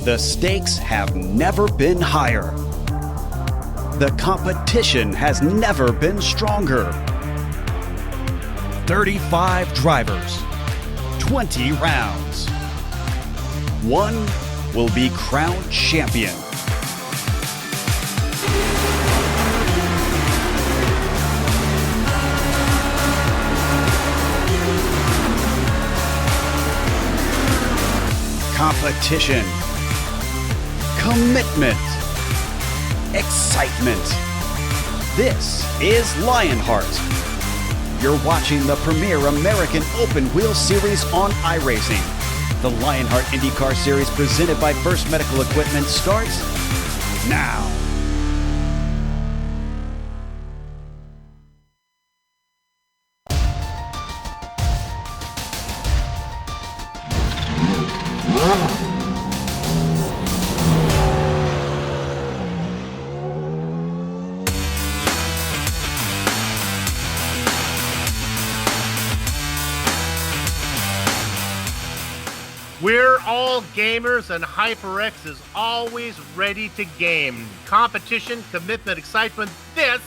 The stakes have never been higher. The competition has never been stronger. 35 drivers, 20 rounds. One will be crowned champion. Competition, commitment, excitement. This is Lionheart. You're watching the premier American Open Wheel Series on iRacing. The Lionheart IndyCar Series presented by First Medical Equipment starts now. We're all gamers, and HyperX is always ready to game. Competition, commitment, excitement. This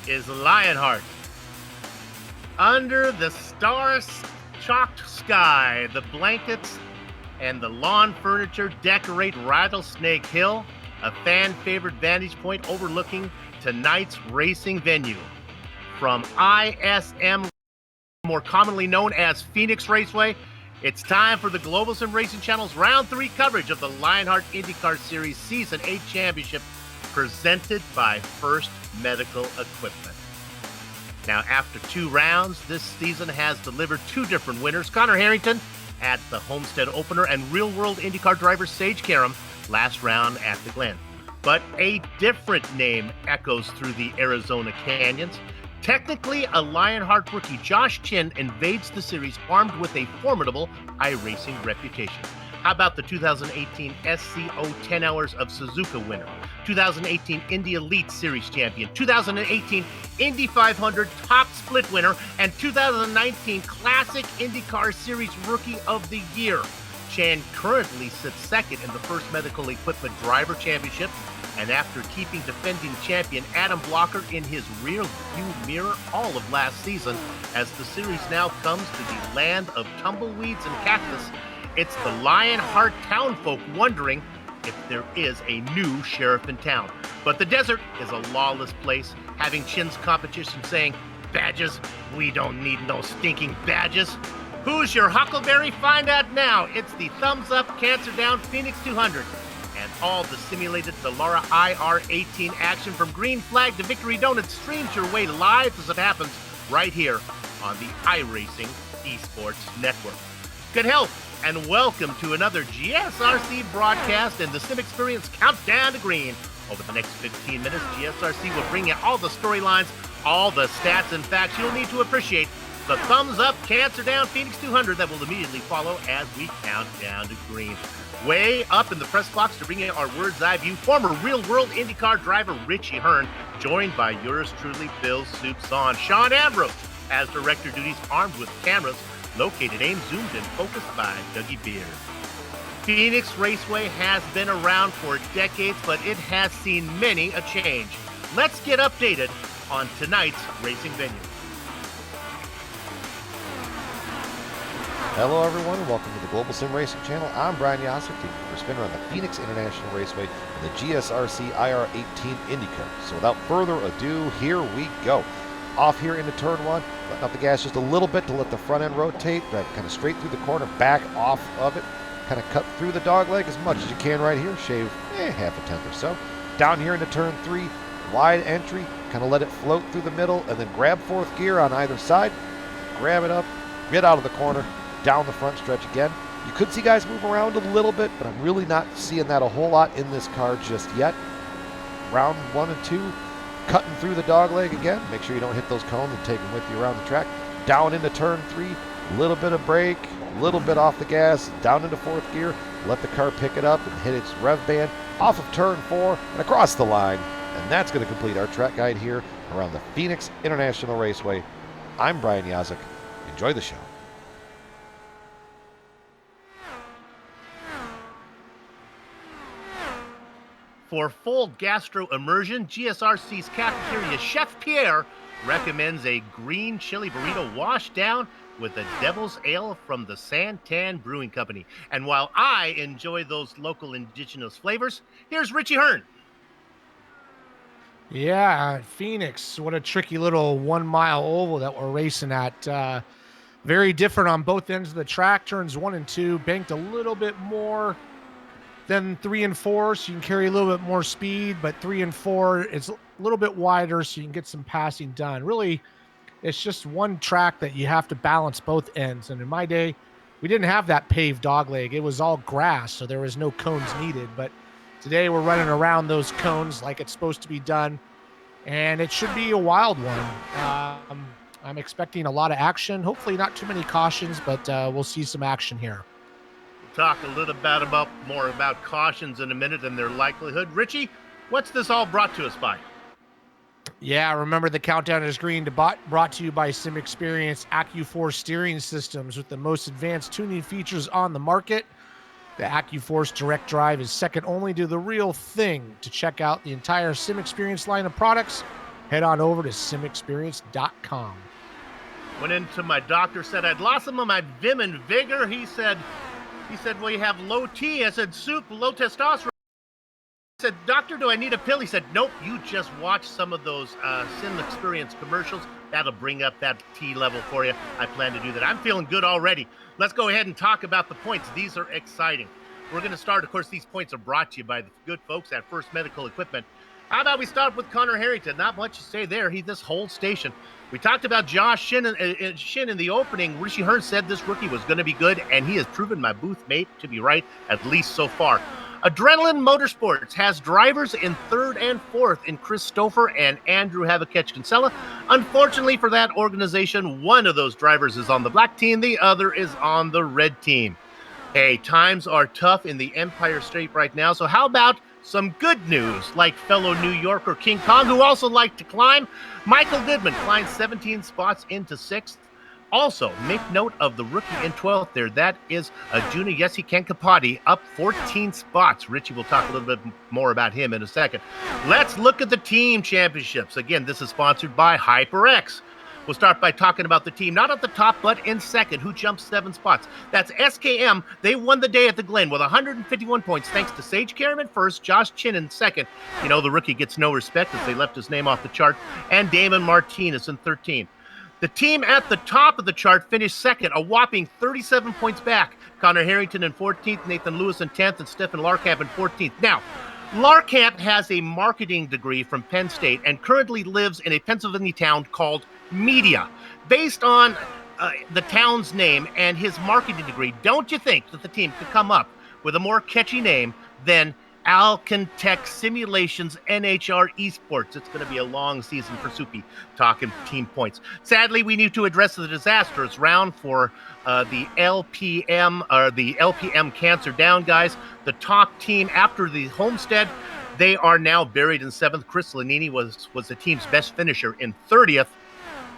is Lionheart. Under the star-chalked sky, the blankets and the lawn furniture decorate Rattlesnake Hill, a fan-favorite vantage point overlooking tonight's racing venue. From ISM, more commonly known as Phoenix Raceway, it's time for the Global SimRacing Channel's Round 3 coverage of the Lionheart IndyCar Series Season 8 Championship, presented by First Medical Equipment. Now, after 2 rounds, this season has delivered 2 different winners. Connor Harrington at the Homestead Opener and real-world IndyCar driver Sage Karam last round at the Glen. But a different name echoes through the Arizona canyons. Technically, a Lionheart rookie, Josh Chin, invades the series armed with a formidable iRacing reputation. How about the 2018 SCO 10 Hours of Suzuka winner, 2018 Indy Elite Series champion, 2018 Indy 500 Top Split winner, and 2019 Classic IndyCar Series Rookie of the Year. Chan currently sits second in the First Medical Equipment Driver Championship, and after keeping defending champion Adam Blocker in his rear view mirror all of last season, as the series now comes to the land of tumbleweeds and cactus, it's the Lionheart townfolk wondering if there is a new sheriff in town. But the desert is a lawless place, having Chin's competition saying, "Badges? We don't need no stinking badges." Who's your Huckleberry? Find out now. It's the Thumbs Up Cancer Down Phoenix 200. And all the simulated Dallara IR18 action from green flag to victory donut streams your way live as it happens right here on the iRacing Esports Network. Good health and welcome to another GSRC broadcast and the Sim Experience Countdown to Green. Over the next 15 minutes, GSRC will bring you all the storylines, all the stats and facts you'll need to appreciate the Thumbs Up Cancer Down Phoenix 200 that will immediately follow as we count down to green. Way up in the press box to bring in our World's Eye View, former real-world IndyCar driver Richie Hearn, joined by yours truly, Bill Soups On. Sean Ambrose has director duties armed with cameras, located, aimed, zoomed, and focused by Dougie Beard. Phoenix Raceway has been around for decades, but it has seen many a change. Let's get updated on tonight's racing venue. Hello everyone and welcome to the Global SimRacing Channel. I'm Brian Yasek, taking your spin around the Phoenix International Raceway and the GSRC IR18 IndyCar. So without further ado, here we go. Off here into turn 1, letting up the gas just a little bit to let the front end rotate, drive kind of straight through the corner, back off of it, kind of cut through the dog leg as much as you can right here, shave half a tenth or so. Down here into turn 3, wide entry, kind of let it float through the middle and then grab 4th gear on either side, grab it up, get out of the corner, down the front stretch again. You could see guys move around a little bit, but I'm really not seeing that a whole lot in this car just yet. Round 1 and 2, cutting through the dog leg again. Make sure you don't hit those cones and take them with you around the track. Down into turn 3, a little bit of brake, a little bit off the gas, down into 4th gear, let the car pick it up and hit its rev band, off of turn 4 and across the line. And that's going to complete our track guide here around the Phoenix International Raceway. I'm Brian Yasek. Enjoy the show. For full gastro immersion, GSRC's cafeteria chef Pierre recommends a green chili burrito washed down with a devil's ale from the Santan Brewing Company. And while I enjoy those local indigenous flavors, here's Richie Hearn. Yeah, Phoenix. What a tricky little 1 mile oval that we're racing at. Very different on both ends of the track. Turns 1 and 2 banked a little bit more than 3 and 4, so you can carry a little bit more speed. But 3 and 4, it's a little bit wider, so you can get some passing done. Really, it's just one track that you have to balance both ends. And in my day, we didn't have that paved dogleg. It was all grass, so there was no cones needed. But today we're running around those cones like it's supposed to be done, and it should be a wild one. I'm expecting a lot of action. Hopefully not too many cautions, but we'll see some action here. We'll talk a little about more about cautions in a minute and their likelihood. Richie, what's this all brought to us by? Yeah, remember the countdown is green, brought to you by SimExperience AccuForce steering systems with the most advanced tuning features on the market. The AccuForce Direct Drive is second only to the real thing. To check out the entire SimExperience line of products, head on over to simexperience.com. Went into my doctor, said I'd lost some of my vim and vigor. He said, well, you have low T. I said, soup, low testosterone. I said, doctor, do I need a pill? He said, nope, you just watch some of those SimExperience commercials. That'll bring up that T level for you. I plan to do that. I'm feeling good already. Let's go ahead and talk about the points. These are exciting. We're going to start, of course, these points are brought to you by the good folks at First Medical Equipment. How about we start with Connor Harrington? Not much to say there. He this whole station. We talked about Josh Shin in the opening. Richie Hearn said this rookie was going to be good, and he has proven my booth mate to be right, at least so far. Adrenaline Motorsports has drivers in third and fourth in Chris Stouffer and Andrew Havakech-Kinsella. Unfortunately for that organization, one of those drivers is on the black team, the other is on the red team. Hey, times are tough in the Empire State right now, so how about some good news, like fellow New Yorker King Kong, who also liked to climb. Michael Goodman climbed 17 spots into 6th. Also, make note of the rookie in 12th there. That is Juna Yesiken Kapati, up 14 spots. Richie will talk a little bit more about him in a second. Let's look at the team championships. Again, this is sponsored by HyperX. We'll start by talking about the team, not at the top, but in second, who jumped 7 spots. That's SKM. They won the day at the Glen with 151 points, thanks to Sage Kerriman first, Josh Chin in second. You know, the rookie gets no respect as they left his name off the chart, and Damon Martinez in 13. The team at the top of the chart finished second, a whopping 37 points back. Connor Harrington in 14th, Nathan Lewis in 10th, and Stephen Larkamp in 14th. Now, Larkamp has a marketing degree from Penn State and currently lives in a Pennsylvania town called Media. Based on the town's name and his marketing degree, don't you think that the team could come up with a more catchy name than Alcantech Simulations NHR Esports? It's going to be a long season for Soupy, talking team points. Sadly, we need to address the disastrous round for the LPM Cancer Down guys. The top team after the Homestead, they are now buried in 7th. Chris Lanini was the team's best finisher in 30th.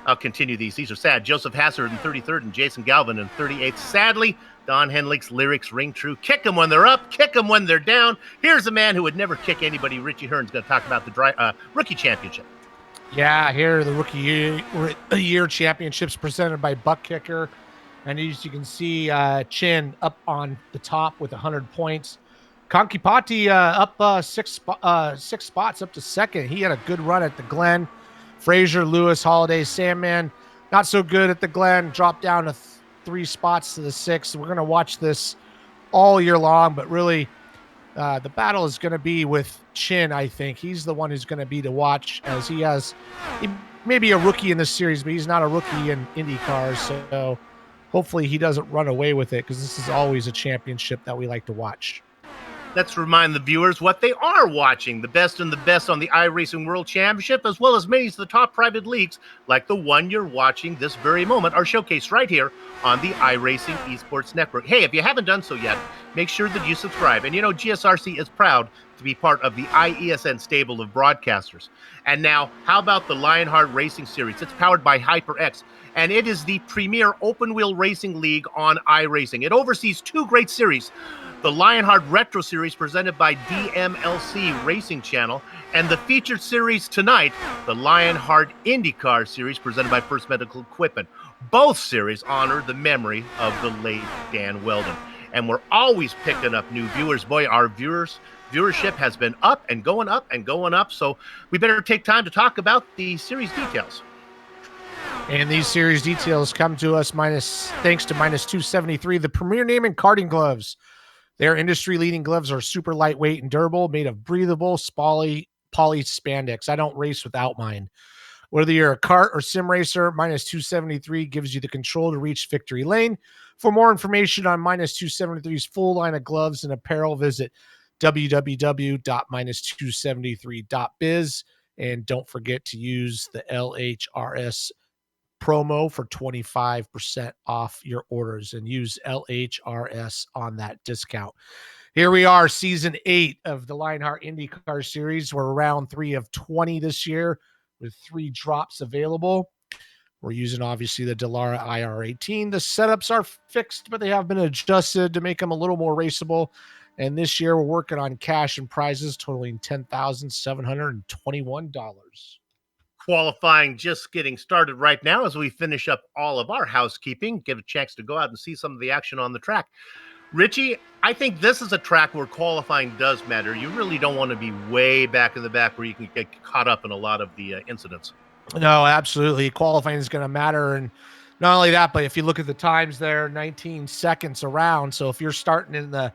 I'll continue these. These are sad. Joseph Hassard in 33rd and Jason Galvin in 38th. Sadly, Don Henlick's lyrics ring true. Kick them when they're up, kick them when they're down. Here's a man who would never kick anybody. Richie Hearn's going to talk about the rookie championship. Yeah, here are the rookie year championships presented by Buck Kicker. And as you can see, Chin up on the top with 100 points. Kankipati up six spots up to second. He had a good run at the Glen. Frazier, Lewis, Holiday, Sandman, not so good at the Glen. Dropped down to 3 spots to the 6th. We're going to watch this all year long, but really the battle is going to be with Chin, I think. He's the one who's going to be to watch, as he may be a rookie in this series, but he's not a rookie in IndyCar, so hopefully he doesn't run away with it, because this is always a championship that we like to watch. Let's remind the viewers what they are watching. The best and the best on the iRacing World Championship, as well as many of the top private leagues, like the one you're watching this very moment, are showcased right here on the iRacing Esports Network. Hey, if you haven't done so yet, make sure that you subscribe. And you know, GSRC is proud to be part of the IESN stable of broadcasters. And now, how about the Lionheart Racing Series? It's powered by HyperX, and it is the premier open-wheel racing league on iRacing. It oversees 2 great series, the Lionheart Retro Series presented by DMLC Racing Channel, and the featured series tonight, the Lionheart IndyCar Series presented by First Medical Equipment. Both series honor the memory of the late Dan Weldon. And we're always picking up new viewers. Boy, our viewership has been up and going up and going up. So we better take time to talk about the series details. And these series details come to us thanks to Minus 273, the premier name in karting gloves. Their industry-leading gloves are super lightweight and durable, made of breathable poly spandex. I don't race without mine. Whether you're a kart or sim racer, Minus 273 gives you the control to reach victory lane. For more information on Minus 273's full line of gloves and apparel, visit www.minus273.biz. And don't forget to use the LHRS promo for 25% off your orders, and use LHRS on that discount. Here we are, season 8 of the Lionheart IndyCar Series. We're round 3 of 20 this year with 3 drops available. We're using, obviously, the Dallara IR18. The setups are fixed, but they have been adjusted to make them a little more raceable. And this year, we're working on cash and prizes totaling $10,721. Qualifying just getting started right now as we finish up all of our housekeeping, get a chance to go out and see some of the action on the track. Richie, I think this is a track where qualifying does matter. You really don't want to be way back in the back where you can get caught up in a lot of the incidents. No, absolutely. Qualifying is going to matter. And not only that, but if you look at the times there, 19 seconds around. So if you're starting in the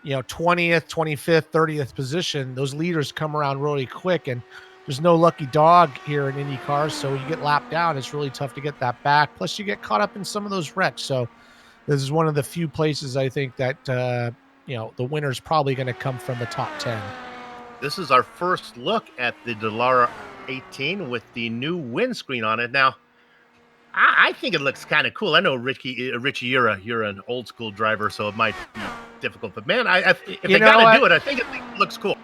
20th, 25th, 30th position, those leaders come around really quick, and there's no lucky dog here in IndyCar. So you get lapped down. It's really tough to get that back. Plus you get caught up in some of those wrecks. So this is one of the few places I think that, the winner's probably going to come from the top 10. This is our first look at the Dallara 18 with the new windscreen on it. Now, I think it looks kind of cool. I know, Richie, you're an old school driver, so it might be difficult. But man, if they got to do it, I think it looks cool.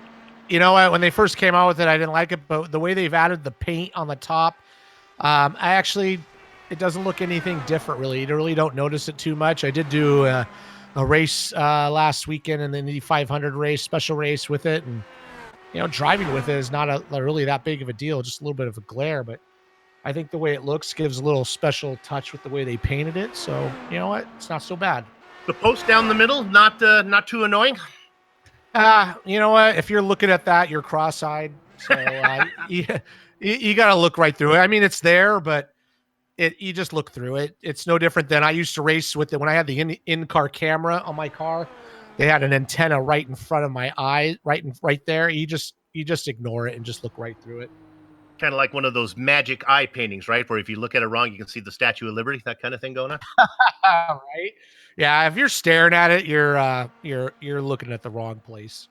You know what? When they first came out with it, I didn't like it, but the way they've added the paint on the top, it doesn't look anything different, really. You really don't notice it too much. I did do a race last weekend in the Indy 500 race, special race with it, and driving with it is not really that big of a deal, just a little bit of a glare, but I think the way it looks gives a little special touch with the way they painted it. So, you know what? It's not so bad. The post down the middle, not too annoying? You know what? If you're looking at that, you're cross-eyed. So you got to look right through it. I mean, it's there, but you just look through it. It's no different than I used to race with it when I had the in-car camera on my car. They had an antenna right in front of my eye, right there. You just ignore it and just look right through it. Kind of like one of those magic eye paintings, right? Where if you look at it wrong, you can see the Statue of Liberty, that kind of thing going on. Right? Yeah. If you're staring at it, you're looking at the wrong place.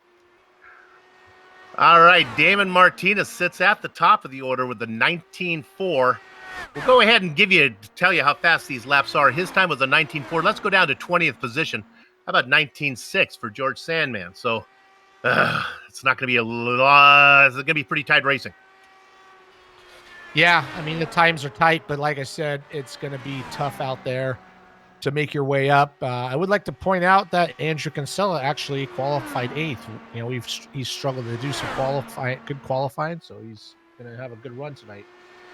All right. Damon Martinez sits at the top of the order with the 19.4. We'll go ahead and tell you how fast these laps are. His time was a 19.4. Let's go down to 20th position. How about 19.6 for George Sandman? So it's not going to be it's going to be pretty tight racing. Yeah, I mean, the times are tight, but like I said, it's going to be tough out there to make your way up. I would like to point out that Andrew Kinsella actually qualified 8th. He's struggled to do some good qualifying, so he's going to have a good run tonight.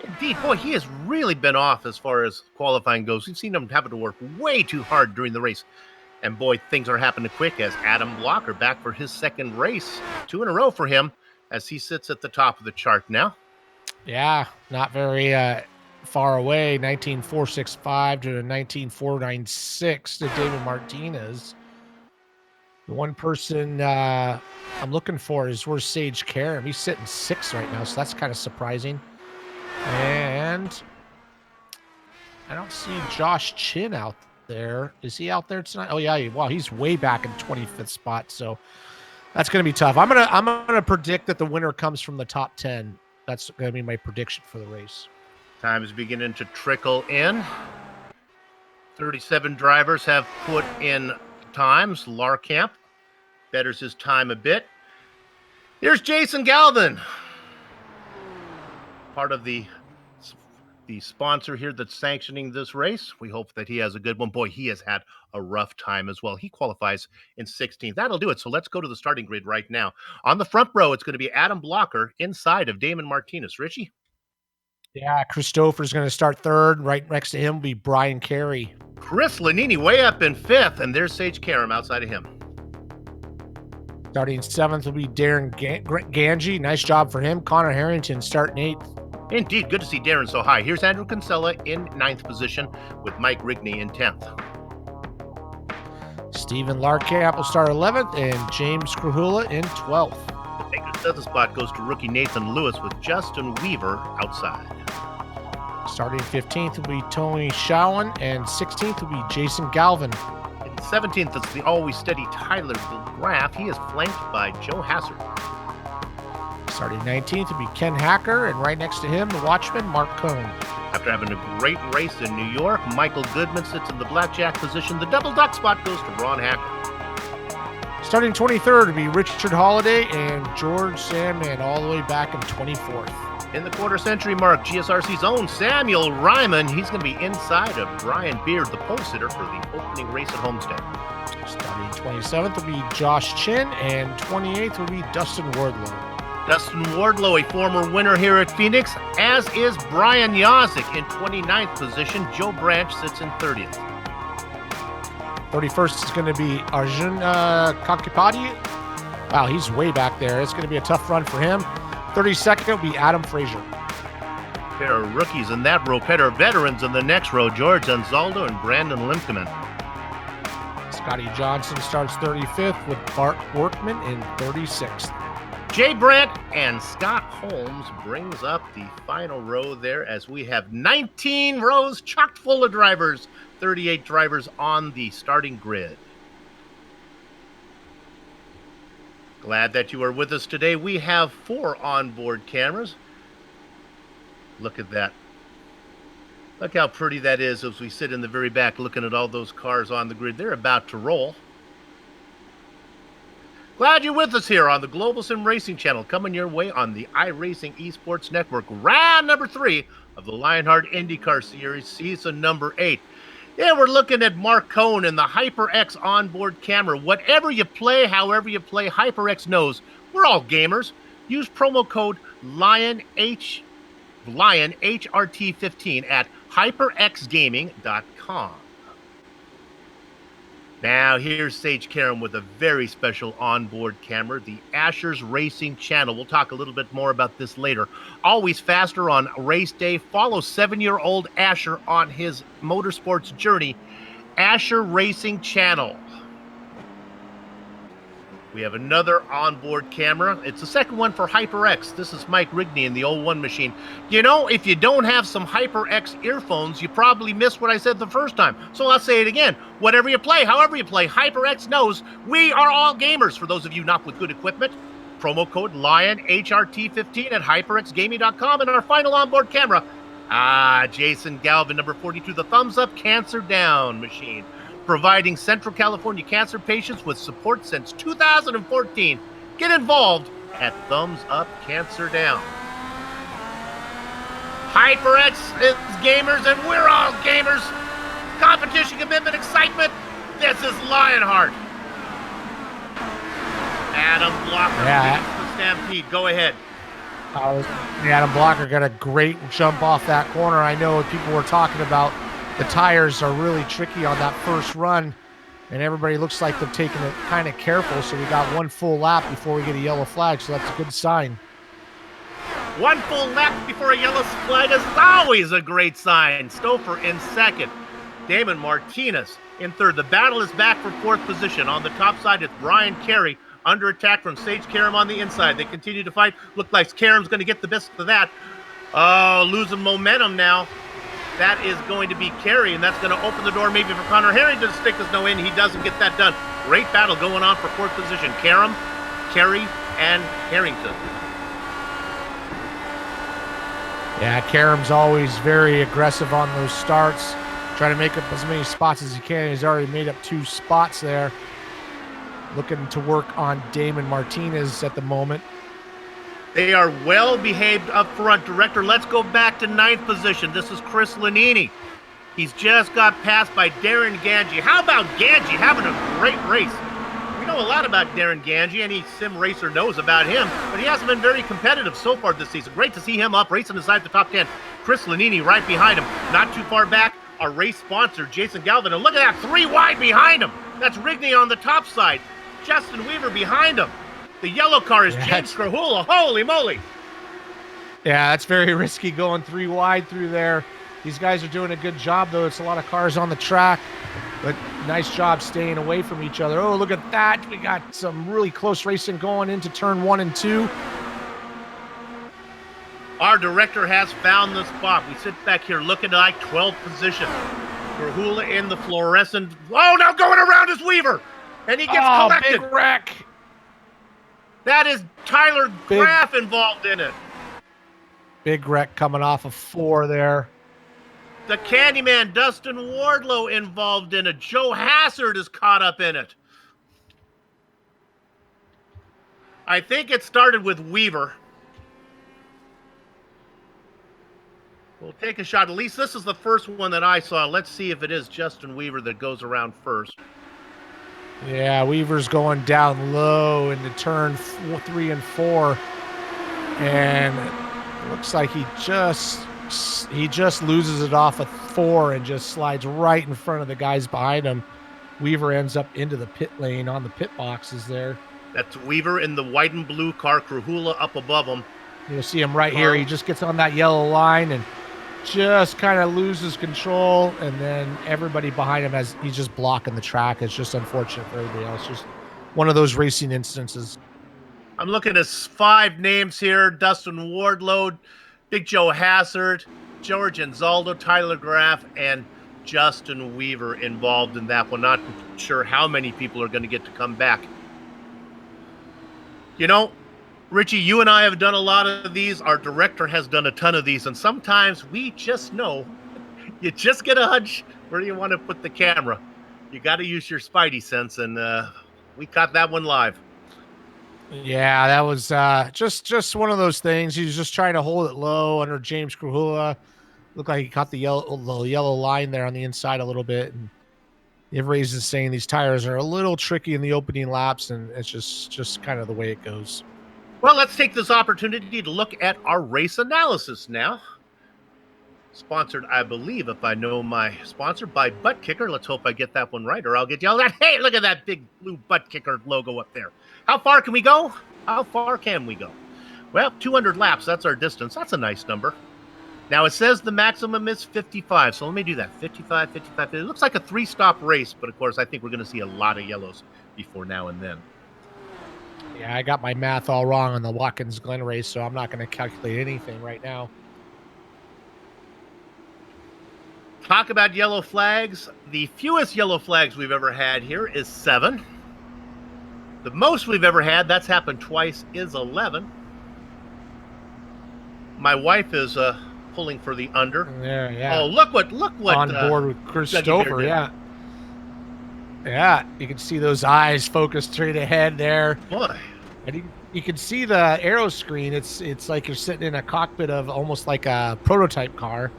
Indeed, boy, he has really been off as far as qualifying goes. We've seen him having to work way too hard during the race. And boy, things are happening quick as Adam Blocker back for his second race. 2 in a row for him as he sits at the top of the chart now. Yeah, not very far away. 19.465 to 19.496 to David Martinez. The one person I'm looking for is where's Sage Karam. He's sitting 6th right now, so that's kind of surprising. And I don't see Josh Chin out there. Is he out there tonight? Oh yeah, wow, he's way back in 25th spot. So that's going to be tough. I'm gonna predict that the winner comes from the top 10. That's going to be my prediction for the race. Time is beginning to trickle in. 37 drivers have put in times. Larkamp betters his time a bit. Here's Jason Galvin, part of the the sponsor here that's sanctioning this race. We hope that he has a good one. Boy, he has had a rough time as well. He qualifies in 16th. That'll do it. So let's go to the starting grid right now. On the front row, it's going to be Adam Blocker inside of Damon Martinez. Richie? Yeah, Christopher's going to start third. Right next to him will be Brian Carey. Chris Lanini way up in fifth, and there's Sage Karam outside of him. Starting seventh will be Darren Ganji. Nice job for him. Connor Harrington starting eighth. Indeed, good to see Darren so high. Here's Andrew Kinsella in ninth position with Mike Rigney in 10th. Stephen Larkamp will start 11th and James Krahula in 12th. The Baker's dozen spot goes to rookie Nathan Lewis with Justin Weaver outside. Starting 15th will be Tony Shawan and 16th will be Jason Galvin. In 17th, it's the always steady Tyler DeGraff. He is flanked by Joe Hassard. Starting 19th will be Ken Hacker, and right next to him, the watchman, Mark Cohn. After having a great race in New York, Michael Goodman sits in the blackjack position. The double duck spot goes to Ron Hacker. Starting 23rd will be Richard Holiday and George Sandman, all the way back in 24th. In the quarter century mark, GSRC's own Samuel Ryman. He's going to be inside of Brian Beard, the pole sitter for the opening race at Homestead. Starting 27th will be Josh Chin, and 28th will be Dustin Wardlow. Dustin Wardlow, a former winner here at Phoenix, as is Brian Yazik in 29th position. Joe Branch sits in 30th. 31st is going to be Arjun Kankipati. Wow, he's way back there. It's going to be a tough run for him. 32nd will be Adam Frazier. Pair of rookies in that row, pair of veterans in the next row, George Anzaldo and Brandon Limkeman. Scotty Johnson starts 35th with Bart Workman in 36th. Jay Brandt and Scott Holmes brings up the final row there as we have 19 rows chock full of drivers, 38 drivers on the starting grid. Glad that you are with us today. We have 4 onboard cameras. Look at that. Look how pretty that is as we sit in the very back looking at all those cars on the grid. They're about to roll. Glad you're with us here on the Global SimRacing Channel, coming your way on the iRacing Esports Network. Round number 3 of the Lionheart IndyCar Series, season number 8. Yeah, we're looking at Mark Cohn and the HyperX onboard camera. Whatever you play, however you play, HyperX knows we're all gamers. Use promo code LionHRT15 at hyperxgaming.com. Now, here's Sage Karam with a very special onboard camera, the Asher's Racing Channel. We'll talk a little bit more about this later. Always faster on race day. Follow 7-year-old Asher on his motorsports journey. Asher Racing Channel. We have another onboard camera. It's the second one for HyperX. This is Mike Rigney in the 01 machine. You know, if you don't have some HyperX earphones, you probably missed what I said the first time. So I'll say it again. Whatever you play, however you play, HyperX knows we are all gamers. For those of you not with good equipment, promo code LionHRT15 at hyperxgaming.com. And our final onboard camera, Jason Galvin, number 42, the Thumbs Up Cancer Down machine. Providing Central California cancer patients with support since 2014. Get involved at Thumbs Up Cancer Down. HyperX is gamers, and we're all gamers. Competition, commitment, excitement. This is Lionheart. Adam Blocker leads the Stampede. Go ahead. Adam Blocker got a great jump off that corner. I know people were talking about the tires are really tricky on that first run, and everybody looks like they're taking it kind of careful, so we got one full lap before we get a yellow flag, so that's a good sign. One full lap before a yellow flag is always a great sign. Stouffer in second. Damon Martinez in third. The battle is back for fourth position. On the top side, it's Brian Carey under attack from Sage Karam on the inside. They continue to fight. Look like Karam's going to get the best of that. Oh, losing momentum now. That is going to be Carey, and that's going to open the door maybe for Connor Harrington to stick his no in. He doesn't get that done. Great battle going on for fourth position. Karam, Carey, and Harrington. Yeah, Karam's always very aggressive on those starts, trying to make up as many spots as he can. He's already made up 2 spots there. Looking to work on Damon Martinez at the moment. They are well behaved up front. Director, let's go back to 9th position. This is Chris Lanini. He's just got passed by Darren Ganji. How about Ganji having a great race? We know a lot about Darren Ganji. Any sim racer knows about him, but he hasn't been very competitive so far this season. Great to see him up, racing inside the top 10. Chris Lanini right behind him. Not too far back, our race sponsor, Jason Galvin. And look at that, 3 wide behind him. That's Rigney on the top side. Justin Weaver behind him. The yellow car is James Krahula. Holy moly. Yeah, that's very risky going 3 wide through there. These guys are doing a good job, though. It's a lot of cars on the track, but nice job staying away from each other. Oh, look at that. We got some really close racing going into turn 1 and 2. Our director has found the spot. We sit back here looking like 12th position. Krahula in the fluorescent. Oh, now going around is Weaver. And he gets collected. Big wreck. That is Tyler Graff involved in it. Big wreck coming off of 4 there. The Candyman, Dustin Wardlow, involved in it. Joe Hassard is caught up in it. I think it started with Weaver. We'll take a shot. At least this is the first one that I saw. Let's see if it is Justin Weaver that goes around first. Yeah, Weaver's going down low into turn 3 and 4. And it looks like he just loses it off of 4 and just slides right in front of the guys behind him. Weaver ends up into the pit lane on the pit boxes there. That's Weaver in the white and blue car, Krahula up above him. You'll see him right here. He just gets on that yellow line and just kind of loses control, and then everybody behind him he's just blocking the track. It's just unfortunate for everybody else. Just one of those racing instances. I'm looking at 5 names here. Dustin Wardlow, Big Joe Hassard, George Anzaldo, Tyler Graff, and Justin Weaver involved in that one. Not sure how many people are going to get to come back. You know, Richie, you and I have done a lot of these. Our director has done a ton of these, and sometimes we just know. You just get a hunch where you want to put the camera. You got to use your spidey sense, and we caught that one live. Yeah, that was just one of those things. He was just trying to hold it low under James Krahula. Looked like he caught the yellow line there on the inside a little bit. And everybody's just saying these tires are a little tricky in the opening laps, and it's just kind of the way it goes. Well, let's take this opportunity to look at our race analysis now. Sponsored, I believe, if I know my sponsor, by Butt Kicker. Let's hope I get that one right, or I'll get yelled at. Hey, look at that big blue Butt Kicker logo up there. How far can we go? How far can we go? Well, 200 laps, that's our distance. That's a nice number. Now, it says the maximum is 55, so let me do that. 55, 55. It looks like a 3-stop race, but of course, I think we're going to see a lot of yellows before now and then. Yeah, I got my math all wrong on the Watkins Glen race, so I'm not going to calculate anything right now. Talk about yellow flags. The fewest yellow flags we've ever had here is 7. The most we've ever had, that's happened twice, is 11. My wife is pulling for the under. Yeah. Oh, look what on board with Chris Stover, yeah. Yeah, you can see those eyes focused straight ahead there. Boy. And you can see the aero screen. It's like you're sitting in a cockpit of almost like a prototype car.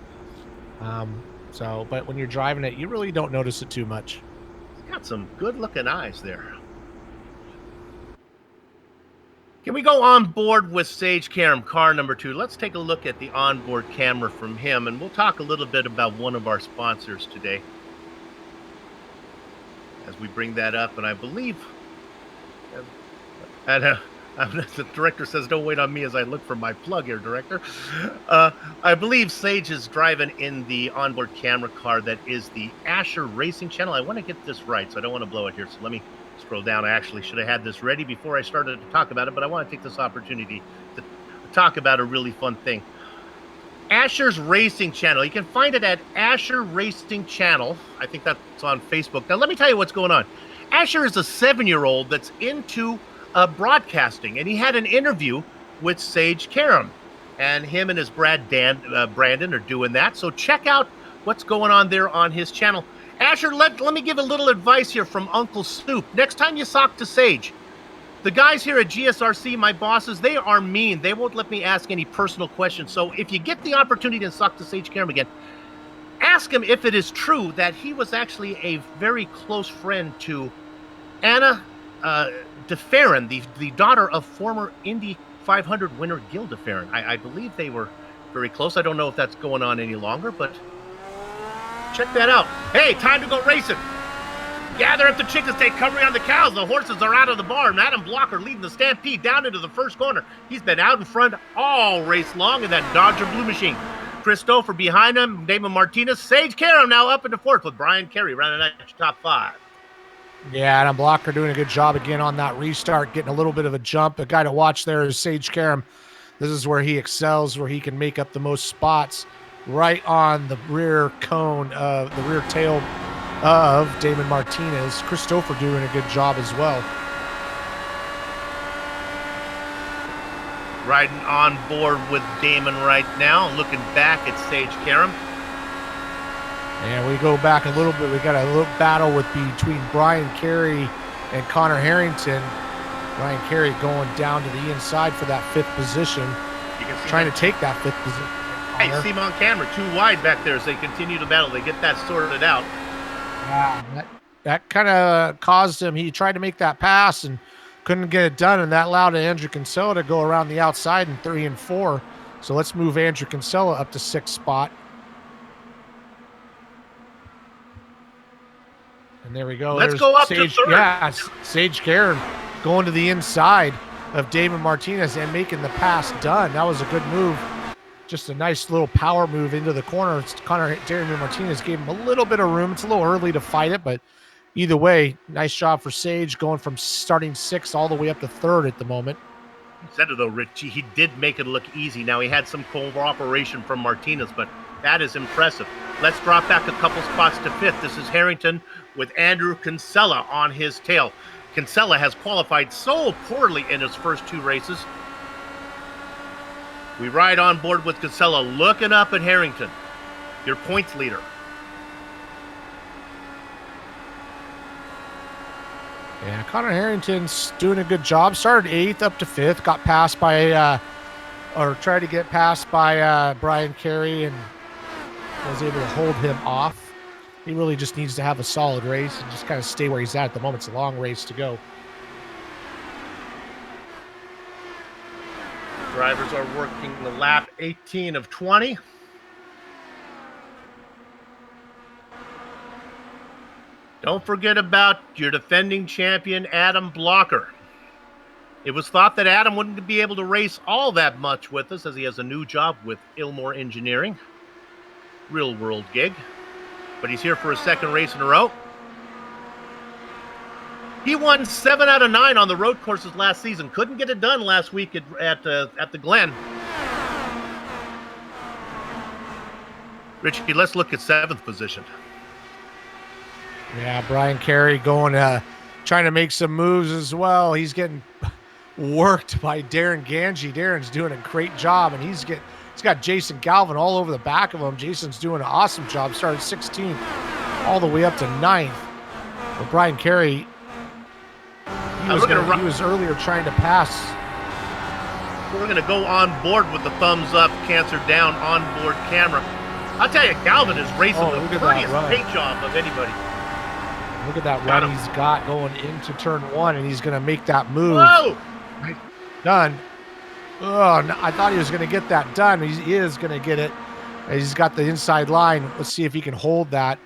But when you're driving it, you really don't notice it too much. It's got some good-looking eyes there. Can we go on board with Sage Karam, car number 2? Let's take a look at the onboard camera from him, and we'll talk a little bit about one of our sponsors today. As we bring that up, and I believe, the director says, don't wait on me as I look for my plug here, director. I believe Sage is driving in the onboard camera car that is the Asher Racing Channel. I want to get this right, so I don't want to blow it here. So let me scroll down. I actually should have had this ready before I started to talk about it, but I want to take this opportunity to talk about a really fun thing. Asher's Racing Channel. You can find it at Asher Racing Channel. I think that's on Facebook. Now, let me tell you what's going on. Asher is a 7-year-old that's into broadcasting, and he had an interview with Sage Karam, and him and his Brandon are doing that. So check out what's going on there on his channel. Asher, let me give a little advice here from Uncle Snoop. Next time you talk to Sage, The guys here at GSRC, my bosses, they are mean. They won't let me ask any personal questions. So if you get the opportunity to talk to Sage Karam again, ask him if it is true that he was actually a very close friend to Anna DeFerrin, the daughter of former Indy 500 winner Gil DeFerrin. I believe they were very close. I don't know if that's going on any longer, but check that out. Hey, time to go racing. Gather up the chickens, take cover on the cows. The horses are out of the barn. Adam Blocker leading the stampede down into the first corner. He's been out in front all race long in that Dodger Blue Machine. Christopher behind him, Damon Martinez. Sage Karam now up into fourth with Brian Carey running at top 5. Yeah, Adam Blocker doing a good job again on that restart, getting a little bit of a jump. A guy to watch there is Sage Karam. This is where he excels, where he can make up the most spots right on the rear cone of the rear tail of Damon Martinez. Christopher doing a good job as well. Riding on board with Damon right now, looking back at Sage Karam. And we go back a little bit. We got a little battle between Brian Carey and Connor Harrington. Brian Carey going down to the inside for that 5th position. You can see trying to take that 5th position. Hey, see him on camera, too wide back there as they continue to battle. They get that sorted out. Yeah, that kind of caused him. He tried to make that pass and couldn't get it done, and that allowed Andrew Kinsella to go around the outside in 3 and 4. So let's move Andrew Kinsella up to 6th spot. And there we go. Let's There's go up Sage, to 3rd. Yeah, Sage Karam going to the inside of Damon Martinez and making the pass done. That was a good move. Just a nice little power move into the corner. Damon Martinez gave him a little bit of room. It's a little early to fight it, but either way, nice job for Sage going from starting 6th all the way up to 3rd at the moment. You said it though, Richie. He did make it look easy. Now he had some cooperation from Martinez, but that is impressive. Let's drop back a couple spots to 5th. This is Harrington with Andrew Kinsella on his tail. Kinsella has qualified so poorly in his first 2 races. We ride on board with Kinsella, looking up at Harrington, your points leader. Yeah, Connor Harrington's doing a good job. Started 8th up to 5th, got passed by, or tried to get passed by Brian Carey and was able to hold him off. He really just needs to have a solid race and just kind of stay where he's at the moment. It's a long race to go. Drivers are working the lap 18 of 20. Don't forget about your defending champion, Adam Blocker. It was thought that Adam wouldn't be able to race all that much with us as he has a new job with Ilmore Engineering. Real world gig. But he's here for his 2nd race in a row. He won 7 out of 9 on the road courses last season. Couldn't get it done last week at the Glen. Richie, let's look at 7th position. Yeah, Brian Carey going, trying to make some moves as well. He's getting worked by Darren Ganji. Darren's doing a great job, and he's got Jason Galvin all over the back of him. Jason's doing an awesome job. Started 16th all the way up to 9th. But Brian Carey, he was earlier trying to pass. We're going to go on board with the thumbs up, cancer down on board camera. I'll tell you, Galvin is racing the prettiest paint job of anybody. Look at that run he's got going into turn 1, and he's going to make that move. Whoa! Done. Oh, no, I thought he was going to get that done. He is going to get it. He's got the inside line. Let's see if he can hold that.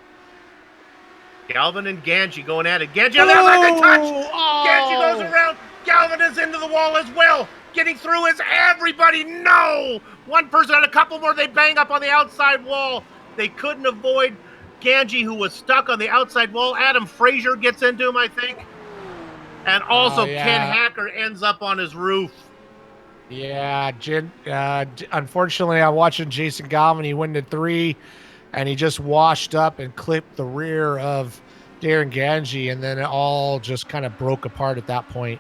Galvin and Ganji going at it. Ganji on the outside, they touch. Oh. Ganji goes around. Galvin is into the wall as well. Getting through is everybody. No! One person and a couple more. They bang up on the outside wall. They couldn't avoid Ganji, who was stuck on the outside wall. Adam Frazier gets into him, I think. And also Ken Hacker ends up on his roof. Yeah, unfortunately, I'm watching Jason Galvin. He went to 3, and he just washed up and clipped the rear of Darren Ganji, and then it all just kind of broke apart at that point.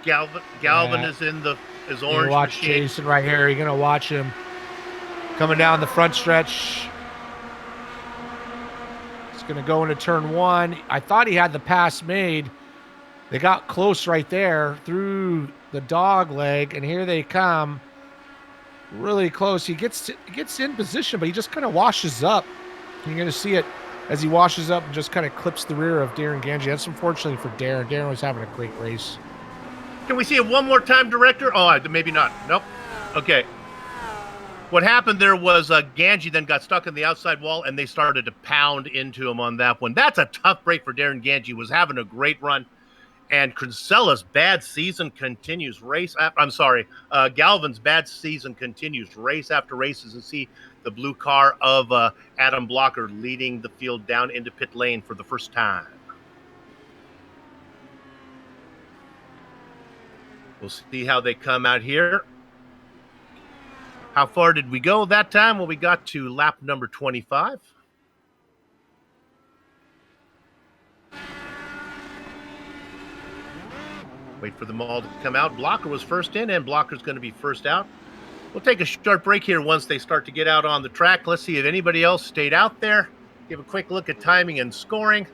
Galvin is in his orange watch machine. Jason right here. You're gonna watch him coming down the front stretch. He's going to go into turn 1. I thought he had the pass made. They got close right there through the dog leg, and here they come. Really close. He gets in position, but he just kind of washes up. You're going to see it as he washes up and just kind of clips the rear of Darren Ganji. That's unfortunately for Darren. Darren was having a great race. Can we see it one more time, Director? Oh, maybe not. Nope. Okay. What happened there was Ganji then got stuck in the outside wall, and they started to pound into him on that one. That's a tough break for Darren Ganji. He was having a great run. And Kinsella's bad season continues. Galvin's bad season continues race after race as you see the blue car of Adam Blocker leading the field down into pit lane for the first time. We'll see how they come out here. How far did we go that time? Well, we got to lap number 25. Wait for them all to come out. Blocker was first in, and Blocker's going to be first out. We'll take a short break here once they start to get out on the track. Let's see if anybody else stayed out there. Give a quick look at timing and scoring.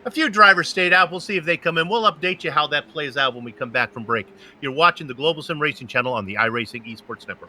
A few drivers stayed out. We'll see if they come in. We'll update you how that plays out when we come back from break. You're watching the Global SimRacing Channel on the iRacing Esports Network.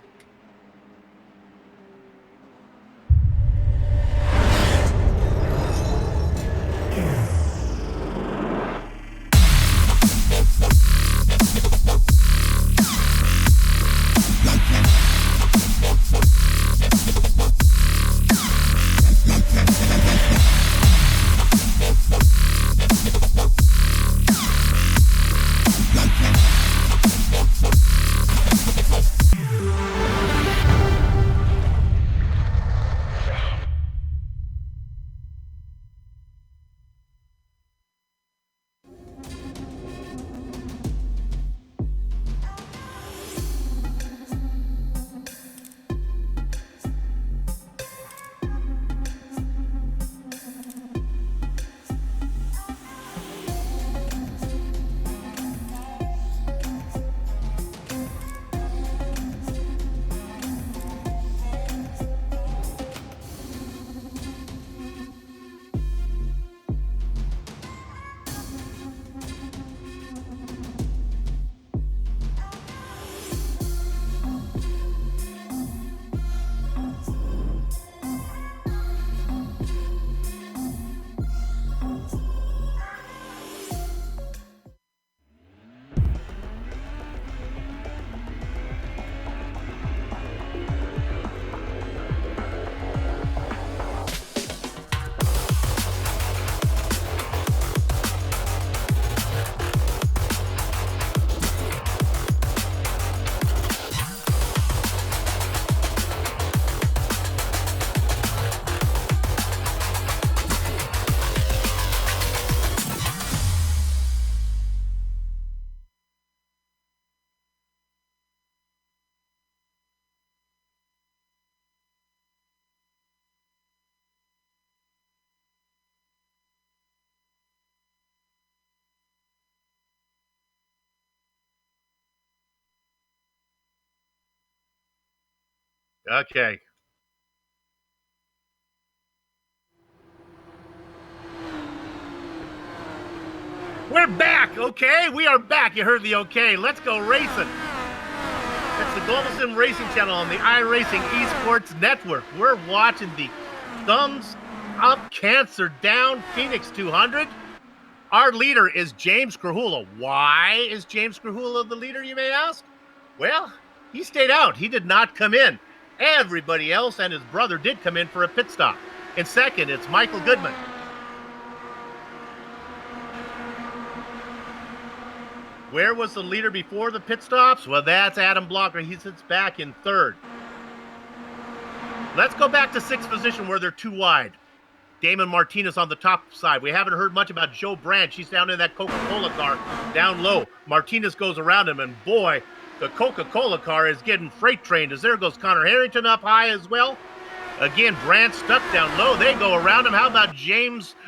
Okay. We're back, okay? We are back. You heard the okay. Let's go racing. It's the Global SimRacing Channel on the iRacing Esports Network. We're watching the thumbs up, cancer down Phoenix 200. Our leader is James Krahula. Why is James Krahula the leader, you may ask? Well, he stayed out. He did not come in. Everybody else and his brother did come in for a pit stop. In second, it's Michael Goodman. Where was the leader before the pit stops? Well, that's Adam Blocker. He sits back in third. Let's go back to sixth position where they're too wide. Damon Martinez on the top side. We haven't heard much about Joe Brandt. She's down in that Coca-Cola car down low. Martinez goes around him, and boy, the Coca-Cola car is getting freight trained as there goes Connor Harrington up high as well. Again, Brandt stuck down low. They go around him. How about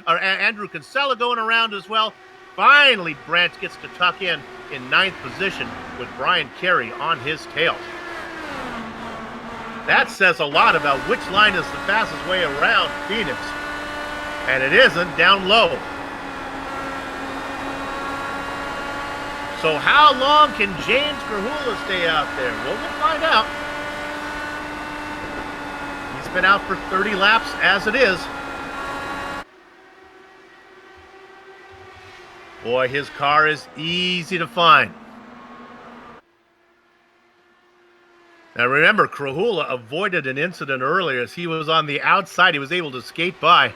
Andrew Kinsella going around as well? Finally, Brandt gets to tuck in ninth position with Brian Carey on his tail. That says a lot about which line is the fastest way around Phoenix. And it isn't down low. So how long can James Grahula stay out there? Well, we'll find out. He's been out for 30 laps as it is. Boy, his car is easy to find. Now remember, Grahula avoided an incident earlier as he was on the outside. He was able to skate by.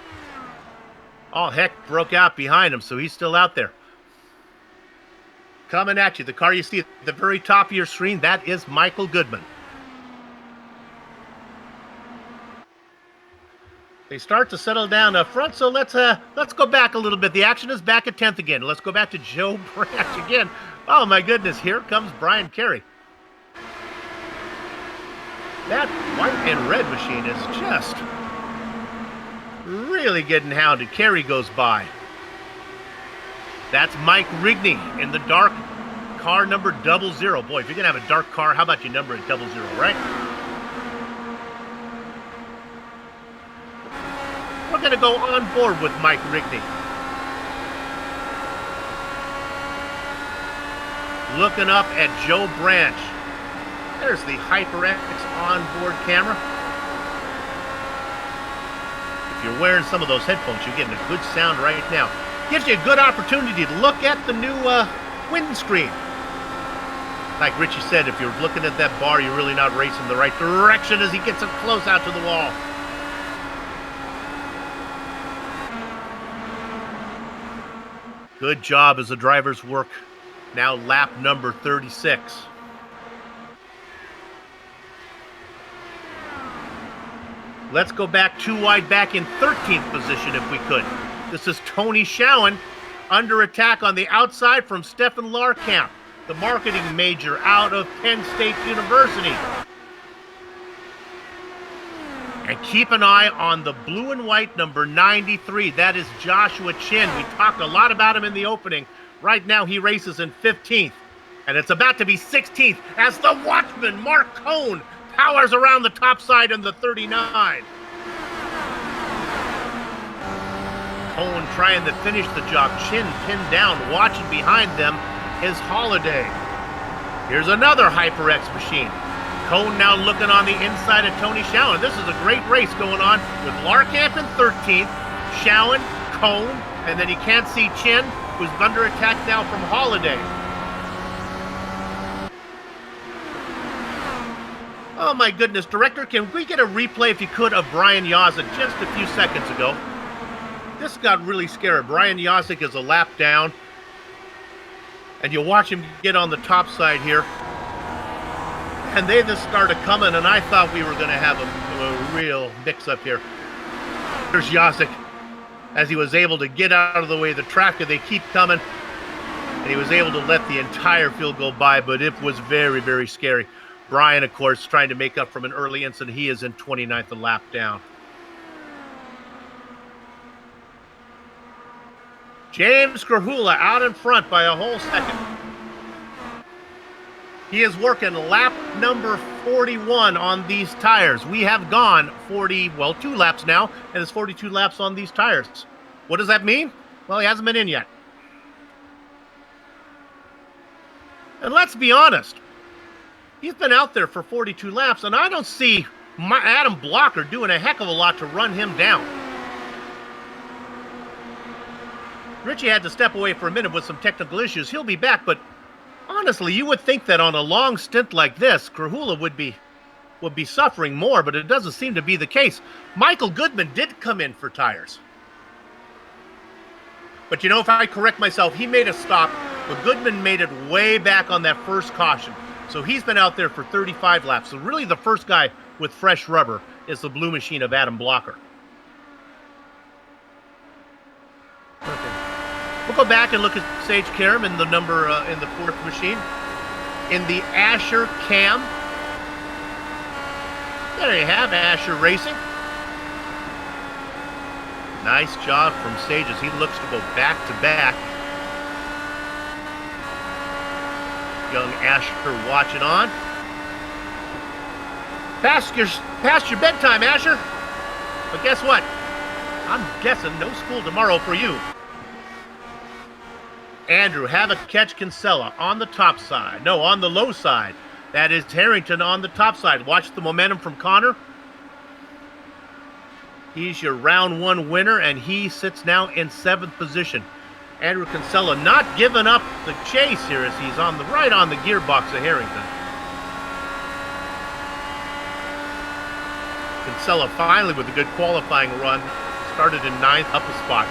All heck broke out behind him, so he's still out there. Coming at you, the car you see at the very top of your screen, that is Michael Goodman. They start to settle down up front, so let's go back a little bit. The action is back at 10th again. Let's go back to Joe Branch again. Oh my goodness, here comes Brian Carey. That white and red machine is just really getting hounded. Carey goes by. That's Mike Rigney in the dark car number 00. Boy, if you're going to have a dark car, how about you number it 00, right? We're going to go on board with Mike Rigney. Looking up at Joe Branch. There's the HyperX onboard camera. If you're wearing some of those headphones, you're getting a good sound right now. Gives you a good opportunity to look at the new windscreen. Like Richie said, if you're looking at that bar, you're really not racing the right direction as he gets it close out to the wall. Good job as the drivers work. Now lap number 36. Let's go back 2 wide back in 13th position if we could. This is Tony Schowen under attack on the outside from Stefan Larkamp, the marketing major out of Penn State University. And keep an eye on the blue and white number 93. That is Joshua Chin. We talked a lot about him in the opening. Right now he races in 15th. And it's about to be 16th as the Watchman, Mark Cohn, powers around the top side in the 39. Cohen trying to finish the job. Chin pinned down. Watching behind them is Holiday. Here's another HyperX machine. Cohen now looking on the inside of Tony Schowen. This is a great race going on with Larkamp in 13th, Schowen, Cohen, and then you can't see Chin, who's under attack now from Holiday. Oh my goodness, Director, can we get a replay, if you could, of Brian Yazik just a few seconds ago? This got really scary. Brian Yazik is a lap down, and you watch him get on the top side here. And they just started coming, and I thought we were going to have a real mix-up here. There's Yazik, as he was able to get out of the way of the traffic. They keep coming, and he was able to let the entire field go by, but it was very, very scary. Brian, of course, trying to make up from an early incident. He is in 29th, a lap down. James Grahula out in front by a whole second. He is working lap number 41 on these tires. We have gone 2 laps now, and it's 42 laps on these tires. What does that mean? Well, he hasn't been in yet. And let's be honest, he's been out there for 42 laps, and I don't see Adam Blocker doing a heck of a lot to run him down. Richie had to step away for a minute with some technical issues. He'll be back, but honestly, you would think that on a long stint like this, Grahula would be suffering more, but it doesn't seem to be the case. Michael Goodman did come in for tires. But you know, if I correct myself, he made a stop, but Goodman made it way back on that first caution. So he's been out there for 35 laps. So really the first guy with fresh rubber is the blue machine of Adam Blocker. Okay. We'll go back and look at Sage Karam in the number in the fourth machine. In the Asher Cam. There you have Asher Racing. Nice job from Sage as he looks to go back to back. Young Asher watching on. Past your bedtime, Asher. But guess what? I'm guessing no school tomorrow for you. Andrew, have a catch Kinsella on the top side. No, on the low side. That is Harrington on the top side. Watch the momentum from Connor. He's your round one winner, and he sits now in 7th position. Andrew Kinsella not giving up the chase here as he's right on the gearbox of Harrington. Kinsella finally with a good qualifying run. Started in 9th, up a spot.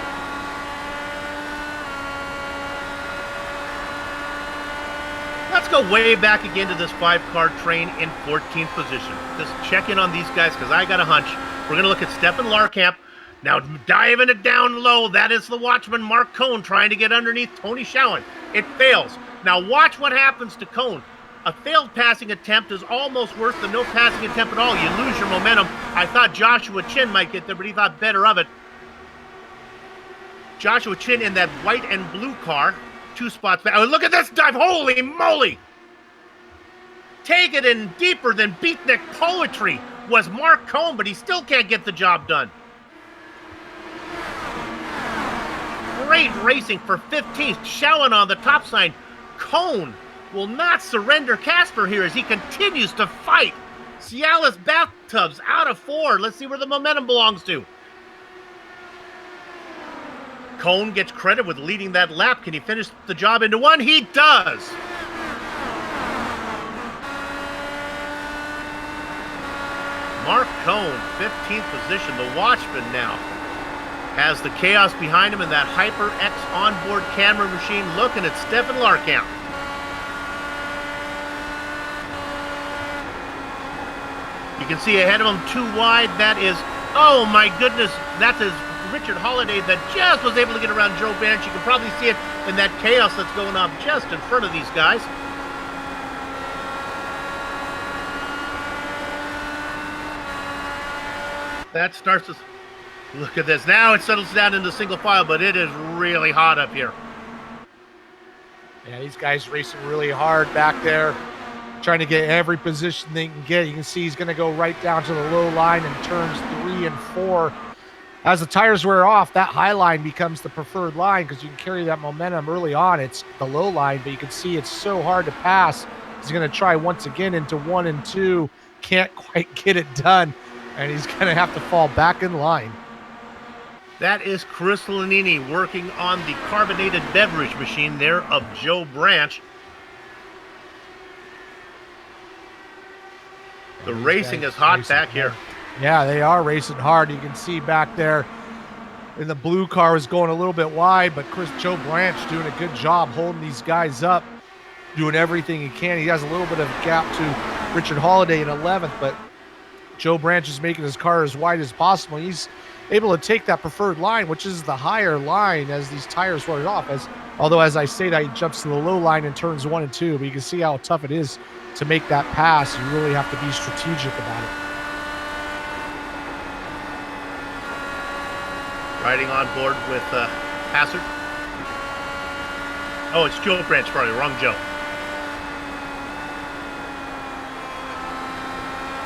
Let's go way back again to this 5-car train in 14th position. Just check in on these guys because I got a hunch. We're going to look at Stefan Larkamp. Now diving it down low. That is the watchman, Mark Cohn, trying to get underneath Tony Schowen. It fails. Now watch what happens to Cohn. A failed passing attempt is almost worse than no passing attempt at all. You lose your momentum. I thought Joshua Chin might get there, but he thought better of it. Joshua Chin in that white and blue car. 2 spots back. Oh, look at this dive. Holy moly. Take it in deeper than beatnik poetry was Mark Cohn, but he still can't get the job done. Great racing for 15th. Schowen on the top side. Cohn will not surrender Casper here as he continues to fight. Cialis Bathtubs out of 4. Let's see where the momentum belongs to. Cohn gets credit with leading that lap. Can he finish the job into 1? He does. Mark Cohn, 15th position. The watchman now has the chaos behind him in that HyperX onboard camera machine looking at Stefan Larkamp. You can see ahead of him 2 wide. That is, oh my goodness, that is Richard Holiday that just was able to get around Joe Branch. You can probably see it in that chaos that's going on just in front of these guys. That starts to, look at this. Now it settles down into single file, but it is really hot up here. Yeah, these guys racing really hard back there, trying to get every position they can get. You can see he's going to go right down to the low line in turns 3 and 4. As the tires wear off, that high line becomes the preferred line because you can carry that momentum early on. It's the low line, but you can see it's so hard to pass. He's going to try once again into 1 and 2. Can't quite get it done, and he's going to have to fall back in line. That is Chris Lanini working on the carbonated beverage machine there of Joe Branch. The racing is hot back here. Yeah, they are racing hard. You can see back there in the blue car was going a little bit wide, but Joe Branch doing a good job holding these guys up, doing everything he can. He has a little bit of a gap to Richard Holiday in 11th, but Joe Branch is making his car as wide as possible. He's able to take that preferred line, which is the higher line as these tires wear off. Although, as I say that, he jumps to the low line in turns 1 and 2, but you can see how tough it is to make that pass. You really have to be strategic about it. Riding on board with Hassard. Oh, it's Joe Branch, sorry, wrong Joe.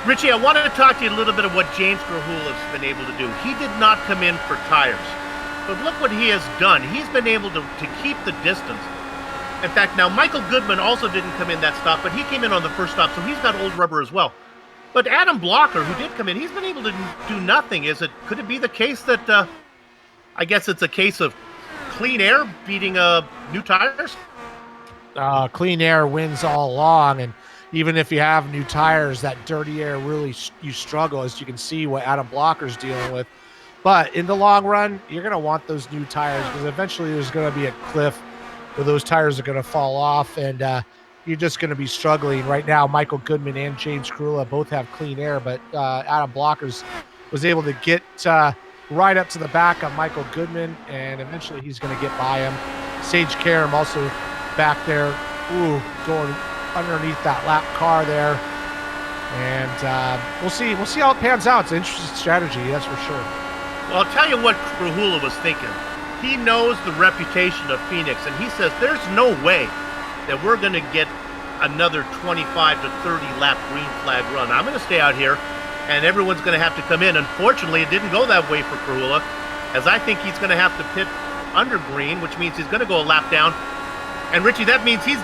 Richie, I wanted to talk to you a little bit of what James Grahula's been able to do. He did not come in for tires, but look what he has done. He's been able to keep the distance. In fact, now Michael Goodman also didn't come in that stop, but he came in on the first stop, so he's got old rubber as well. But Adam Blocker, who did come in, he's been able to do nothing. Could it be the case that, I guess it's a case of clean air beating new tires? Clean air wins all along, and even if you have new tires, that dirty air really, you struggle, as you can see what Adam Blocker's dealing with. But in the long run, you're going to want those new tires because eventually there's going to be a cliff where those tires are going to fall off, and you're just going to be struggling. Right now, Michael Goodman and James Grahula both have clean air, but Adam Blockers was able to get right up to the back of Michael Goodman, and eventually he's going to get by him. Sage Karam also back there, going underneath that lap car there, and we'll see how it pans out. It's an interesting strategy, that's for sure. Well, I'll tell you what Grahula was thinking. He knows the reputation of Phoenix, and he says there's no way that we're going to get another 25 to 30 lap green flag run. I'm going to stay out here, and everyone's going to have to come in. Unfortunately, it didn't go that way for Grahula. as I think he's going to have to pit under green, which means he's going to go a lap down. And Richie, that means he's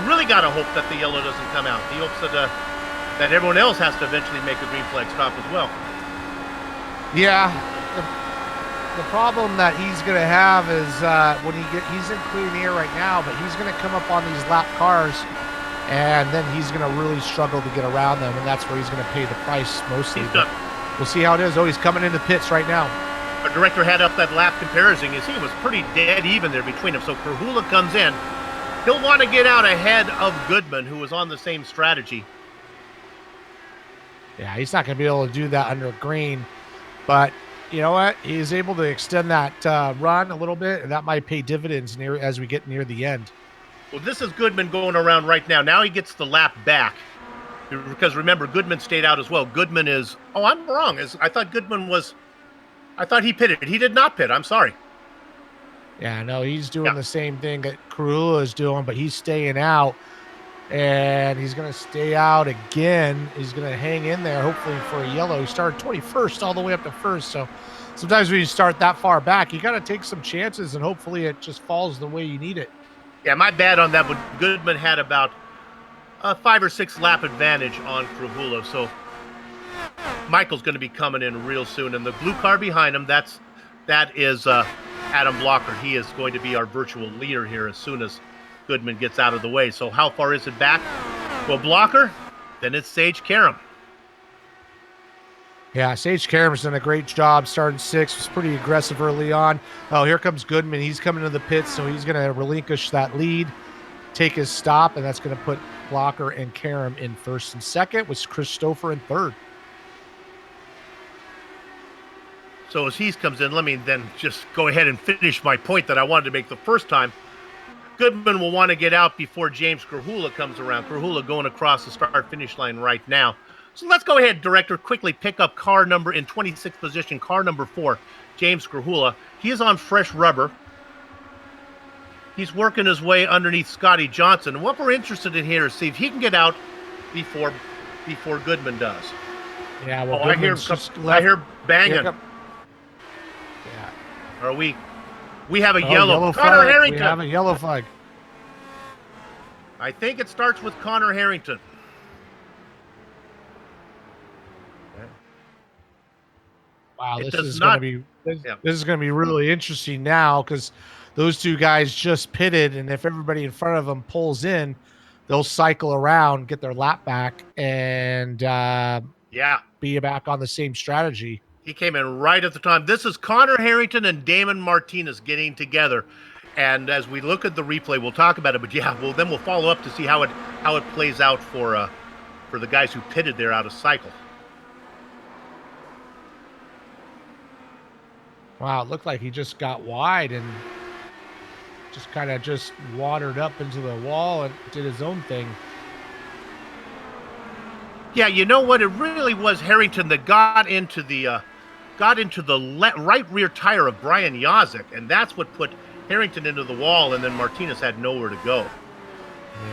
really got to hope that the yellow doesn't come out. He hopes that everyone else has to eventually make a green flag stop as well. Yeah. The problem that he's going to have is when he's in clean air right now, but he's going to come up on these lap cars, and then he's going to really struggle to get around them, and that's where he's going to pay the price mostly. We'll see how it is. Oh, he's coming into pits right now. Our director had up that lap comparison. You see, it was pretty dead even there between them. So Krahula comes in. He'll want to get out ahead of Goodman, who was on the same strategy. Yeah, he's not going to be able to do that under green, but you know what? He's able to extend that run a little bit, and that might pay dividends as we get near the end. Well, this is Goodman going around right now. Now he gets the lap back. Because remember, Goodman stayed out as well. Goodman is... Oh, I'm wrong. I thought Goodman was... I thought he pitted. He did not pit. I'm sorry. Yeah, no, he's doing the same thing that Krahula is doing, but he's staying out. And he's going to stay out again. He's going to hang in there, hopefully, for a yellow. He started 21st all the way up to first. So sometimes when you start that far back, you got to take some chances, and hopefully it just falls the way you need it. Yeah, my bad on that one. Goodman had about a 5 or 6 lap advantage on Krahula. So Michael's going to be coming in real soon. And the blue car behind him, that is Adam Blocker. He is going to be our virtual leader here as soon as Goodman gets out of the way. So how far is it back? Well, Blocker, then it's Sage Karam. Yeah, Sage Karam's done a great job. Starting 6th, was pretty aggressive early on. Oh, here comes Goodman. He's coming to the pits, so he's going to relinquish that lead, take his stop, and that's going to put Blocker and Karam in 1st and 2nd, with Christopher in 3rd. So as he comes in, let me then just go ahead and finish my point that I wanted to make the first time. Goodman will want to get out before James Krahula comes around. Krahula going across the start-finish line right now. So let's go ahead, Director, quickly pick up car number in 26th position, car number 4, James Krahula. He is on fresh rubber. He's working his way underneath Scotty Johnson. And what we're interested in here is see if he can get out before Goodman does. Yeah, well, I hear banging. Yeah. Are we have a yellow. Connor flag. Harrington. We have a yellow flag. I think it starts with Connor Harrington. Wow, this is going to be really interesting now, because those two guys just pitted, and if everybody in front of them pulls in, they'll cycle around, get their lap back, and be back on the same strategy. He came in right at the time. This is Connor Harrington and Damon Martinez getting together. And as we look at the replay, we'll talk about it. But then we'll follow up to see how it plays out for the guys who pitted there out of cycle. Wow, it looked like he just got wide and just kind of watered up into the wall and did his own thing. Yeah, you know what? It really was Harrington that got into the right rear tire of Brian Yazik, and that's what put Harrington into the wall, and then Martinez had nowhere to go.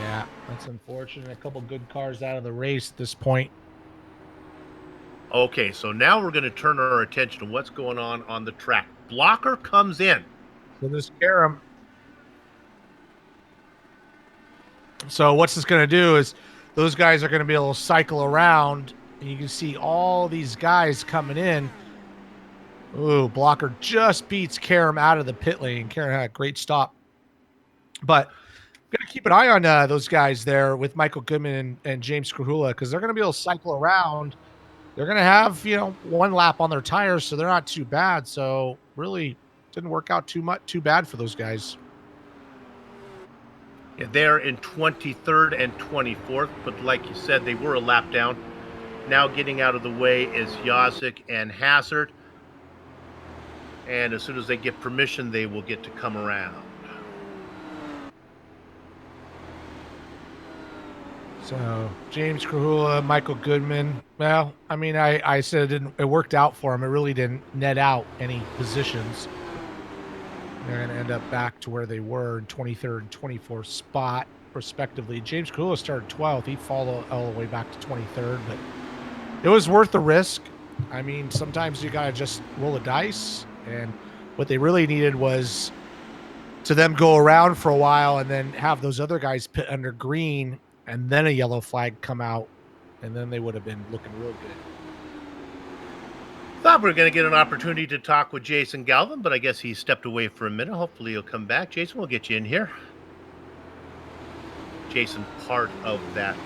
Yeah, that's unfortunate. A couple good cars out of the race at this point. Okay, so now we're going to turn our attention to what's going on the track. Blocker comes in. So this Karam. So what's this going to do is those guys are going to be able to cycle around, and you can see all these guys coming in. Ooh, Blocker just beats Karam out of the pit lane. Karam had a great stop. But I'm going to keep an eye on those guys there with Michael Goodman and James Krahula, because they're going to be able to cycle around. They're going to have, one lap on their tires, so they're not too bad. So really didn't work out too bad for those guys. Yeah, they're in 23rd and 24th, but like you said, they were a lap down. Now getting out of the way is Yazik and Hazard. And as soon as they get permission, they will get to come around. So James Krahula, Michael Goodman. Well, I mean, I said it worked out for him. It really didn't net out any positions. They're going to end up back to where they were in 23rd and 24th spot, respectively. James Krahula started 12th. He followed all the way back to 23rd, but it was worth the risk. I mean, sometimes you got to just roll a dice, and What they really needed was to them go around for a while and then have those other guys pit under green and then a yellow flag come out, and then they would have been looking real good. Thought we were going to get an opportunity to talk with Jason Galvin, but I guess he stepped away for a minute. Hopefully he'll come back. Jason, we'll get you in here. Jason, part of that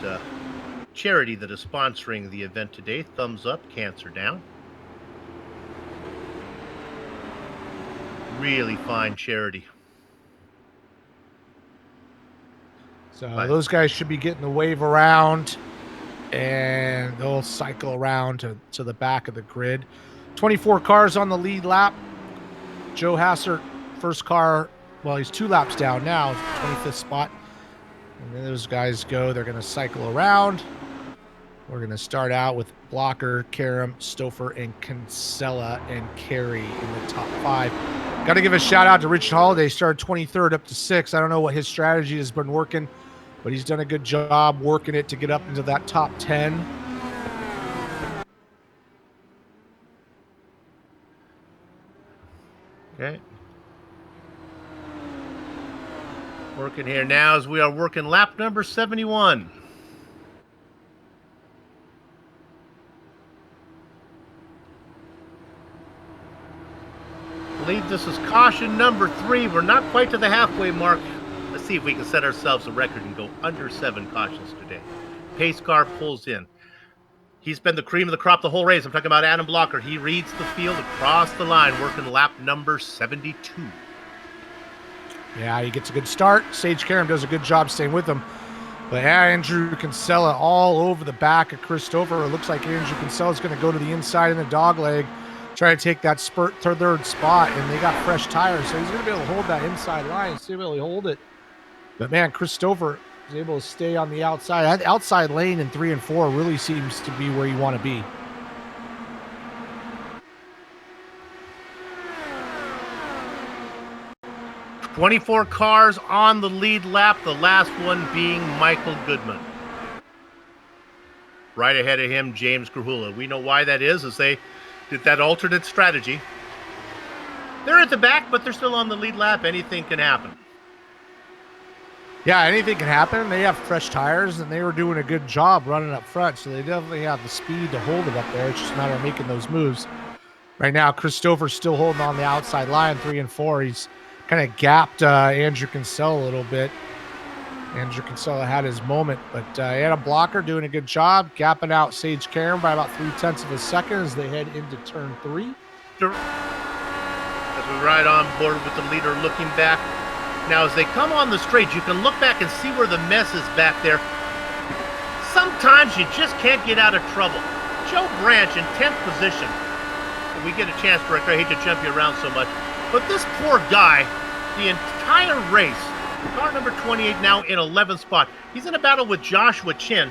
charity that is sponsoring the event today. Thumbs up, cancer down. Really fine charity. So those guys should be getting the wave around, and they'll cycle around to the back of the grid. 24 cars on the lead lap. Joe Hassert, first car, well, he's 2 laps down now, 25th spot. And then those guys go, they're going to cycle around. We're going to start out with Blocker, Karam, Stouffer, and Kinsella and Carey in the top 5. Got to give a shout out to Rich Holiday, started 23rd up to 6th. I don't know what his strategy has been working, but he's done a good job working it to get up into that top 10. Okay. Working here now as we are working lap number 71. I believe this is caution number 3. We're not quite to the halfway mark. Let's see if we can set ourselves a record and go under 7 cautions today. Pace car pulls in. He's been the cream of the crop the whole race. I'm talking about Adam Blocker. He reads the field across the line, working lap number 72. Yeah, he gets a good start. Sage Karam does a good job staying with him. But yeah, Andrew Kinsella all over the back of Christopher. It looks like Andrew Kinsella is going to go to the inside in the dog leg, try to take that spurt third spot, and they got fresh tires, so he's going to be able to hold that inside line, see if he'll hold it. But man, Christopher is able to stay on the outside. That outside lane in 3 and 4 really seems to be where you want to be. "24 cars on the lead lap, the last one being Michael Goodman. Right ahead of him, James Grahula. We know why that is, as they did that alternate strategy. They're at the back, but they're still on the lead lap. Anything can happen. Yeah, anything can happen. They have fresh tires, and they were doing a good job running up front, so they definitely have the speed to hold it up there. It's just a matter of making those moves. Right now, Christopher's still holding on the outside line, 3 and 4. He's kind of gapped Andrew Kinsella a little bit. Andrew Kinsella had his moment, but he had a Blocker doing a good job, gapping out Sage Karam by about 0.3 of a second as they head into turn 3. As we ride on board with the leader looking back. Now, as they come on the straight, you can look back and see where the mess is back there. Sometimes you just can't get out of trouble. Joe Branch in 10th position. We get a chance, Director. I hate to jump you around so much, but this poor guy, the entire race, car number 28 now in 11th spot. He's in a battle with Joshua Chin.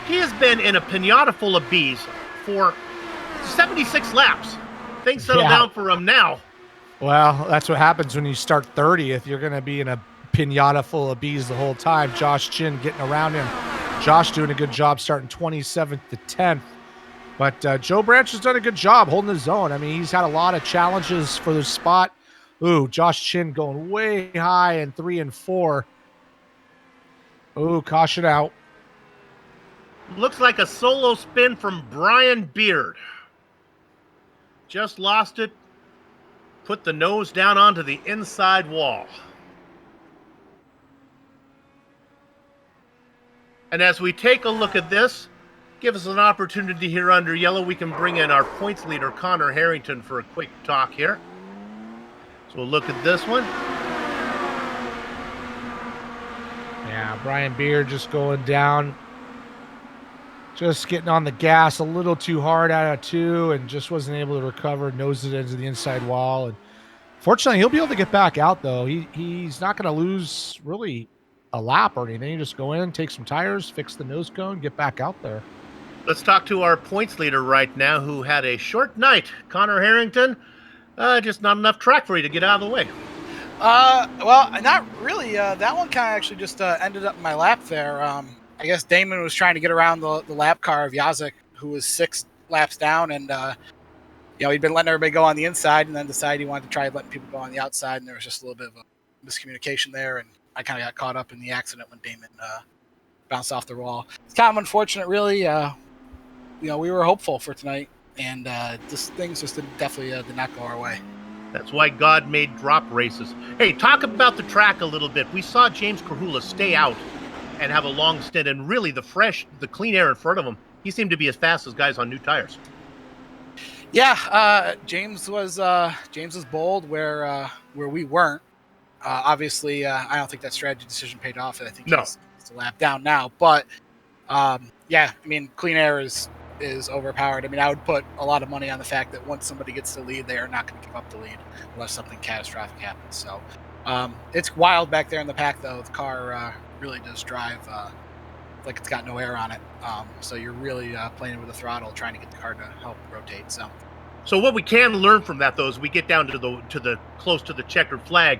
He has been in a pinata full of bees for 76 laps. Things settle down for him now. Well, that's what happens when you start 30th. You're going to be in a pinata full of bees the whole time. Josh Chin getting around him. Josh doing a good job starting 27th to 10th. But Joe Branch has done a good job holding his own. I mean, he's had a lot of challenges for the spot. Ooh, Josh Chin going way high in 3 and 4. Ooh, caution out. Looks like a solo spin from Brian Beard. Just lost it. Put the nose down onto the inside wall. And as we take a look at this, give us an opportunity here under yellow. We can bring in our points leader, Connor Harrington, for a quick talk here. So we'll look at this one. Yeah, Brian Beard just going down. Just getting on the gas a little too hard out of 2 and just wasn't able to recover, nosed it into the inside wall. And fortunately, he'll be able to get back out, though. He's not going to lose really a lap or anything. You just go in, take some tires, fix the nose cone, get back out there. Let's talk to our points leader right now, who had a short night. Connor Harrington, just not enough track for you to get out of the way. Well, not really. That one kind of actually just ended up in my lap there. I guess Damon was trying to get around the lap car of Yazek, who was 6 laps down, and he'd been letting everybody go on the inside, and then decided he wanted to try letting people go on the outside, and there was just a little bit of a miscommunication there, and I kind of got caught up in the accident when Damon bounced off the wall. It's kind of unfortunate, really. We were hopeful for tonight, and things just definitely did not go our way. That's why God made drop races. Hey, talk about the track a little bit. We saw James Krahula stay out and have a long stint, and really the clean air in front of him, he seemed to be as fast as guys on new tires. Yeah, James was bold where we weren't. Obviously, I don't think that strategy decision paid off. I think he's a lap down now. But yeah, I mean, clean air is overpowered. I mean, I would put a lot of money on the fact that once somebody gets the lead, they are not going to give up the lead unless something catastrophic happens. So it's wild back there in the pack, though. The car really does drive like it's got no air on it. So you're really playing with the throttle, trying to get the car to help rotate. So what we can learn from that, though, is we get down to the close to the checkered flag.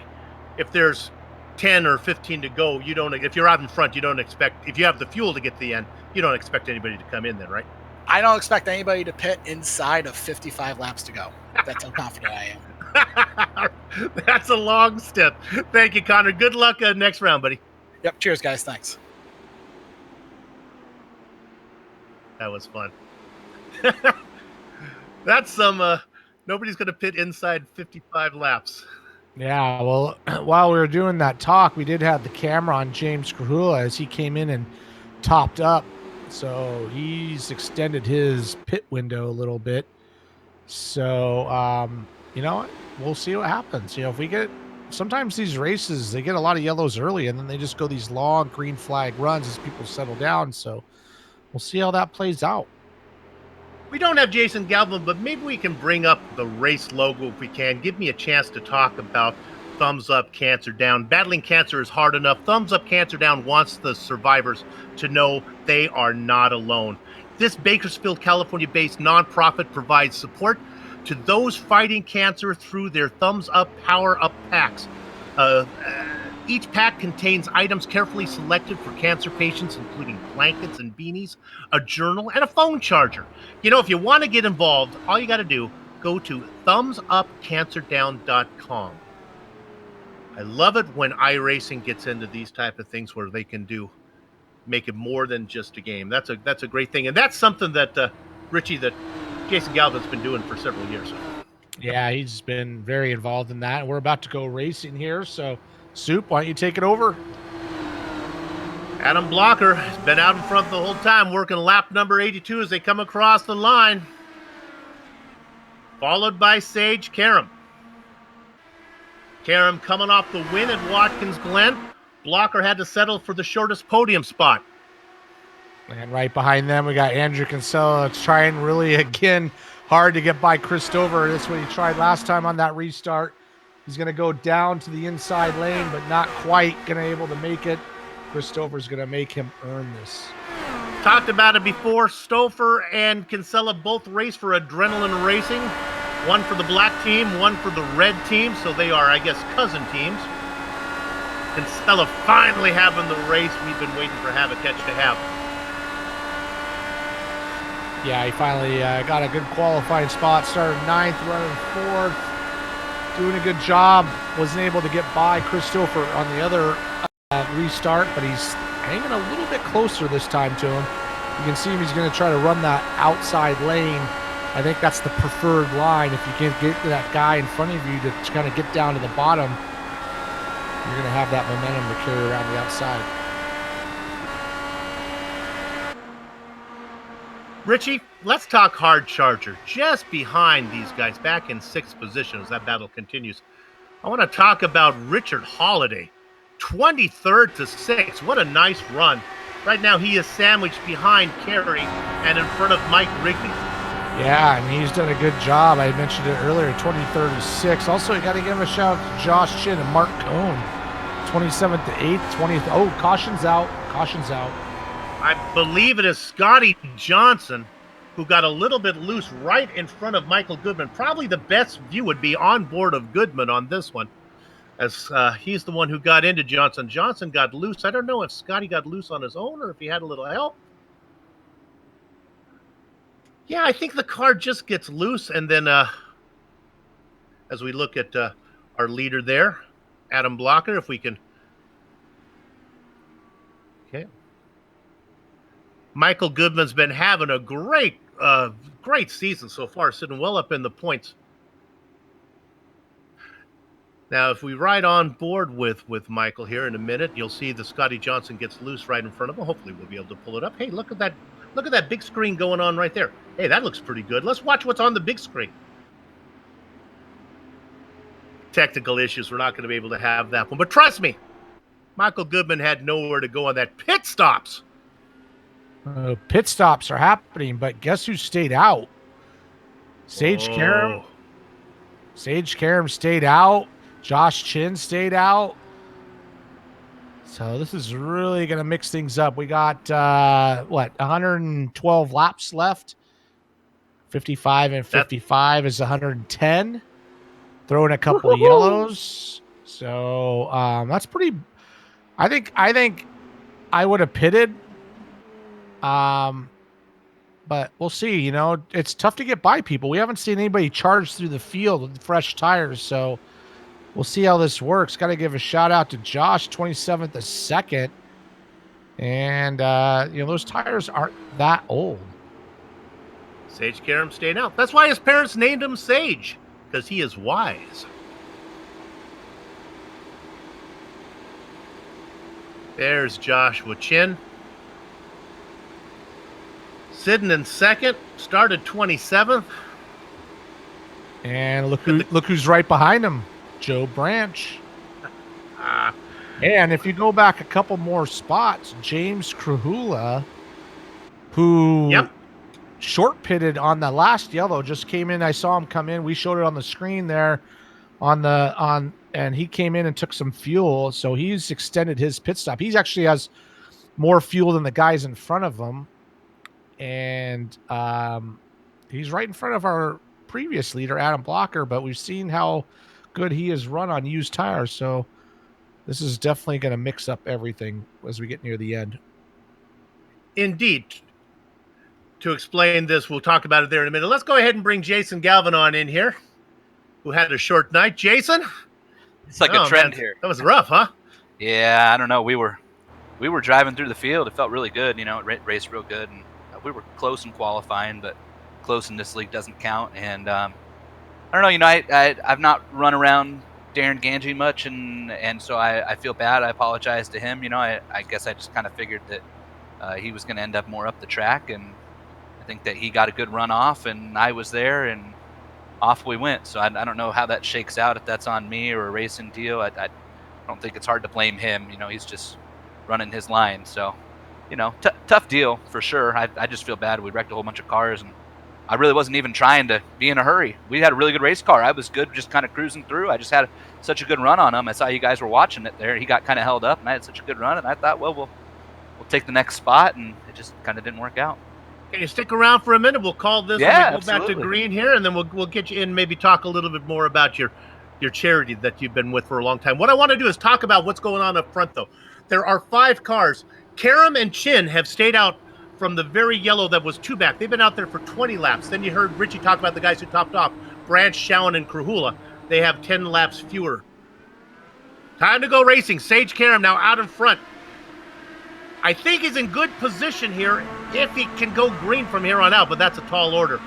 If there's 10 or 15 to go, if you're out in front, you don't expect, if you have the fuel to get to the end, you don't expect anybody to come in then, right? I don't expect anybody to pit inside of 55 laps to go. That's how confident I am. That's a long step. Thank you, Connor. Good luck next round, buddy. Yep. Cheers, guys. Thanks. That was fun. That's some, nobody's going to pit inside 55 laps. Yeah, well, while we were doing that talk, we did have the camera on James Krahula as he came in and topped up. So he's extended his pit window a little bit. So, we'll see what happens. If we get, sometimes these races, they get a lot of yellows early and then they just go these long green flag runs as people settle down. So we'll see how that plays out. We don't have Jason Galvin, but maybe we can bring up the race logo if we can. Give me a chance to talk about Thumbs Up, Cancer Down. Battling cancer is hard enough. Thumbs Up, Cancer Down wants the survivors to know they are not alone. This Bakersfield, California-based nonprofit provides support to those fighting cancer through their Thumbs Up Power Up packs. Each pack contains items carefully selected for cancer patients, including blankets and beanies, a journal, and a phone charger. If you want to get involved, all you got to do, go to thumbsupcancerdown.com. I love it when iRacing gets into these type of things where they can make it more than just a game. That's a great thing, and that's something that Richie, that Jason Galvin's been doing for several years. Yeah, he's been very involved in that. We're about to go racing here, so Soup, why don't you take it over? Adam Blocker has been out in front the whole time, working lap number 82 as they come across the line. Followed by Sage Karam. Karam coming off the win at Watkins Glen. Blocker had to settle for the shortest podium spot. And right behind them, we got Andrew Kinsella trying really, again, hard to get by Christopher. That's what he tried last time on that restart. He's going to go down to the inside lane, but not quite going to be able to make it. Christopher's going to make him earn this. Talked about it before. Stouffer and Kinsella both race for Adrenaline Racing. One for the black team, one for the red team. So they are, I guess, cousin teams. Kinsella finally having the race we've been waiting for Havocatch to have. Yeah, he finally got a good qualifying spot. Started 9th, running 4th. Doing a good job. Wasn't able to get by Christopher on the other restart, but he's hanging a little bit closer this time to him. You can see him, he's going to try to run that outside lane. I think that's the preferred line. If you can get to that guy in front of you to kind of get down to the bottom, you're going to have that momentum to carry around the outside. Richie, let's talk hard charger. Just behind these guys, back in 6th position as that battle continues. I want to talk about Richard Holiday. 23rd to 6th. What a nice run. Right now he is sandwiched behind Carey and in front of Mike Wrigley. Yeah, and he's done a good job. I mentioned it earlier, 23rd to 6th. Also, you got to give a shout out to Josh Chin and Mark Cohn. 27th to 8th, 20th. Oh, caution's out. Caution's out. I believe it is Scotty Johnson who got a little bit loose right in front of Michael Goodman. Probably the best view would be on board of Goodman on this one, as he's the one who got into Johnson. Johnson got loose. I don't know if Scotty got loose on his own or if he had a little help. Yeah, I think the car just gets loose, and then as we look at our leader there, Adam Blocker, if we can. Okay. Michael Goodman's been having a great season so far, sitting well up in the points. Now, if we ride on board with Michael here in a minute, you'll see the Scotty Johnson gets loose right in front of him. Hopefully, we'll be able to pull it up. Hey, look at that! Look at that big screen going on right there. Hey, that looks pretty good. Let's watch what's on the big screen. Technical issues. We're not going to be able to have that one, but trust me, Michael Goodman had nowhere to go on that. Pit stops. Pit stops are happening, but guess who stayed out? Sage Karam. Sage Karam stayed out. Josh Chin stayed out. So this is really going to mix things up. We got, 112 laps left. 55 and 55 is 110. Throw in a couple of yellows. So that's pretty. I think I would have pitted. But we'll see. You know, it's tough to get by people. We haven't seen anybody charge through the field with fresh tires, so we'll see how this works. Got to give a shout out to Josh, 27th a second, and those tires aren't that old. Sage Karam staying out. That's why his parents named him Sage, because he is wise. There's Joshua Chin. Sitting in second, started 27th. And look who's right behind him, Joe Branch. And if you go back a couple more spots, James Krahula, who short pitted on the last yellow, just came in. I saw him come in. We showed it on the screen there and he came in and took some fuel. So he's extended his pit stop. He actually has more fuel than the guys in front of him. And he's right in front of our previous leader, Adam Blocker, but we've seen how good he has run on used tires. So this is definitely going to mix up everything as we get near the end. Indeed. To explain this, we'll talk about it there in a minute. Let's go ahead and bring Jason Galvin on in here, who had a short night. Jason? It's like a trend here. That was rough, huh? Yeah, I don't know. We were driving through the field. It felt really good. You know, it raced real good. And we were close in qualifying, but close in this league doesn't count. And I don't know. You know, I've not run around Darren Ganji much, and so I feel bad. I apologize to him. You know, I guess I just kind of figured that he was going to end up more up the track, and I think that he got a good run off, and I was there, and off we went. So I don't know how that shakes out, if that's on me or a racing deal. I don't think it's hard to blame him. You know, he's just running his line. So, you know, tough deal for sure. I just feel bad. We wrecked a whole bunch of cars, and I really wasn't even trying to be in a hurry. We had a really good race car. I was good, just kind of cruising through. I just had such a good run on him. I saw you guys were watching it there. He got kind of held up, and I had such a good run, and I thought, well, we'll take the next spot, and it just kind of didn't work out. Can you stick around for a minute? We'll call this. Yeah, go back to green here, and then we'll get you in. Maybe talk a little bit more about your charity that you've been with for a long time. What I want to do is talk about what's going on up front, though. There are 5 cars. Karam and Chin have stayed out from the very yellow that was 2 back. They've been out there for 20 laps. Then you heard Richie talk about the guys who topped off, Branch, Showen, and Krahula. They have 10 laps fewer. Time to go racing. Sage Karam now out in front. I think he's in good position here if he can go green from here on out, but that's a tall order.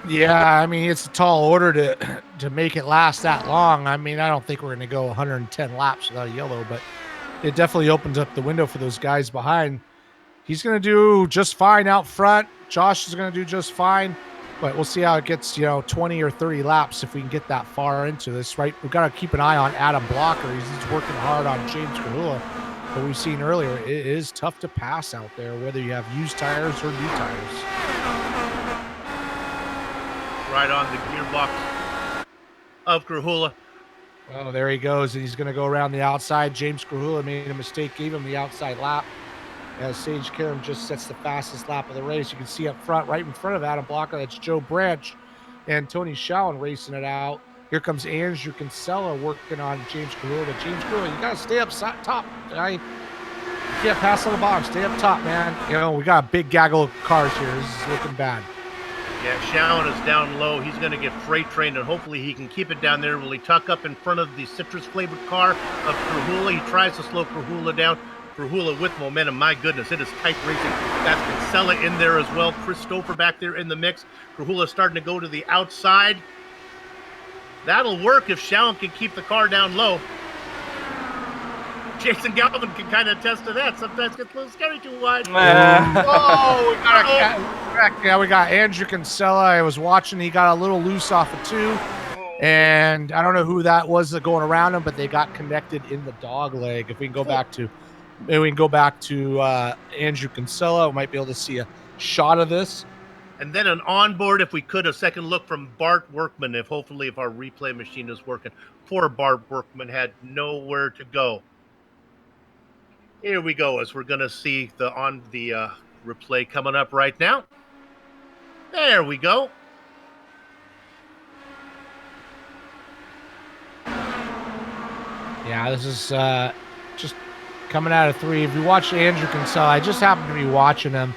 Yeah, I mean, it's a tall order to make it last that long. I mean, I don't think we're going to go 110 laps without a yellow, but it definitely opens up the window for those guys behind. He's going to do just fine out front. Josh is going to do just fine, but we'll see how it gets, 20 or 30 laps if we can get that far into this, right? We've got to keep an eye on Adam Blocker. He's working hard on James Krahula. But we've seen earlier, it is tough to pass out there, whether you have used tires or new tires. Right on the gearbox of Krahula. Oh, there he goes, and he's going to go around the outside. James Krahula made a mistake, gave him the outside lap. As Sage Karam just sets the fastest lap of the race. You can see up front, right in front of Adam Blocker, that's Joe Branch and Tony Showen racing it out. Here comes Andrew Kinsella working on James Krahula. But James Krahula, you got to stay up top. You can't pass on the bottom. Stay up top, man. We got a big gaggle of cars here. This is looking bad. Yeah, Shawn is down low. He's going to get freight trained, and hopefully he can keep it down there. Will he tuck up in front of the citrus-flavored car of Krahula? He tries to slow Krahula down. Krahula with momentum. My goodness, it is tight racing. That's Kinsella in there as well. Christopher back there in the mix. Krahula starting to go to the outside. That'll work if Shawn can keep the car down low. Jason Galvin can kind of attest to that. Sometimes gets a little scary too wide. Oh, we got Andrew Kinsella. I was watching. He got a little loose off of 2. And I don't know who that was going around him, but they got connected in the dog leg. If we can go back to Andrew Kinsella, we might be able to see a shot of this. And then an onboard, if we could, a second look from Bart Workman, if our replay machine is working. Poor Bart Workman had nowhere to go. Here we go, as we're going to see the replay coming up right now. There we go. Yeah, this is just coming out of 3. If you watch Andrew Kinsella, I just happened to be watching him.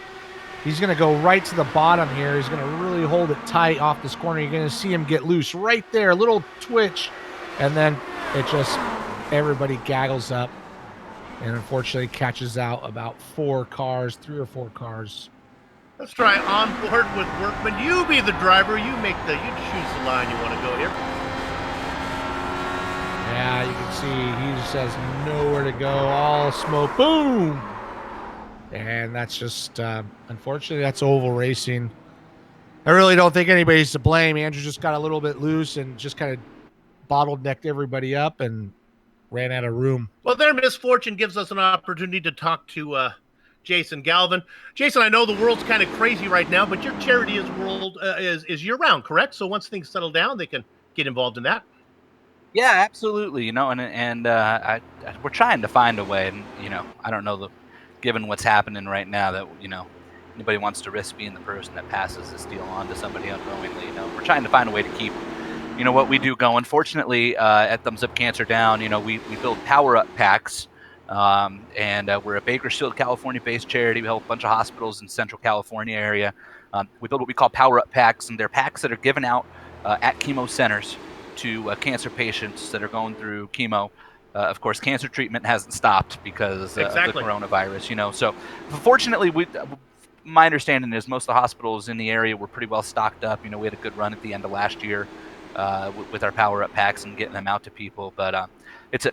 He's going to go right to the bottom here. He's going to really hold it tight off this corner. You're going to see him get loose right there, a little twitch, and then it just, everybody gaggles up and unfortunately catches out about 3 or 4 cars. Let's try on board with Workman. You be the driver. You choose the line you want to go here. Yeah, you can see he just has nowhere to go. All smoke, boom! And that's just, unfortunately, that's oval racing. I really don't think anybody's to blame. Andrew just got a little bit loose and just kind of bottlenecked everybody up and ran out of room. Well, their misfortune gives us an opportunity to talk to Jason Galvin. Jason, I know the world's kind of crazy right now, but your charity is year-round, correct? So once things settle down, they can get involved in that. Yeah, absolutely. And we're trying to find a way. And I don't know given what's happening right now that anybody wants to risk being the person that passes this deal on to somebody unknowingly. We're trying to find a way to keep what we do going. Fortunately, at Thumbs Up Cancer Down, we build power-up packs, and we're a Bakersfield, California-based charity. We help a bunch of hospitals in Central California area. We build what we call power-up packs, and they're packs that are given out at chemo centers to cancer patients that are going through chemo. Of course, cancer treatment hasn't stopped because of the coronavirus. So fortunately, my understanding is most of the hospitals in the area were pretty well stocked up. We had a good run at the end of last year with our power-up packs and getting them out to people. But it's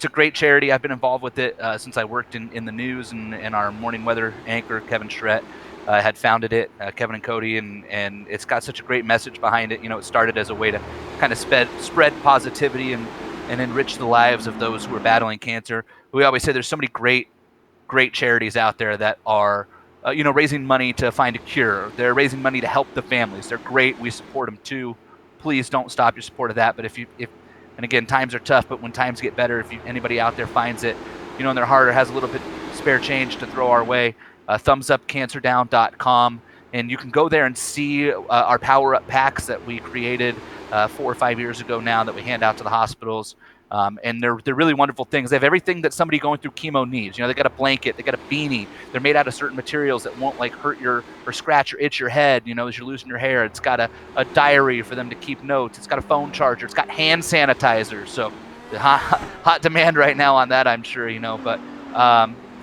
a great charity. I've been involved with it since I worked in the news, and our morning weather anchor, Kevin Schrett, had founded it, Kevin and Cody, and it's got such a great message behind it. It started as a way to kind of spread positivity and enrich the lives of those who are battling cancer. We always say there's so many great charities out there that are raising money to find a cure. They're raising money to help the families. They're great. We support them too. Please don't stop your support of that. But if and again, times are tough, but when times get better, if anybody out there finds it, in their heart or has a little bit spare change to throw our way, thumbsupcancerdown.com, and you can go there and see our power-up packs that we created 4 or 5 years ago now that we hand out to the hospitals. And they're really wonderful things. They have everything that somebody going through chemo needs. They got a blanket, they got a beanie. They're made out of certain materials that won't hurt or scratch or itch your head, as you're losing your hair. It's got a diary for them to keep notes. It's got a phone charger. It's got hand sanitizer. So the hot demand right now on that, I'm sure, But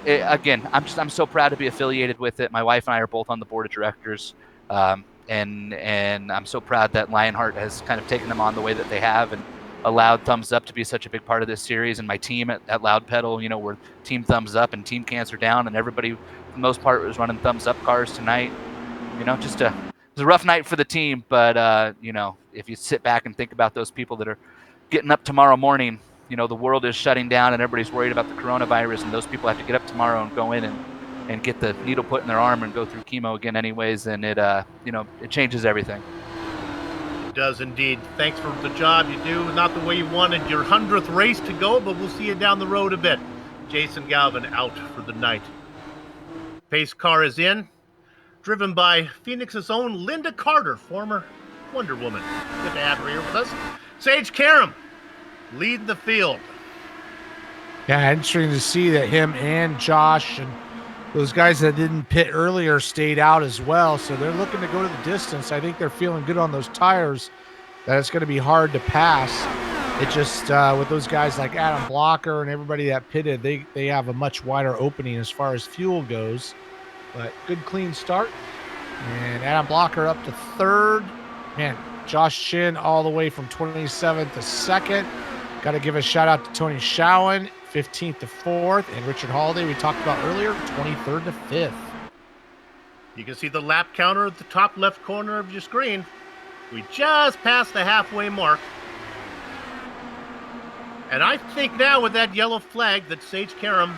again, I'm so proud to be affiliated with it. My wife and I are both on the board of directors. And I'm so proud that Lionheart has kind of taken them on the way that they have and allowed Thumbs Up to be such a big part of this series. And my team at Loud Pedal, we're Team Thumbs Up and Team Cancer Down, and everybody for the most part was running Thumbs Up cars tonight. It was a rough night for the team, but if you sit back and think about those people that are getting up tomorrow morning, the world is shutting down and everybody's worried about the coronavirus, and those people have to get up tomorrow and go in and get the needle put in their arm and go through chemo again anyways, and it changes everything. It does indeed. Thanks for the job you do. Not the way you wanted your 100th race to go, but we'll see you down the road a bit. Jason Galvin out for the night. Pace car is in, driven by Phoenix's own Linda Carter, former Wonder Woman. Good to have her here with us. Sage Karam leading the field. Yeah, interesting to see that him and Josh and those guys that didn't pit earlier stayed out as well, so they're looking to go to the distance. I think they're feeling good on those tires that it's going to be hard to pass. It just with those guys like Adam Blocker and everybody that pitted, they have a much wider opening as far as fuel goes. But good clean start. And Adam Blocker up to third. Man, Josh Chin all the way from 27th to second. Got to give a shout out to Tony Schowen, 15th to 4th, and Richard Holiday, we talked about earlier, 23rd to 5th. You can see the lap counter at the top left corner of your screen. We just passed the halfway mark. And I think now with that yellow flag that Sage Karam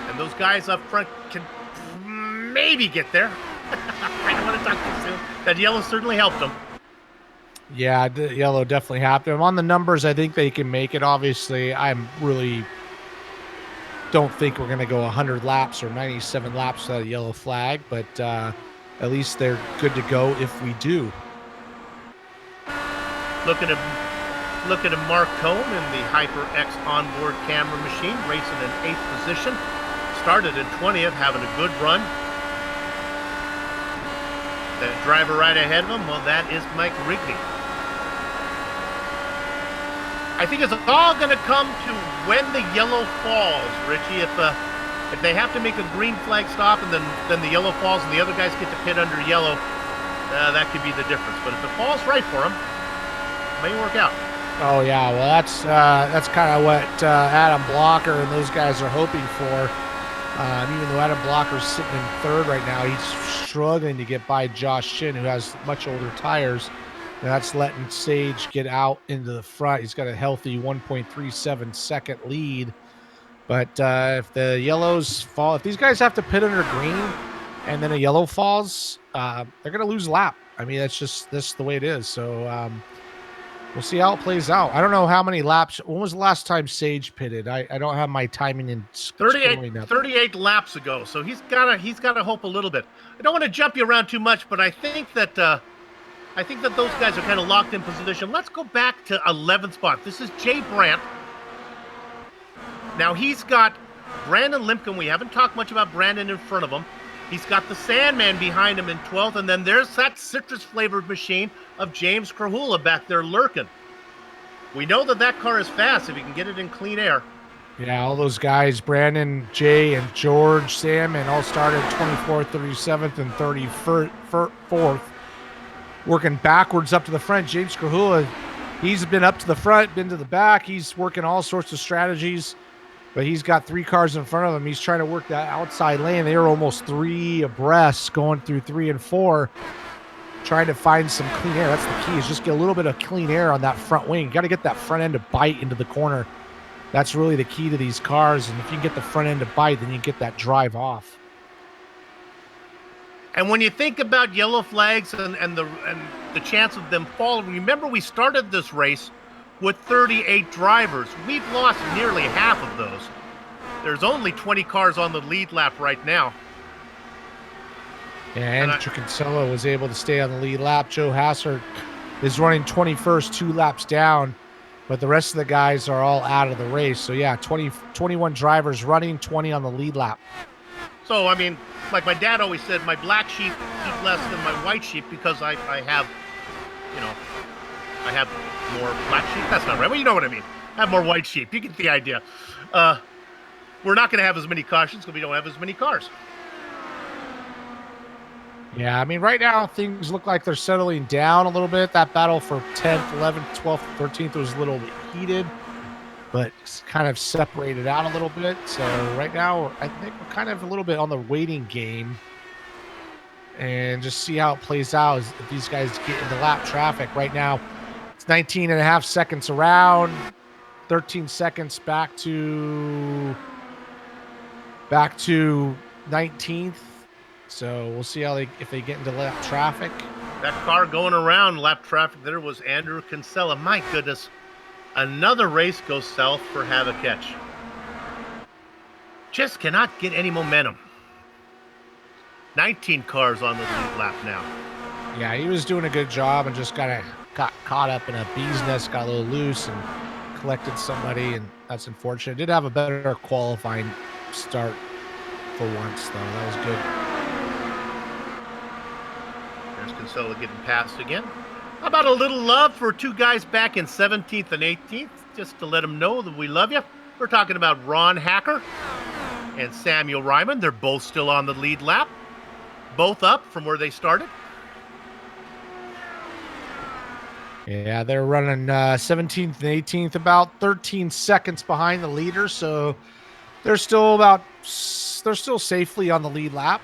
and those guys up front can maybe get there. I don't want to talk too soon. That yellow certainly helped them. Yeah, the yellow definitely happened. On the numbers, I think they can make it. Obviously, I'm really don't think we're going to go 100 laps or 97 laps without a yellow flag, but at least they're good to go if we do. Look at him, Mark Cohn in the HyperX onboard camera machine, racing in 8th position. Started in 20th, having a good run. That driver right ahead of him, well, that is Mike Rigney. I think it's all going to come to when the yellow falls, Richie. If they have to make a green flag stop and then the yellow falls and the other guys get to pit under yellow, that could be the difference. But if it falls right for them, it may work out. Oh yeah, well that's kind of what Adam Blocker and those guys are hoping for. Even though Adam Blocker's sitting in third right now, he's struggling to get by Josh Chin, who has much older tires. And that's letting Sage get out into the front. He's got a healthy 1.37 second lead. But if the yellows fall, if these guys have to pit under green and then a yellow falls, they're going to lose a lap. I mean, that's the way it is. So we'll see how it plays out. I don't know how many laps. When was the last time Sage pitted? I don't have my timing in 38 laps ago. So he's got to hope a little bit. I don't want to jump you around too much, but I think that those guys are kind of locked in position. Let's go back to 11th spot. This is Jay Brandt. Now he's got Brandon Limpkin. We haven't talked much about Brandon in front of him. He's got the Sandman behind him in 12th, and then there's that citrus-flavored machine of James Krahula back there lurking. We know that car is fast if you can get it in clean air. Yeah, all those guys, Brandon, Jay, and George Sandman, all started 24th, 37th, and 34th. Working backwards up to the front. James Krahula, he's been up to the front, been to the back. He's working all sorts of strategies, but he's got 3 cars in front of him. He's trying to work that outside lane. They were almost 3 abreast going through 3 and 4, trying to find some clean air. That's the key, is just get a little bit of clean air on that front wing. You got to get that front end to bite into the corner. That's really the key to these cars, and if you can get the front end to bite, then you get that drive off. And when you think about yellow flags and the chance of them falling, remember we started this race with 38 drivers. We've lost nearly half of those. There's only 20 cars on the lead lap right now. Yeah, Andrew Kinsella was able to stay on the lead lap. Joe Hassert is running 21st, 2 laps down, but the rest of the guys are all out of the race. So yeah, 21 drivers running, 20 on the lead lap. So, I mean, like my dad always said, my black sheep eat less than my white sheep because I have more black sheep. That's not right. Well, you know what I mean. I have more white sheep. You get the idea. We're not going to have as many cautions because we don't have as many cars. Yeah, I mean, right now things look like they're settling down a little bit. That battle for 10th, 11th, 12th, 13th was a little bit heated, but it's kind of separated out a little bit. So right now, I think we're kind of a little bit on the waiting game and just see how it plays out if these guys get into lap traffic. Right now, it's 19 and a half seconds around, 13 seconds back to 19th. So we'll see if they get into lap traffic. That car going around lap traffic there was Andrew Kinsella. My goodness. Another race goes south for Havaketch. Just cannot get any momentum. 19 cars on the lead lap now. Yeah, he was doing a good job and just got caught up in a bee's nest, got a little loose and collected somebody, and that's unfortunate. Did have a better qualifying start for once, though. That was good. There's Kinsella getting passed again. How about a little love for two guys back in 17th and 18th, just to let them know that we love you. We're talking about Ron Hacker and Samuel Ryman. They're both still on the lead lap, both up from where they started. Yeah, they're running 17th and 18th, about 13 seconds behind the leader, so they're still safely on the lead lap.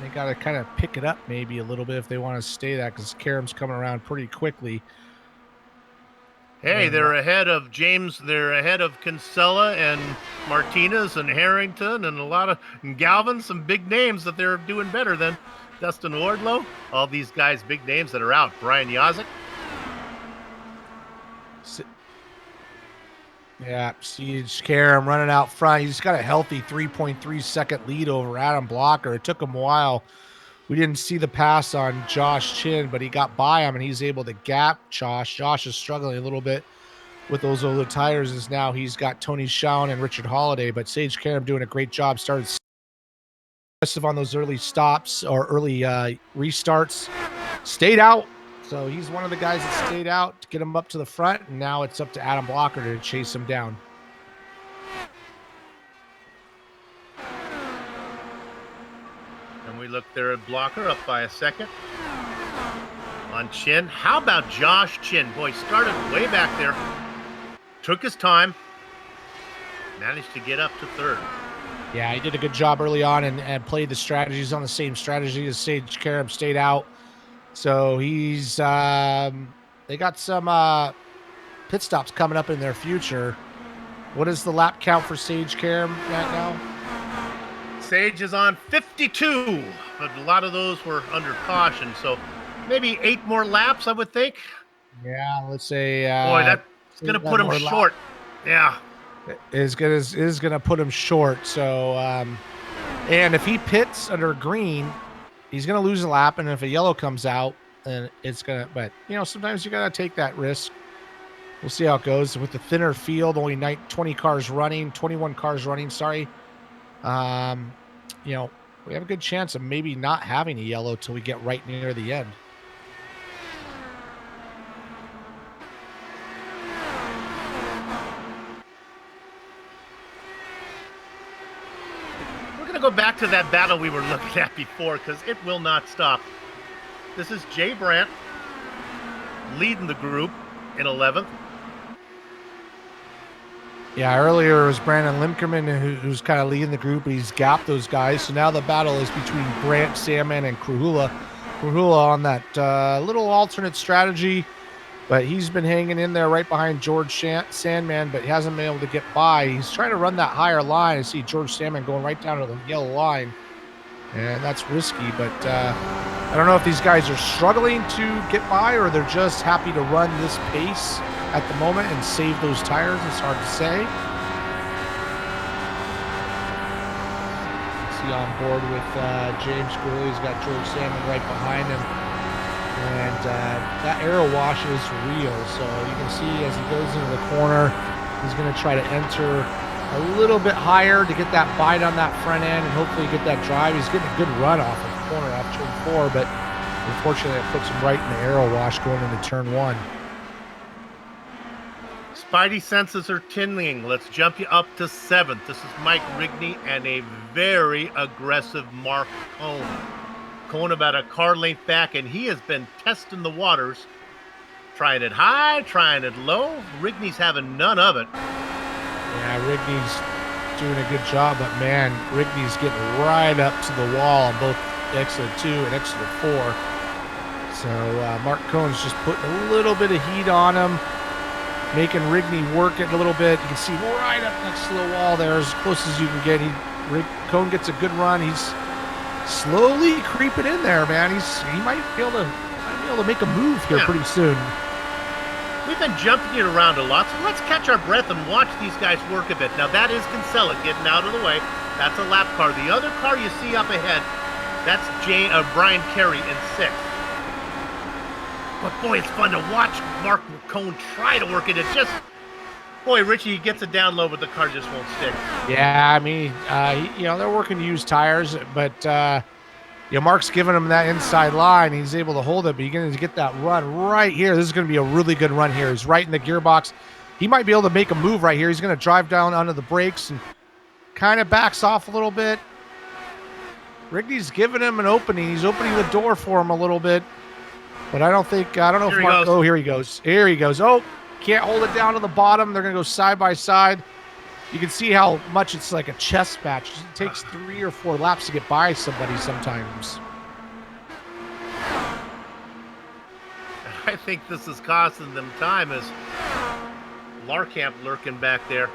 They got to kind of pick it up maybe a little bit if they want to stay that, because Karam's coming around pretty quickly. Hey, they're ahead of James. They're ahead of Kinsella and Martinez and Harrington and a lot of Galvin, some big names that they're doing better than. Dustin Wardlow, all these guys, big names that are out. Brian Yazik. Yeah, Siege Karam running out front. He's got a healthy 3.3 second lead over Adam Blocker. It took him a while. We didn't see the pass on Josh Chin, but he got by him and he's able to gap Josh. Josh is struggling a little bit with those older tires as now he's got Tony Schoen and Richard Holiday, but Sage Karam doing a great job. Started aggressive on those early stops or early restarts. Stayed out. So he's one of the guys that stayed out to get him up to the front, and now it's up to Adam Blocker to chase him down. And we look there at Blocker, up by a second. On Chin. How about Josh Chin? Boy, started way back there. Took his time. Managed to get up to third. Yeah, he did a good job early on and played the strategies on the same strategy as Sage Karam, stayed out. So he's they got some pit stops coming up in their future. What is the lap count for Sage Karam right now? Sage is on 52, but a lot of those were under caution. So maybe 8 more laps, I would think. Yeah, let's say. Boy, that's going to put him short. Yeah. Is going to put him short. So, and if he pits under green, he's going to lose a lap, and if a yellow comes out, then it's going to, but, you know, sometimes you got to take that risk. We'll see how it goes. With the thinner field, only 21 cars running, sorry. You know, we have a good chance of maybe not having a yellow till we get right near the end. Go back to that battle we were looking at before, because it will not stop. This is Jay Brandt leading the group in 11th. Yeah, earlier it was Brandon Limkerman who's kind of leading the group, but he's gapped those guys. So now the battle is between Brandt, Sandman, and Krahula. Krahula on that little alternate strategy, but he's been hanging in there right behind George Sandman, but he hasn't been able to get by. He's trying to run that higher line. I see George Sandman going right down to the yellow line, and that's risky. But I don't know if these guys are struggling to get by or they're just happy to run this pace at the moment and save those tires. It's hard to say. See on board with James Gurley. He's got George Sandman right behind him. And that aero wash is real. So you can see as he goes into the corner, he's going to try to enter a little bit higher to get that bite on that front end and hopefully get that drive. He's getting a good run off of the corner off turn 4, but unfortunately it puts him right in the aero wash going into turn 1. Spidey senses are tingling. Let's jump you up to 7th. This is Mike Rigney and a very aggressive Mark Cohn. Cohn about a car length back, and he has been testing the waters, trying it high, trying it low. Rigney's having none of it. Yeah, Rigney's doing a good job, but man, Rigney's getting right up to the wall on both exit 2 and exit 4. So Mark Cohn's just putting a little bit of heat on him, making Rigney work it a little bit. You can see right up next to the wall there, as close as you can get. Cohn gets a good run. He's slowly creeping in there, man. He might be able to make a move here pretty soon. We've been jumping it around a lot, so let's catch our breath and watch these guys work a bit. Now that is Kinsella getting out of the way. That's a lap car. The other car you see up ahead, that's Brian Carey in 6th. But boy, it's fun to watch Mark Cohn try to work it. Boy, Richie, he gets it down low, but the car just won't stick. Yeah, I mean, they're working to use tires, but Mark's giving him that inside line. He's able to hold it, but you're going to get that run right here. This is going to be a really good run here. He's right in the gearbox. He might be able to make a move right here. He's going to drive down onto the brakes and kind of backs off a little bit. Rigney's giving him an opening. He's opening the door for him a little bit, but I don't know if Mark. Oh, here he goes. Here he goes. Oh, can't hold it down to the bottom. They're going to go side by side. You can see how much it's like a chess match. It takes 3 or 4 laps to get by somebody sometimes. I think this is costing them time as Larkamp lurking back there.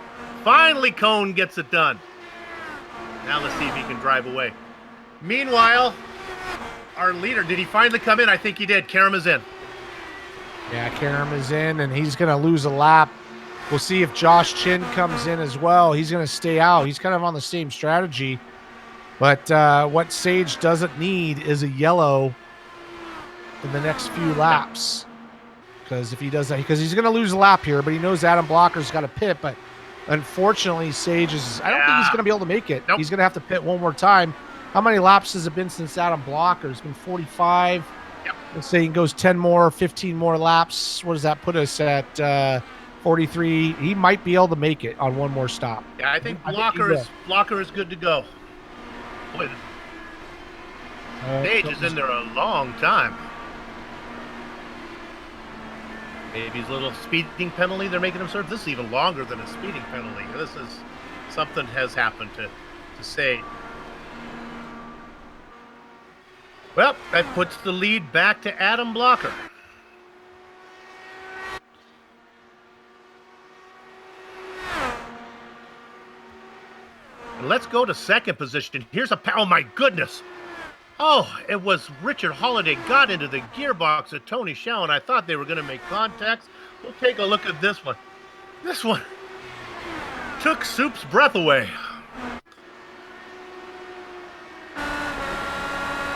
Finally, Cone gets it done. Now let's see if he can drive away. Meanwhile, our leader, did he finally come in? I think he did. Karam is in. Yeah, Karam is in, and he's going to lose a lap. We'll see if Josh Chin comes in as well. He's going to stay out. He's kind of on the same strategy. But what Sage doesn't need is a yellow in the next few laps. Because if he does that, because he's going to lose a lap here, but he knows Adam Blocker's got to pit. But unfortunately, Sage is, I don't think he's going to be able to make it. Nope. He's going to have to pit one more time. How many laps has it been since Adam Blocker? It's been 45. Yep. Let's say he goes 10 more, 15 more laps. What does that put us at 43? He might be able to make it on one more stop. Yeah, I think Blocker is good to go. Boy, Sage is in there a long time. Maybe his little speeding penalty they're making him serve. This is even longer than a speeding penalty. This is something has happened to Sage. Well, that puts the lead back to Adam Blocker. And let's go to second position. Here's oh my goodness. Oh, it was Richard Holiday got into the gearbox of Tony Shaw, and I thought they were going to make contacts. We'll take a look at this one. This one took Soup's breath away.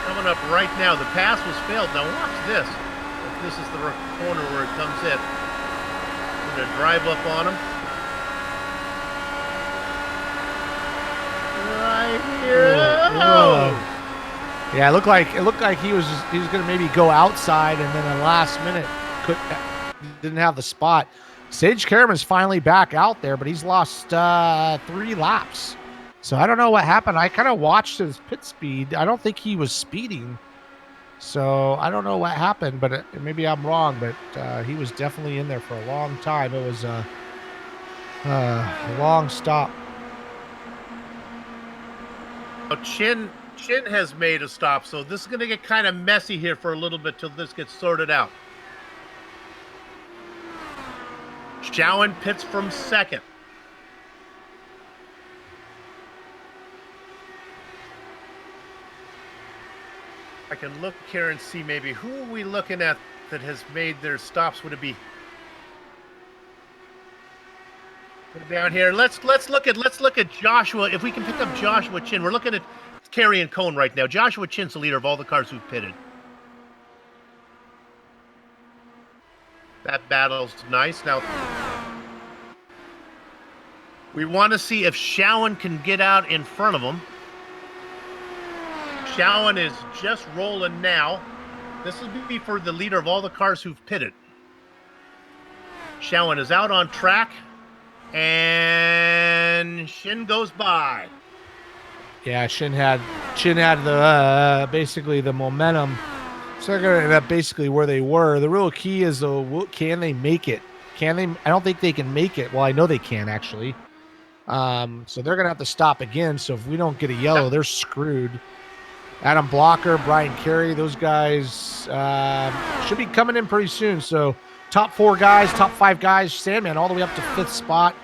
Coming up right now. The pass was failed. Now watch this. If this is the corner where it comes in. We're going to drive up on him. Right here. Oh. Yeah, it looked like he was going to maybe go outside, and then at the last minute didn't have the spot. Sage Karam's finally back out there, but he's lost 3 laps. So I don't know what happened. I kind of watched his pit speed. I don't think he was speeding. So I don't know what happened, but maybe I'm wrong. But he was definitely in there for a long time. It was a long stop. Chin has made a stop, so this is going to get kind of messy here for a little bit till this gets sorted out. Chowan pits from second. I can look here and see maybe who are we looking at that has made their stops. Would it be down here? Let's look at Joshua. If we can pick up Joshua Chin, we're looking at Kerry and Cone right now. Joshua Chin's the leader of all the cars who've pitted. That battle's nice. Now, we want to see if Chowan can get out in front of him. Chowan is just rolling now. This will be for the leader of all the cars who've pitted. Chowan is out on track, and Shin goes by. Yeah, Chin had the basically the momentum. So they're going to end up basically where they were. The real key is, though, can they make it? Can they? I don't think they can make it. Well, I know they can, actually. So they're going to have to stop again. So if we don't get a yellow, they're screwed. Adam Blocker, Brian Carey, those guys should be coming in pretty soon. So top 4 guys, top 5 guys, Sandman all the way up to 5th spot.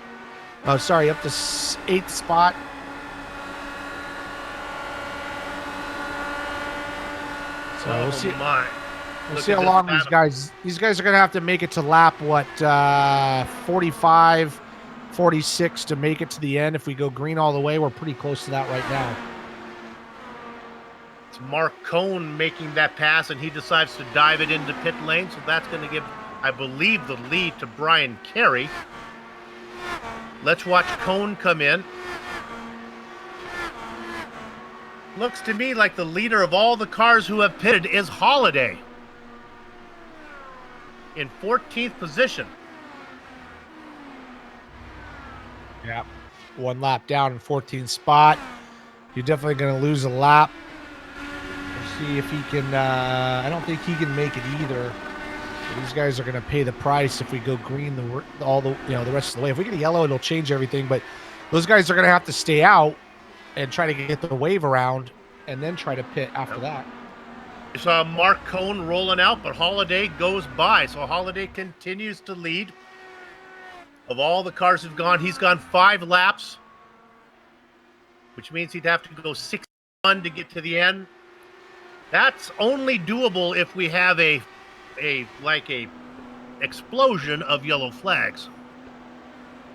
Oh, sorry, up to 8th spot. So we'll see. We'll see how long these guys are going to have to make it to lap, 45, 46 to make it to the end. If we go green all the way, we're pretty close to that right now. It's Mark Cone making that pass, and he decides to dive it into pit lane. So that's going to give, I believe, the lead to Brian Carey. Let's watch Cone come in. Looks to me like the leader of all the cars who have pitted is Holiday in 14th position. Yeah, 1 lap down in 14th spot. You're definitely going to lose a lap. We'll see if he can. I don't think he can make it either. These guys are going to pay the price if we go green the rest of the way. If we get a yellow, it'll change everything. But those guys are going to have to stay out and try to get the wave around, and then try to pit after that. You saw Mark Cone rolling out, but Holiday goes by. So Holiday continues to lead. Of all the cars who've gone, he's gone 5 laps, which means he'd have to go 61 to get to the end. That's only doable if we have a explosion of yellow flags.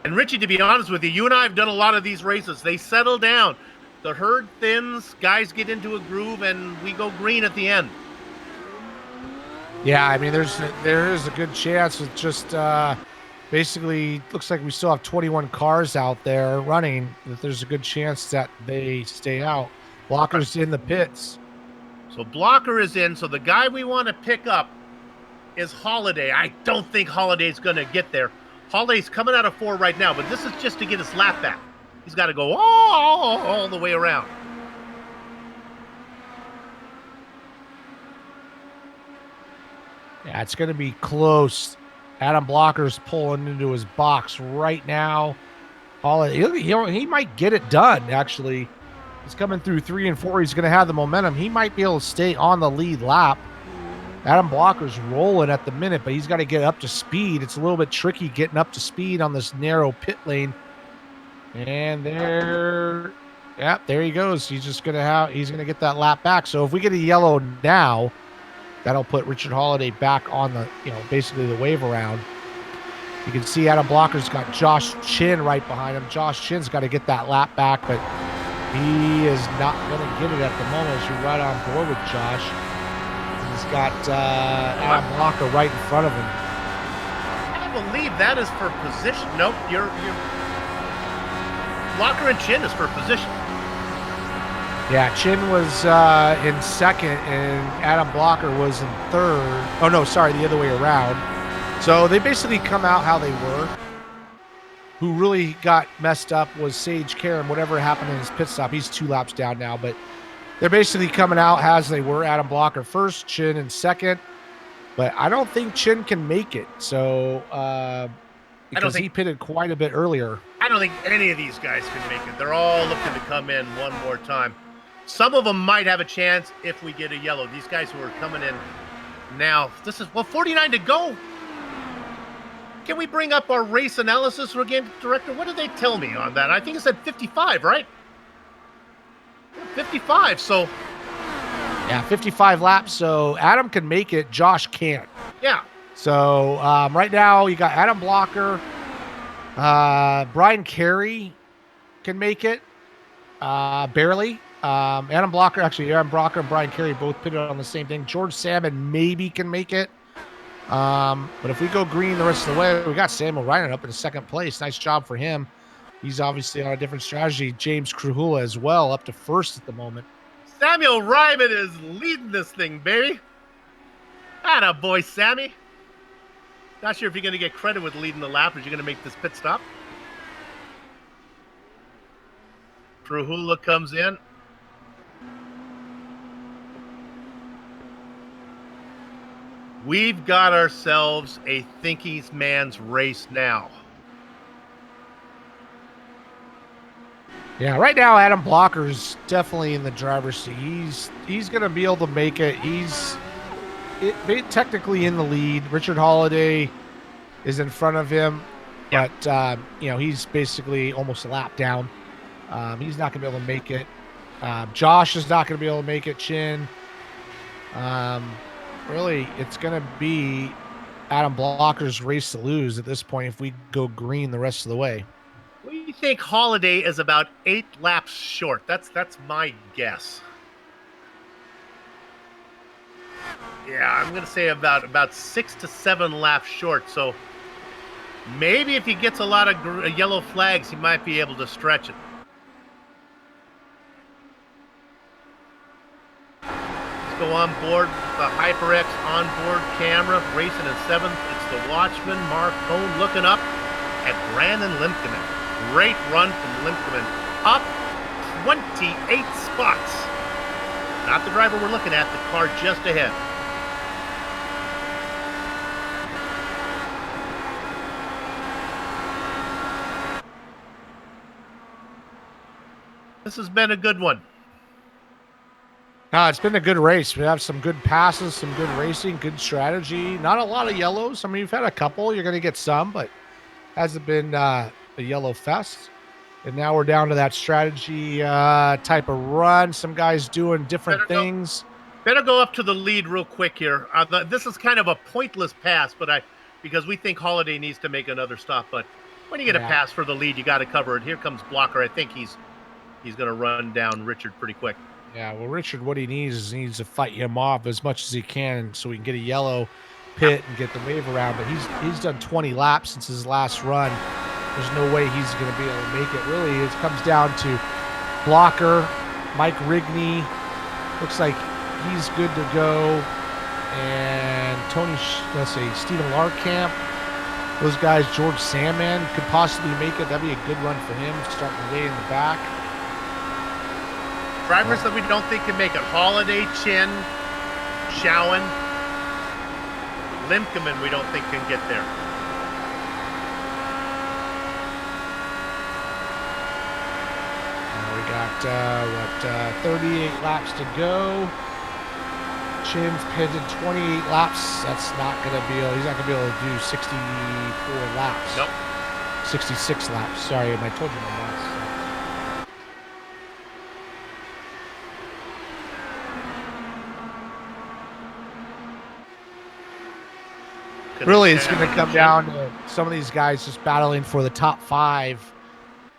And Richie, to be honest with you, you and I have done a lot of these races. They settle down. The herd thins, guys get into a groove, and we go green at the end. Yeah, I mean, there is a good chance with just basically looks like we still have 21 cars out there running, that there's a good chance that they stay out. Blocker's in the pits. So Blocker is in. So the guy we want to pick up is Holiday. I don't think Holiday's going to get there. Holiday's coming out of 4 right now, but this is just to get his lap back. He's got to go all the way around. Yeah, it's going to be close. Adam Blocker's pulling into his box right now. Holiday, he might get it done, actually. He's coming through 3 and 4. He's going to have the momentum. He might be able to stay on the lead lap. Adam Blocker's rolling at the minute, but he's got to get up to speed. It's a little bit tricky getting up to speed on this narrow pit lane. And there he goes. He's going to get that lap back. So if we get a yellow now, that'll put Richard Holiday back on the, basically the wave around. You can see Adam Blocker's got Josh Chin right behind him. Josh Chin's got to get that lap back, but he is not going to get it at the moment. As you're right on board with Josh. He's got Adam Blocker right in front of him. I believe that is for position. Nope, you're Blocker and Chin is for position. Yeah, Chin was in second, and Adam Blocker was in third. Oh, no, sorry, the other way around. So they basically come out how they were. Who really got messed up was Sage Karen. Whatever happened in his pit stop, he's 2 laps down now, but they're basically coming out as they were. Adam Blocker first, Chin in second. But I don't think Chin can make it. So because he pitted quite a bit earlier. I don't think any of these guys can make it. They're all looking to come in one more time. Some of them might have a chance if we get a yellow. These guys who are coming in now. This is 49 to go. Can we bring up our race analysis again, Director? What did they tell me on that? I think it said 55, right? 55, so... Yeah, 55 laps, so Adam can make it, Josh can't. Yeah. So right now you got Adam Blocker, Brian Carey can make it, barely. Adam Blocker and Brian Carey both pitted on the same thing. George Salmon maybe can make it. But if we go green the rest of the way, we got Samuel Reiner up in second place. Nice job for him. He's obviously on a different strategy. James Krahula as well, up to first at the moment. Samuel Ryman is leading this thing, baby. Atta boy, Sammy. Not sure if you're going to get credit with leading the lap as you're going to make this pit stop. Krahula comes in. We've got ourselves a thinking man's race now. Yeah, right now Adam Blocker's definitely in the driver's seat. He's going to be able to make it. He's technically in the lead. Richard Holiday is in front of him, but he's basically almost a lap down. He's not going to be able to make it. Josh is not going to be able to make it. Chin. Really, it's going to be Adam Blocker's race to lose at this point if we go green the rest of the way. We think Holiday is about 8 laps short. That's my guess. Yeah, I'm going to say about 6 to 7 laps short. So Maybe if he gets a lot of yellow flags, he might be able to stretch it. Let's go on board the HyperX onboard camera. Racing in 7th. It's the Watchman, Mark Cohn, looking up at Brandon Limkeman. Great run from Limkeman. Up 28 spots. Not the driver we're looking at, the car just ahead. This has been a good one. It's been a good race. We have some good passes, some good racing, good strategy. Not a lot of yellows. I mean, you've had a couple. You're going to get some, but hasn't been a yellow fest. And now we're down to that strategy type of run. Some guys doing different things. Better go up to the lead real quick here. This is kind of a pointless pass, but because we think Holiday needs to make another stop. But when you get a pass for the lead, you got to cover it. Here comes Blocker. I think he's going to run down Richard pretty quick. Yeah, well, Richard, what he needs to fight him off as much as he can so he can get a yellow pit and get the wave around. But he's done 20 laps since his last run. There's no way he's going to be able to make it. Really, it comes down to Blocker, Mike Rigney. Looks like he's good to go. And Stephen Larkamp. Those guys, George Sandman could possibly make it. That'd be a good run for him, starting way in the back. Drivers that we don't think can make it. Holiday, Chin, Showen, Limkeman we don't think can get there. We got, 38 laps to go. Chin's pitted 28 laps. That's not going to be able, he's not going to be able to do 64 laps. Nope. 66 laps. Sorry, I told you my laps. Really, it's going to come down to some of these guys just battling for the top 5.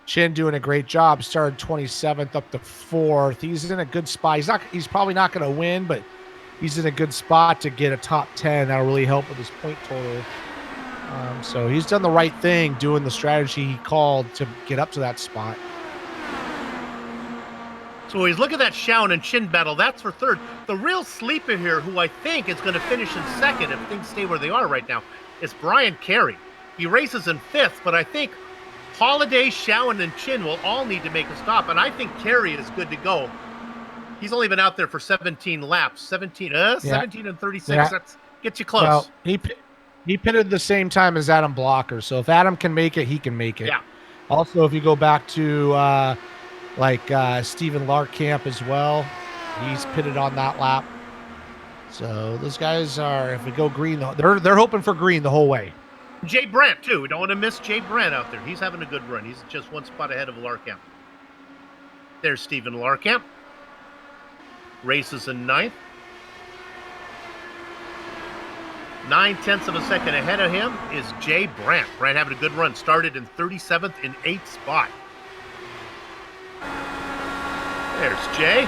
Chin doing a great job. Started 27th up to 4th. He's in a good spot. He's probably not going to win, but he's in a good spot to get a top 10. That'll really help with his point total. So he's done the right thing, doing the strategy he called to get up to that spot. So he's look at that Showen and Chin battle. That's for 3rd. The real sleeper here, who I think is going to finish in 2nd if things stay where they are right now, is Brian Carey. He races in 5th, but I think Holiday, Showen, and Chin will all need to make a stop, and I think Carey is good to go. He's only been out there for 17 laps. 17 and 36. Yeah. That gets you close. Well, he pitted the same time as Adam Blocker, so if Adam can make it, he can make it. Yeah. Also, if you go back to Stephen Larkamp as well, he's pitted on that lap. So those guys are, if we go green, they're hoping for green the whole way. Jay Brandt, too. We don't want to miss Jay Brandt out there. He's having a good run. He's just 1 spot ahead of Larkamp. There's Stephen Larkamp. Races in 9th. 9/10 of a second ahead of him is Jay Brandt. Brandt having a good run. Started in 37th in 8th spot. There's Jay.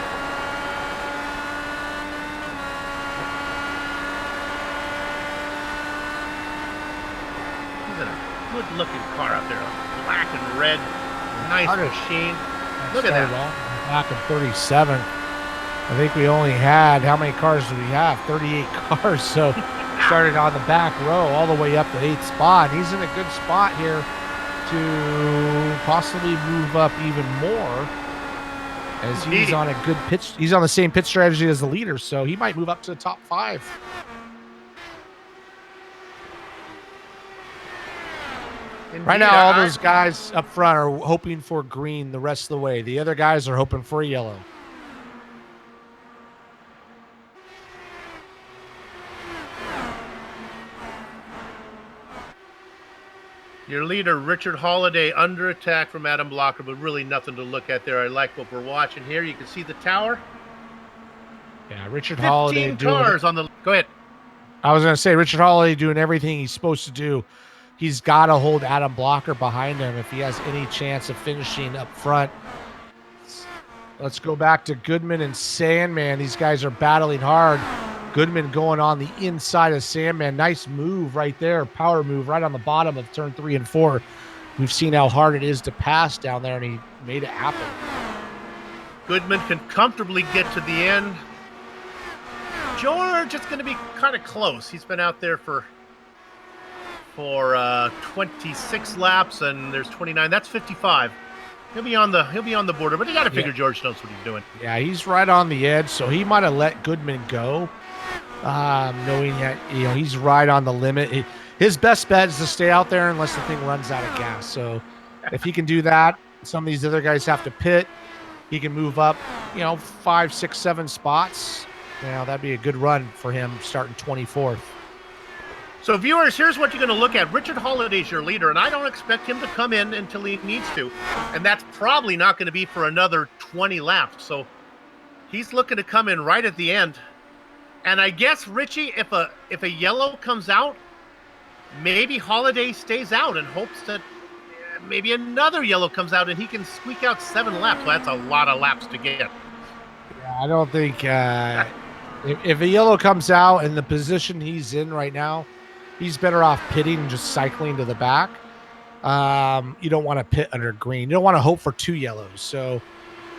He's in a good-looking car out there. Black and red. Nice machine. Look at that. Back in 37. I think we only had, how many cars do we have? 38 cars. So started on the back row all the way up to 8th spot. He's in a good spot here to possibly move up even more, as he's on a good pitch. He's on the same pitch strategy as the leader, so he might move up to the top 5. Indeed, right now, all those guys up front are hoping for green the rest of the way. The other guys are hoping for yellow. Your leader, Richard Holiday, under attack from Adam Blocker, but really nothing to look at there. I like what we're watching here. You can see the tower. Yeah, Richard Holiday doing cars on the. Go ahead. I was going to say, Richard Holiday doing everything he's supposed to do. He's got to hold Adam Blocker behind him if he has any chance of finishing up front. Let's go back to Goodman and Sandman. These guys are battling hard. Goodman going on the inside of Sandman. Nice move right there. Power move right on the bottom of turn 3 and 4. We've seen how hard it is to pass down there, and he made it happen. Goodman can comfortably get to the end. George is going to be kind of close. He's been out there for 26 laps, and there's 29. That's 55. He'll be on the border, but you got to figure George knows what he's doing. Yeah, he's right on the edge, so he might have let Goodman go, knowing that he's right on the limit. His best bet is to stay out there unless the thing runs out of gas. So if he can do that, some of these other guys have to pit. He can move up, 5, 6, 7 spots. That'd be a good run for him starting 24th. So viewers, here's what you're going to look at. Richard Holliday's your leader, and I don't expect him to come in until he needs to. And that's probably not going to be for another 20 laps. So he's looking to come in right at the end. And I guess, Richie, if a yellow comes out, maybe Holliday stays out and hopes that maybe another yellow comes out and he can squeak out 7 laps. Well, that's a lot of laps to get. Yeah, I don't think if a yellow comes out in the position he's in right now, he's better off pitting and just cycling to the back. You don't want to pit under green. You don't want to hope for 2 yellows. So,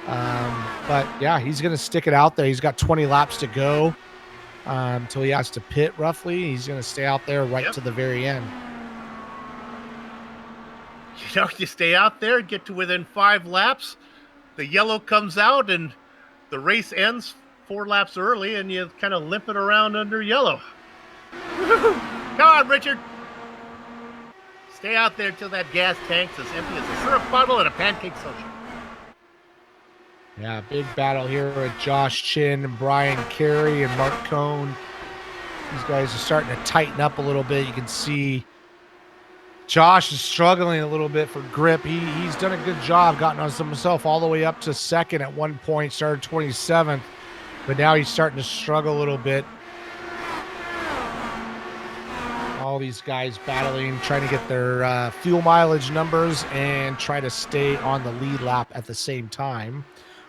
but yeah, he's going to stick it out there. He's got 20 laps to go until he has to pit roughly. He's going to stay out there right to the very end. You stay out there, get to within 5 laps. The yellow comes out and the race ends 4 laps early, and you kind of limp it around under yellow. Come on, Richard. Stay out there till that gas tank's as empty as a syrup bottle at a pancake social. Yeah, big battle here with Josh Chin, Brian Carey, and Mark Cohn. These guys are starting to tighten up a little bit. You can see Josh is struggling a little bit for grip. He's done a good job, gotten on himself all the way up to second at one point, started 27th, but now he's starting to struggle a little bit. All these guys battling, trying to get their fuel mileage numbers and try to stay on the lead lap at the same time.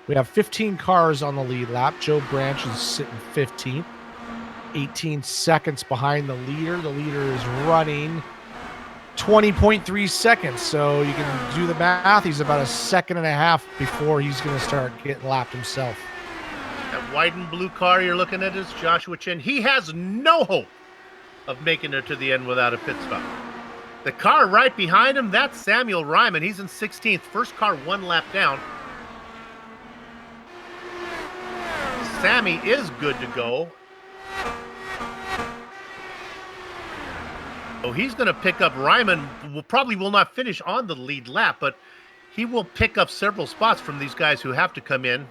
We have 15 cars on the lead lap. Joe Branch is sitting 15th, 18 seconds behind the leader. The leader is running 20.3 seconds. So you can do the math. He's about a second and a half before he's going to start getting lapped himself. That white and blue car you're looking at is Joshua Chin. He has no hope of making it to the end without a pit stop. The car right behind him, that's Samuel Ryman. He's in 16th. First car 1 lap down. Sammy is good to go. So he's going to pick up Ryman. Probably will not finish on the lead lap, but he will pick up several spots from these guys who have to come in,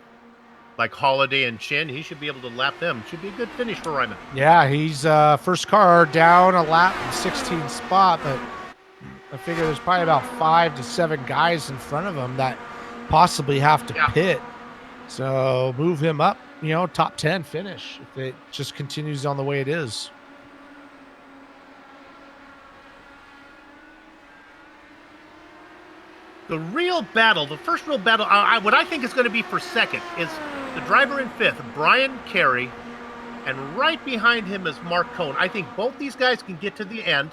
like Holiday and Chin. He should be able to lap them. Should be a good finish for Ryman. Yeah, he's first car down a lap in 16th spot, but I figure there's probably about 5 to 7 guys in front of him that possibly have to pit. So move him up, top 10 finish if it just continues on the way it is. The real battle, the first real battle, what I think is going to be for second is the driver in 5th, Brian Carey, and right behind him is Mark Cohn. I think both these guys can get to the end,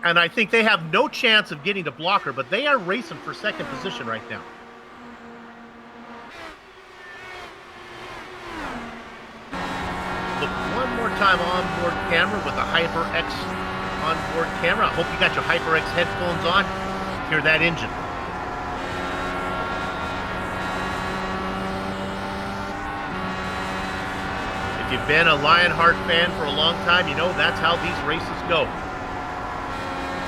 and I think they have no chance of getting to Blocker, but they are racing for second position right now. Look one more time onboard camera with a HyperX onboard camera. I hope you got your HyperX headphones on. Hear that engine. If you've been a Lionheart fan for a long time, you know that's how these races go.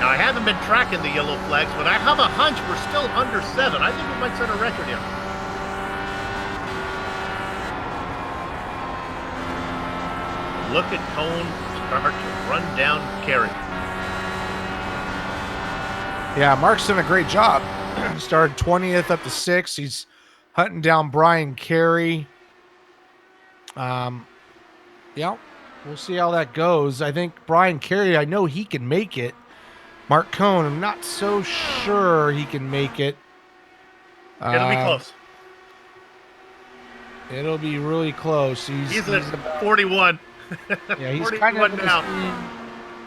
Now, I haven't been tracking the yellow flags, but I have a hunch we're still under 7. I think we might set a record here. Look at Cone start to run down Carey. Yeah, Mark's done a great job. Started 20th up to 6th. He's hunting down Brian Carey. Yeah, we'll see how that goes. I think Brian Carey, I know he can make it. Mark Cohn, I'm not so sure he can make it. It'll be close. It'll be really close. He's at 41. Yeah, he's 41 kind of in now.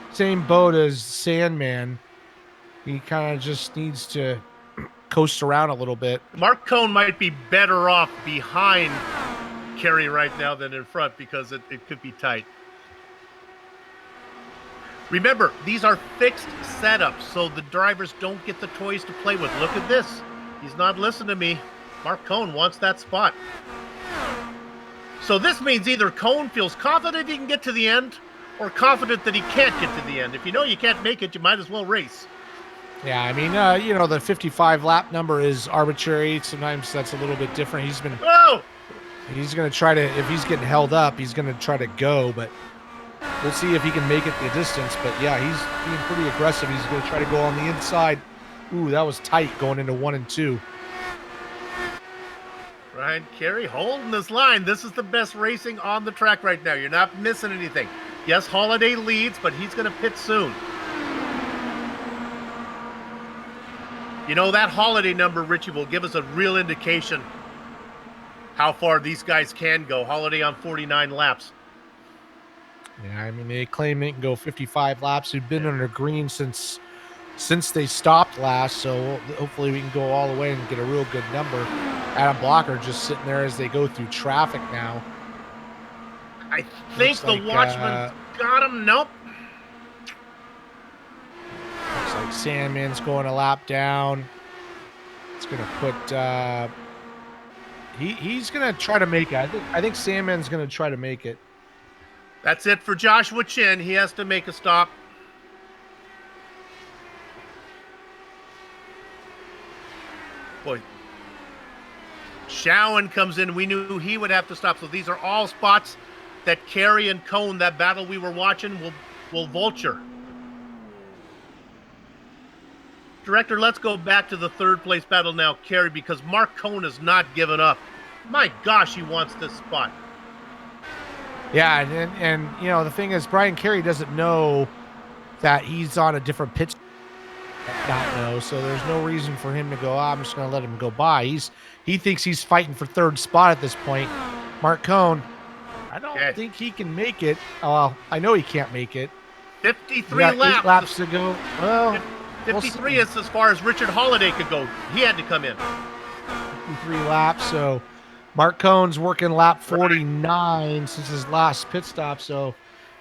the same boat as Sandman. He kind of just needs to coast around a little bit. Mark Cohn might be better off behind Kerry right now than in front because it could be tight. Remember, these are fixed setups, so the drivers don't get the toys to play with. Look at this. He's not listening to me. Mark Cohn wants that spot. So this means either Cohn feels confident he can get to the end or confident that he can't get to the end. If you know you can't make it, you might as well race. Yeah, I mean, the 55 lap number is arbitrary. Sometimes that's a little bit different. He's going to try to, if he's getting held up, he's going to try to go, but we'll see if he can make it the distance. But yeah, he's being pretty aggressive. He's going to try to go on the inside. Ooh, that was tight going into 1 and 2. Ryan Kerry holding this line. This is the best racing on the track right now. You're not missing anything. Yes, Holiday leads, but he's going to pit soon. You know, that Holiday number, Richie, will give us a real indication how far these guys can go. Holiday on 49 laps. Yeah, I mean, they claim they can go 55 laps. We've been under green since they stopped last, so hopefully we can go all the way and get a real good number. Adam Blocker just sitting there as they go through traffic now. I think the Watchman got him. Nope. Looks like Sandman's going a lap down. It's going to put... he's going to try to make it. I think Sandman's going to try to make it. That's it for Joshua Chin. He has to make a stop. Boy. Showen comes in. We knew he would have to stop. So these are all spots that Kerry and Cohn, that battle we were watching, will vulture. Director, let's go back to the third place battle now, Kerry, because Mark Cohn has not given up. My gosh, he wants this spot. Yeah, and the thing is, Brian Kerry doesn't know that he's on a different pitch. Not know, so there's no reason for him to go, I'm just going to let him go by. He thinks he's fighting for third spot at this point. Mark Cohn, I don't think he can make it. Well, I know he can't make it. 53 laps. 8 laps to go. Well, 53 is as far as Richard Holiday could go. He had to come in. 53 laps, so Mark Cohn's working lap 49 since his last pit stop, so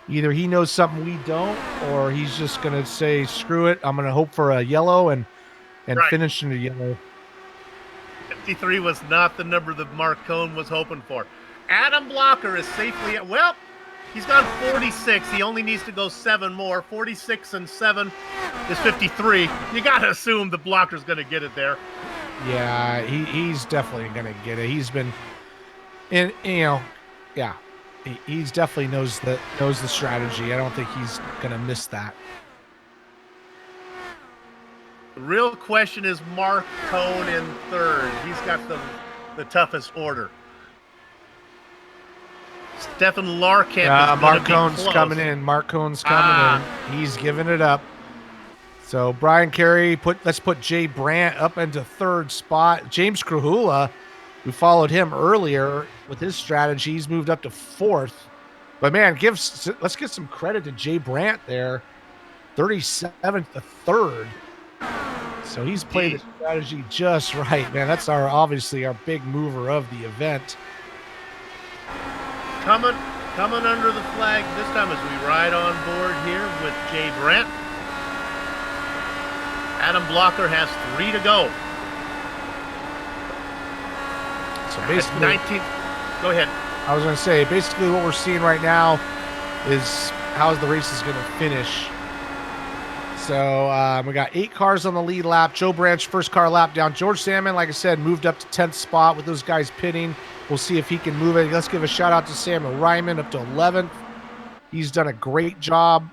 either he knows something we don't, or he's just going to say, screw it, I'm going to hope for a yellow and finish in a yellow. 53 was not the number that Mark Cohn was hoping for. Adam Blocker is safely at, well, he's gone 46. He only needs to go 7 more. 46 and 7 is 53. You got to assume the Blocker's going to get it there. Yeah, he's definitely going to get it. He's been, he's definitely knows the strategy. I don't think he's going to miss that. The real question is Mark Cohn in third. He's got the toughest order. Stefan Larkamp is Mark Cohn's coming in. Mark Cohn's coming in. He's giving it up. So Brian Kerry, let's put Jay Brandt up into third spot. James Krahula, we followed him earlier with his strategy. He's moved up to fourth. But man, let's give some credit to Jay Brandt there. 37th to third. So he's played the strategy just right, man. That's obviously our big mover of the event. Coming under the flag this time as we ride on board here with Jay Brandt. Adam Blocker has 3 to go. So basically, 19. Go ahead. I was going to say, basically what we're seeing right now is how the race is going to finish. So we got 8 cars on the lead lap. Joe Branch, first car lap down. George Salmon, like I said, moved up to 10th spot with those guys pitting. We'll see if he can move it. Let's give a shout out to Samuel Ryman up to 11th. He's done a great job.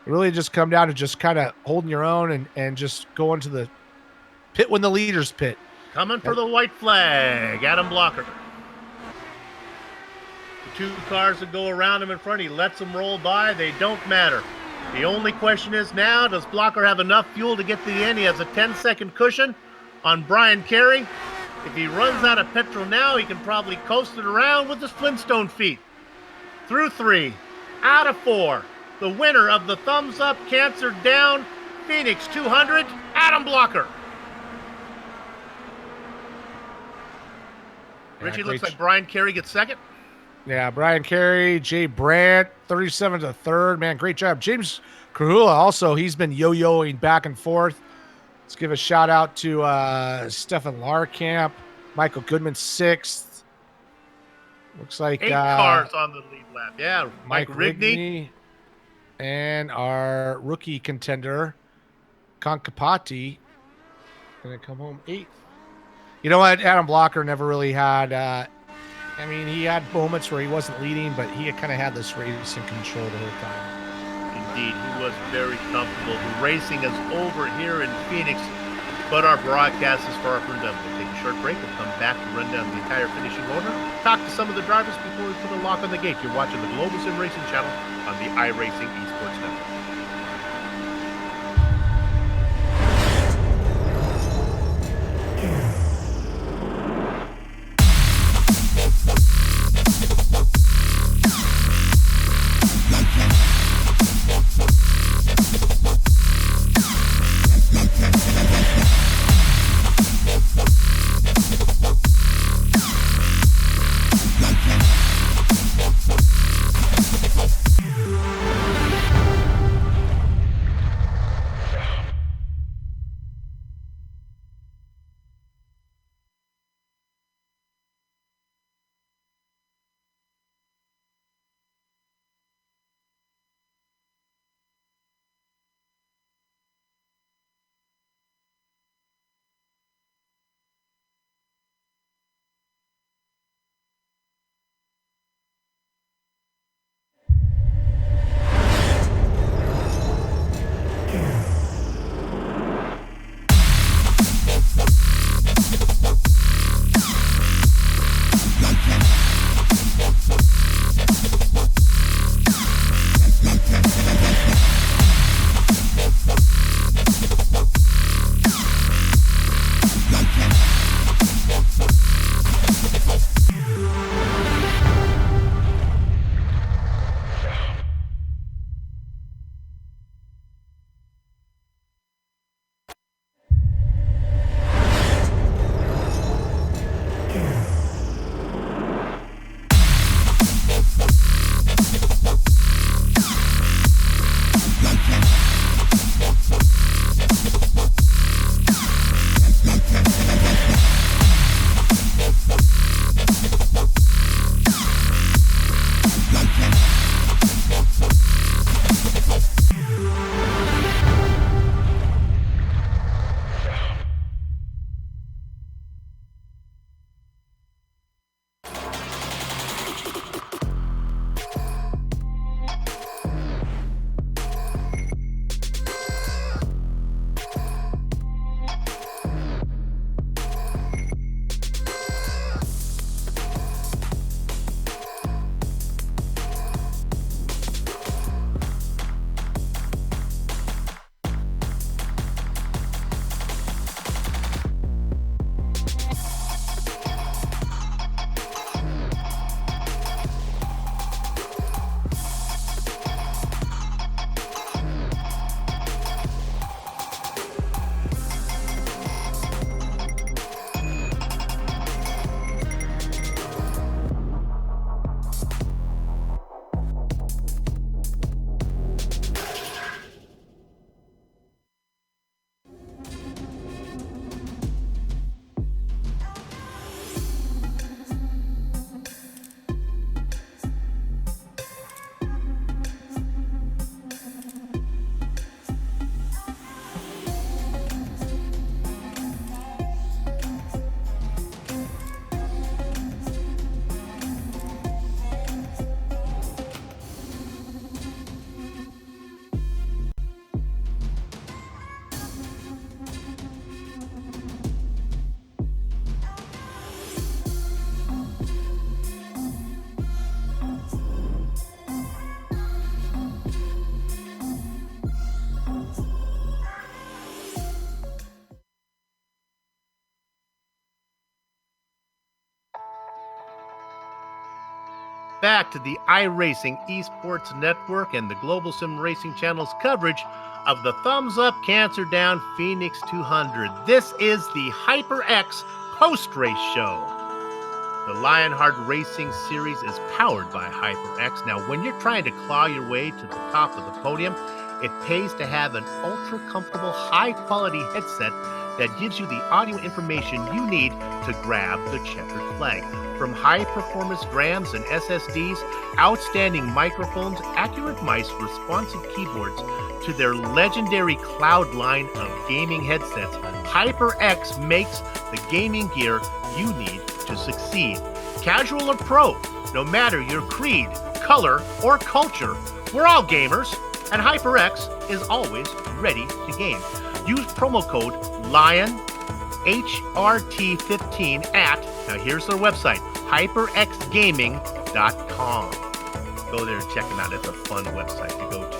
Really just come down to just kind of holding your own and just going to the pit when the leaders pit. Coming for the white flag, Adam Blocker. The 2 cars that go around him in front, he lets them roll by. They don't matter. The only question is now, does Blocker have enough fuel to get to the end? He has a 10-second cushion on Brian Kerry. If he runs out of petrol now, he can probably coast it around with his Flintstone feet. through 3 out of 4. The winner of the thumbs up, cancer down, Phoenix 200, Adam Blocker. Richie, looks like Brian Carey gets second. Yeah, Brian Carey, Jay Brandt, 37 to third. Man, great job. James Krahula also, he's been yo-yoing back and forth. Let's give a shout out to Stefan Larkamp, Michael Goodman, 6th. Looks like 8 cars on the lead lap. Yeah, Mike Rigney. And our rookie contender, Kankapati, going to come home 8th. You know what? Adam Blocker never really had, he had moments where he wasn't leading, but he kind of had this race in control the whole time. Indeed, he was very comfortable. The racing is over here in Phoenix, but our broadcast is far from done. We'll take a short break. We'll come back to run down the entire finishing order, talk to some of the drivers before we put a lock on the gate. You're watching the Global SimRacing Channel on the iRacing Esports Network. back to the iRacing Esports Network and the Global SimRacing Channel's coverage of the Thumbs Up Cancer Down Phoenix 200. This is the HyperX post-race show. The Lionheart Racing Series is powered by HyperX. Now, when you're trying to claw your way to the top of the podium, it pays to have an ultra-comfortable, high-quality headset that gives you the audio information you need to grab the checkered flag. From high-performance drams and SSDs, outstanding microphones, accurate mice, responsive keyboards, to their legendary cloud line of gaming headsets, HyperX makes the gaming gear you need to succeed. Casual or pro, no matter your creed, color, or culture, we're all gamers, and HyperX is always ready to game. Use promo code LION HRT15 at, now here's their website, hyperxgaming.com. Go there and check them out. It's a fun website to go to.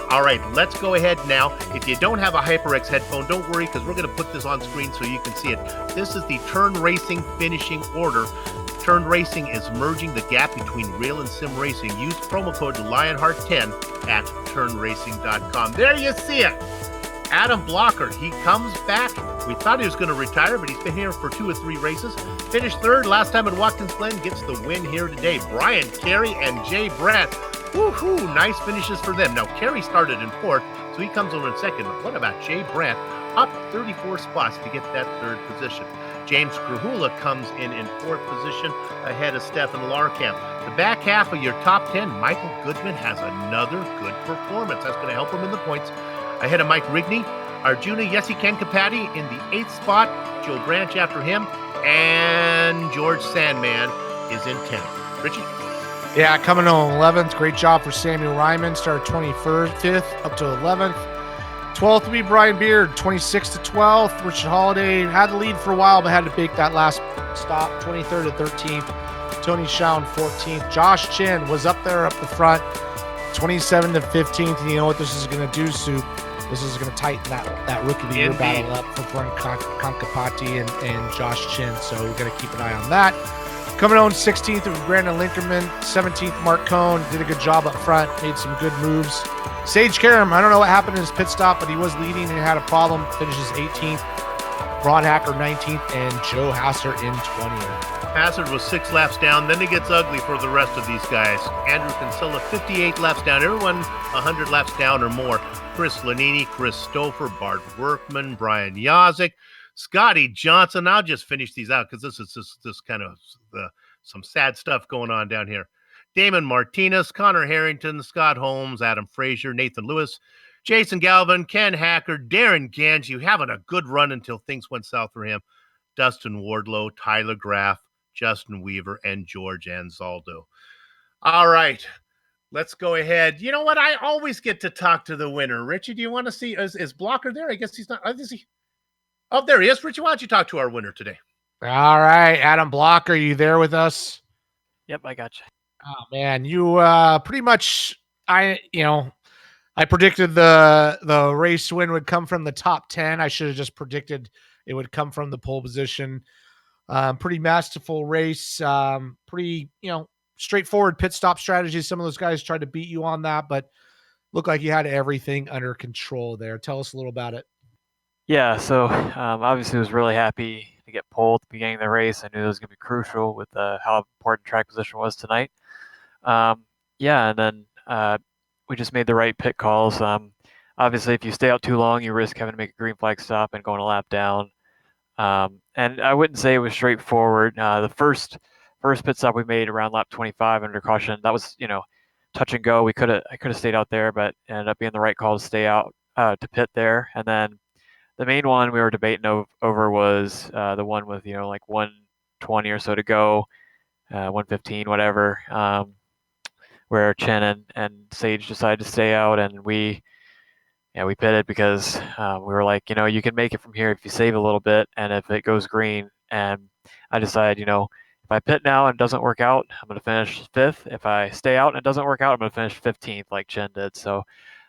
All right, let's go ahead now. If you don't have a HyperX headphone, don't worry, because we're going to put this on screen so you can see it. This is the Turn Racing finishing order. Turn Racing is merging the gap between real and sim racing. Use promo code Lionheart10 at turnracing.com. There you see it. Adam Blocker, he comes back. We thought he was going to retire, but he's been here for 2 or 3 races. Finished third last time at Watkins Glen, gets the win here today. Brian Carey and Jay Brandt. Woohoo! Nice finishes for them. Now, Carey started in 4th, so he comes over in 2nd. But what about Jay Brandt? Up 34 spots to get that 3rd position. James Krahula comes in 4th position ahead of Stefan Larkamp. The back half of your top 10, Michael Goodman has another good performance. That's going to help him in the points. Ahead of Mike Rigney, Arjuna Yessi Kankapati in the 8th spot. Joe Branch after him. And George Sandman is in 10th. Richie? Yeah, coming on 11th. Great job for Samuel Ryman. Started 25th up to 11th. 12th to be Brian Beard. 26th to 12th. Richard Holiday had the lead for a while, but had to bake that last stop. 23rd to 13th. Tony Schoen 14th. Josh Chin was up there up the front. 27th to 15th. And you know what this is going to do, Soup? This is going to tighten that Rookie of the Year battle up for Brian Kankapati and Josh Chin. So we're going to keep an eye on that. Coming on 16th was Brandon Linkerman. 17th, Mark Cohn. Did a good job up front. Made some good moves. Sage Karam, I don't know what happened in his pit stop, but he was leading and had a problem. Finishes 18th. Ron Hacker 19th. And Joe Hasser in 20th. Hazard was 6 laps down. Then it gets ugly for the rest of these guys. Andrew Kinsella, 58 laps down. Everyone 100 laps down or more. Chris Lanini, Chris Stouffer, Bart Workman, Brian Yazik, Scotty Johnson. I'll just finish these out because this is just kind of some sad stuff going on down here. Damon Martinez, Connor Harrington, Scott Holmes, Adam Frazier, Nathan Lewis, Jason Galvin, Ken Hacker, Darren Ganji, having a good run until things went south for him. Dustin Wardlow, Tyler Graff, Justin Weaver, and George Anzaldo. All right, let's go ahead. You know what? I always get to talk to the winner. Richie, do you want to see? Is Blocker there? I guess he's not. Is he? Oh, there he is. Richie, why don't you talk to our winner today? All right, Adam Blocker, you there with us? Yep, I got you. Oh man, you pretty much. I predicted the race win would come from the top 10. I should have just predicted it would come from the pole position. Pretty masterful race. Pretty, straightforward pit stop strategy. Some of those guys tried to beat you on that, but looked like you had everything under control there. Tell us a little about it. Yeah, so obviously I was really happy to get pole at the beginning of the race. I knew it was going to be crucial with how important track position was tonight. And then we just made the right pit calls. Obviously, if you stay out too long, you risk having to make a green flag stop and going a lap down. And I wouldn't say it was straightforward. The first pit stop we made around lap 25 under caution, that was, touch and go. I could have stayed out there, but it ended up being the right call to stay out to pit there. And then the main one we were debating over was the one with, like 120 or so to go, 115, whatever, where Chen and Sage decided to stay out, and we pitted because we were like, you can make it from here if you save a little bit and if it goes green. And I decided, if I pit now and it doesn't work out, I'm going to finish 5th. If I stay out and it doesn't work out, I'm going to finish 15th like Chen did. So,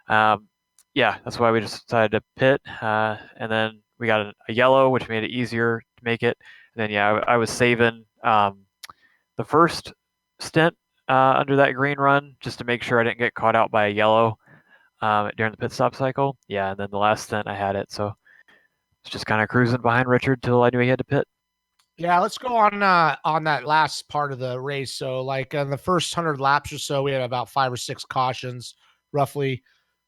that's why we just decided to pit. And then we got a yellow, which made it easier to make it. And then, I was saving the first stint under that green run just to make sure I didn't get caught out by a yellow during the pit stop cycle. Yeah, and then the last stint I had it, so I was just kind of cruising behind Richard till I knew he had to pit. Yeah, let's go on that last part of the race. So, like on the first 100 laps or so, we had about 5 or 6 cautions, roughly.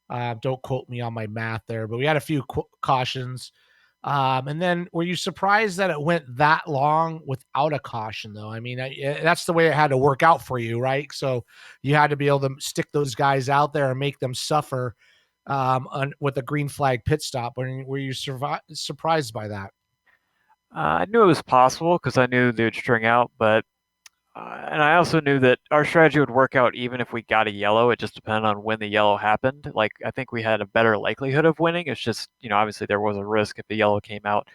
Don't quote me on my math there, but we had a few cautions. And then, were you surprised that it went that long without a caution, though? I mean, that's the way it had to work out for you, right? So you had to be able to stick those guys out there and make them suffer with a green flag pit stop. Were you surprised by that? I knew it was possible because I knew they would string out, but and I also knew that our strategy would work out even if we got a yellow. It just depended on when the yellow happened. Like, I think we had a better likelihood of winning. It's just, obviously there was a risk if the yellow came out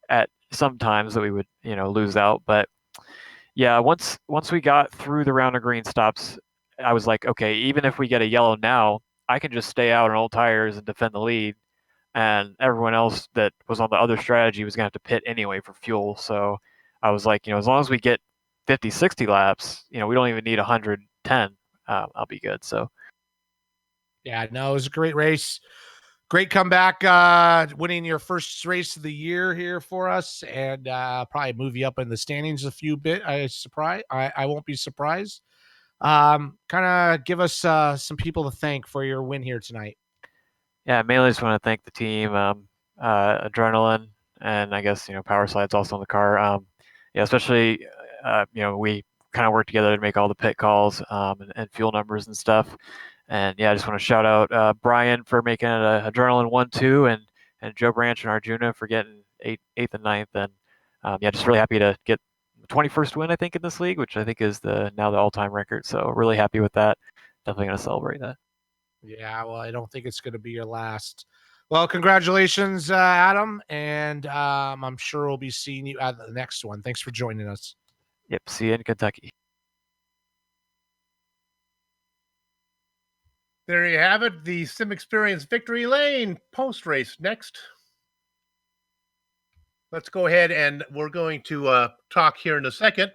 at some times that we would, lose out. But yeah, once we got through the round of green stops, I was like, okay, even if we get a yellow now, I can just stay out on old tires and defend the lead. And everyone else that was on the other strategy was going to have to pit anyway for fuel. So I was like, as long as we get 50, 60 laps, we don't even need 110. I'll be good. So, yeah, no, it was a great race. Great comeback, winning your first race of the year here for us, and probably move you up in the standings a few bit. I won't be surprised. Kind of give us some people to thank for your win here tonight. yeah, mainly just want to thank the team, Adrenaline, and I guess, Power Slide's also in the car. Yeah, especially, we kind of work together to make all the pit calls and fuel numbers and stuff. And yeah, I just want to shout out Brian for making it a Adrenaline 1-2, and Joe Branch and Arjuna for getting eighth and ninth. And yeah, just really happy to get the 21st win, I think, in this league, which I think is now the all-time record. So really happy with that. Definitely going to celebrate that. Yeah, well, I don't think it's going to be your last. Well, congratulations, Adam, and I'm sure we'll be seeing you at the next one. Thanks for joining us. Yep, see you in Kentucky. There you have it, the Sim Experience Victory Lane post-race. Next, let's go ahead and we're going to talk here in a second.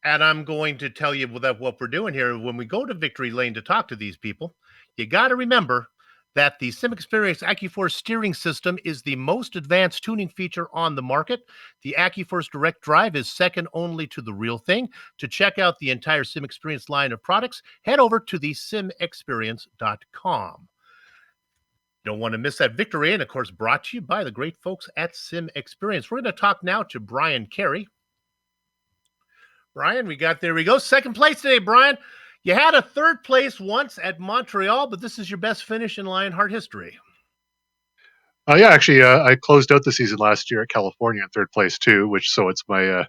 And I'm going to tell you that what we're doing here, when we go to Victory Lane to talk to these people, you got to remember that the Sim Experience AccuForce steering system is the most advanced tuning feature on the market. The AccuForce Direct Drive is second only to the real thing. To check out the entire Sim Experience line of products, head over to the simexperience.com. Don't want to miss that Victory Lane, of course, brought to you by the great folks at Sim Experience. We're going to talk now to Brian Carey. Brian, there we go. Second place today, Brian. You had a third place once at Montreal, but this is your best finish in Lionheart history. Yeah, actually, I closed out the season last year at California in third place too, so it's my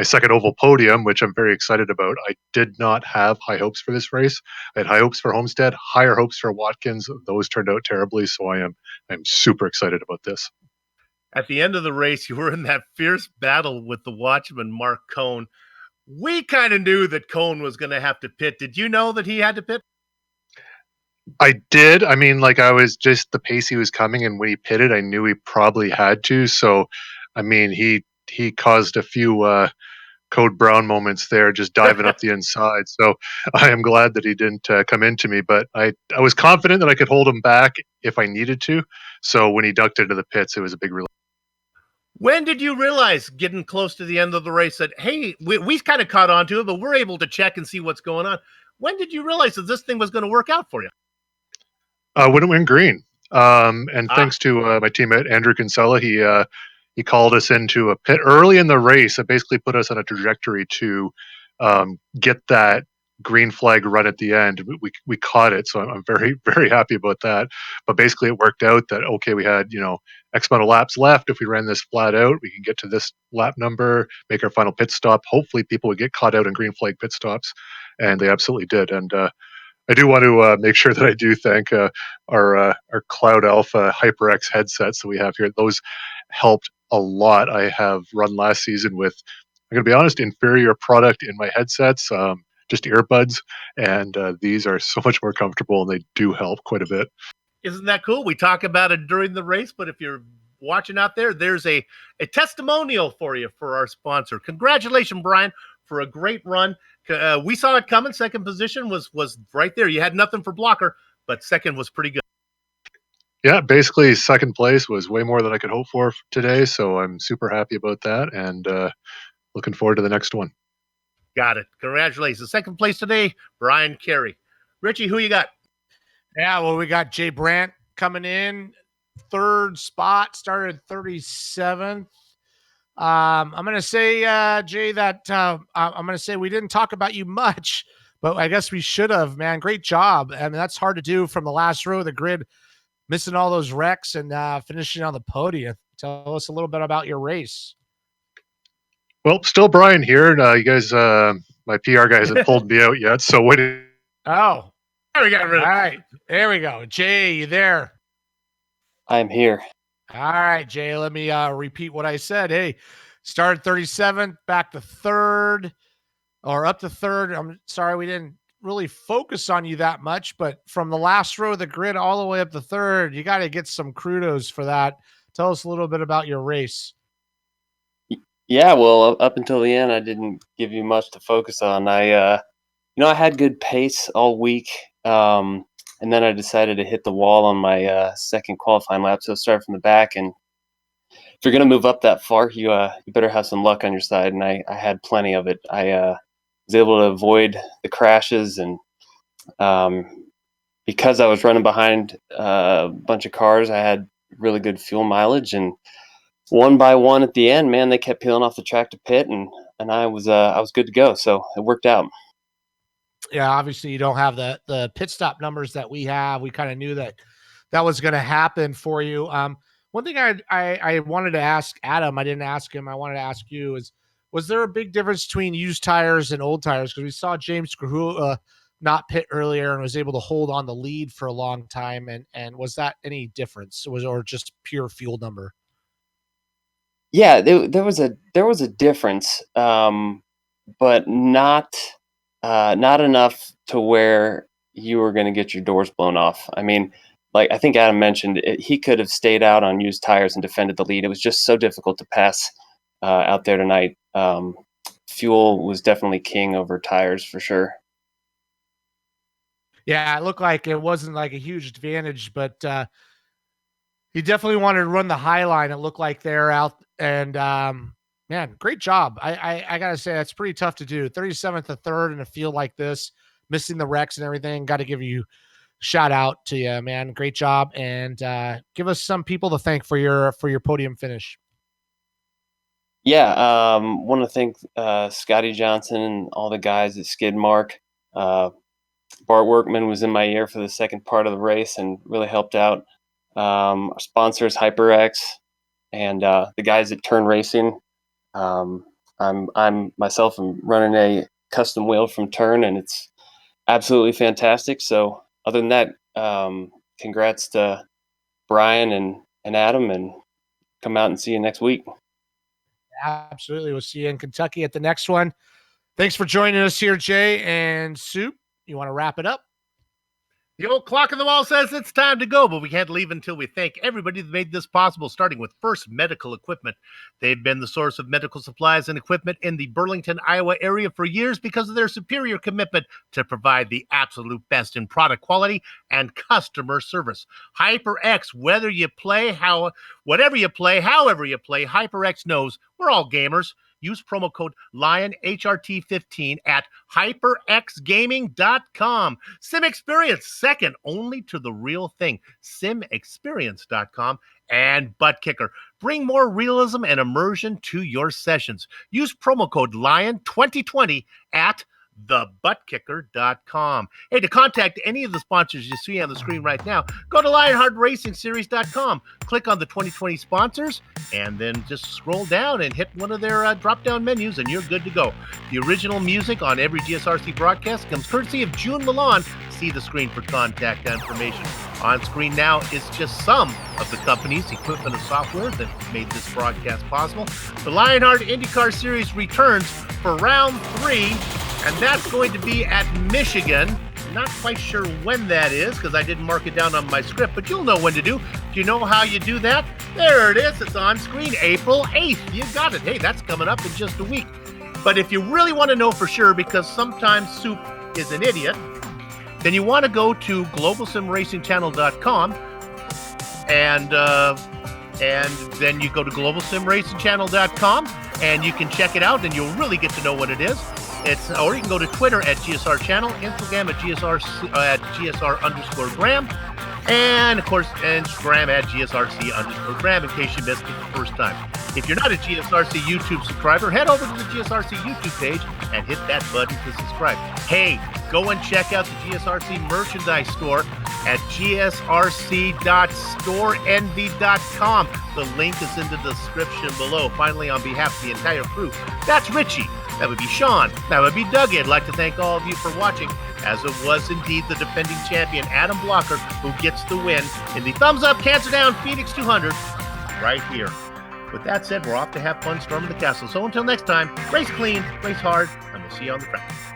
second oval podium, which I'm very excited about. I did not have high hopes for this race. I had high hopes for Homestead, higher hopes for Watkins. Those turned out terribly, so I'm super excited about this. At the end of the race, you were in that fierce battle with the watchman, Mark Cohn. We kind of knew that Cohn was going to have to pit. Did you know that he had to pit? I did. I mean, I was just the pace he was coming, and when he pitted, I knew he probably had to. So, I mean, he caused a few Code Brown moments there, just diving up the inside. So I am glad that he didn't come into me, but I was confident that I could hold him back if I needed to. So when he ducked into the pits, it was a big relief. When did you realize, getting close to the end of the race, that, hey, we kind of caught on to it, but we're able to check and see what's going on? When did you realize that this thing was going to work out for you? When it went green. And thanks to my teammate, Andrew Kinsella, he called us into a pit early in the race. It basically put us on a trajectory to get that green flag run at the end. We caught it, so I'm very, very happy about that. But basically, it worked out that, okay, we had X amount of laps left. If we ran this flat out, we can get to this lap number, make our final pit stop. Hopefully, people would get caught out in green flag pit stops, and they absolutely did. And I do want to make sure that I do thank our Cloud Alpha HyperX headsets that we have here. Those helped a lot. I have run last season with, I'm going to be honest, inferior product in my headsets, just earbuds, and these are so much more comfortable, and they do help quite a bit. Isn't that cool? We talk about it during the race, but if you're watching out there, there's a testimonial for you for our sponsor. Congratulations, Brian. for a great run. We saw it coming. Second position was right there. You had nothing for blocker, but second was pretty good. Yeah, basically second place was way more than I could hope for today, so I'm super happy about that, and looking forward to the next one. Got it. Congratulations. Second place today, Brian Carey. Richie, who you got? Yeah, well, we got Jay Brandt coming in, third spot, started 37th. I'm going to say, Jay, that I'm going to say we didn't talk about you much, but I guess we should have, man. Great job. I mean, that's hard to do from the last row of the grid, missing all those wrecks and finishing on the podium. Tell us a little bit about your race. Well, still Brian here. You guys, my PR guy hasn't pulled me out yet, so what? Oh, there we got rid of. All right, there we go. Jay, you there? I'm here. All right, Jay, let me repeat what I said. Hey, started 37th, back to third, or up to third. I'm sorry we didn't really focus on you that much, but from the last row of the grid all the way up to third, you got to get some kudos for that. Tell us a little bit about your race. Yeah, well, up until the end, I didn't give you much to focus on. I had good pace all week, and then I decided to hit the wall on my second qualifying lap. So start from the back, and if you're gonna move up that far, you better have some luck on your side. And I had plenty of it. I was able to avoid the crashes, and because I was running behind a bunch of cars, I had really good fuel mileage, and one by one at the end, man, they kept peeling off the track to pit, and I was good to go. So it worked out. Yeah, obviously you don't have the pit stop numbers that we have. We kind of knew that was going to happen for you. One thing I wanted to ask Adam, I didn't ask him, I wanted to ask you is, was there a big difference between used tires and old tires? Because we saw James Grahula not pit earlier and was able to hold on the lead for a long time. And was that any difference? Or just pure fuel number? Yeah, there was a difference, but not enough to where you were going to get your doors blown off. I mean, like I think Adam mentioned, he could have stayed out on used tires and defended the lead. It was just so difficult to pass out there tonight. Fuel was definitely king over tires for sure. Yeah, it looked like it wasn't like a huge advantage, but he definitely wanted to run the high line. It looked like they're out, and man, great job. I gotta say that's pretty tough to do. 37th to third in a field like this, missing the wrecks and everything. Got to give you shout out to you, man. Great job, and give us some people to thank for your podium finish. Yeah, want to thank Scotty Johnson and all the guys at Skidmark. Bart Workman was in my ear for the second part of the race and really helped out. Our sponsors, HyperX, and the guys at Turn Racing. I'm myself. I'm running a custom wheel from Turn, and it's absolutely fantastic. So, other than that, congrats to Brian and Adam, and come out and see you next week. Absolutely, we'll see you in Kentucky at the next one. Thanks for joining us here, Jay and Soup. You want to wrap it up? The old clock on the wall says it's time to go, but we can't leave until we thank everybody that made this possible, starting with First Medical Equipment. They've been the source of medical supplies and equipment in the Burlington, Iowa area for years because of their superior commitment to provide the absolute best in product quality and customer service. HyperX, whatever you play, however you play, HyperX knows we're all gamers. Use promo code LionHRT15 at HyperXGaming.com. Sim Experience, second only to the real thing. SimExperience.com. And Butt Kicker. Bring more realism and immersion to your sessions. Use promo code LION2020 at thebuttkicker.com. Hey, to contact any of the sponsors you see on the screen right now, go to LionheartRacingSeries.com. Click on the 2020 sponsors, and then just scroll down and hit one of their drop-down menus, and you're good to go. The original music on every GSRC broadcast comes courtesy of June Milan. See the screen for contact information. On screen now is just some of the companies, equipment, and software that made this broadcast possible. The Lionheart IndyCar Series returns for round 3, and that's going to be at Michigan. Not quite sure when that is because I didn't mark it down on my script, but you'll know when to do. Do you know how you do that? There it is. It's on screen. April 8th. You got it. Hey, that's coming up in just a week. But if you really want to know for sure, because sometimes Soup is an idiot, then you want to go to globalsimracingchannel.com and then you go to globalsimracingchannel.com and you can check it out and you'll really get to know what it is. Or you can go to Twitter at GSR Channel, Instagram at GSR_Graham, and of course Instagram at GSRC_Graham in case you missed it the first time. If you're not a GSRC YouTube subscriber, head over to the GSRC YouTube page and hit that button to subscribe. Hey, go and check out the GSRC merchandise store at gsrc.storeenvy.com. The link is in the description below. Finally, on behalf of the entire crew, that's Richie. That would be Sean. That would be Doug. I'd like to thank all of you for watching, as it was indeed the defending champion, Adam Blocker, who gets the win in the Thumbs Up, Cancer Down Phoenix 200 right here. With that said, we're off to have fun storming the castle. So until next time, race clean, race hard, and we'll see you on the track.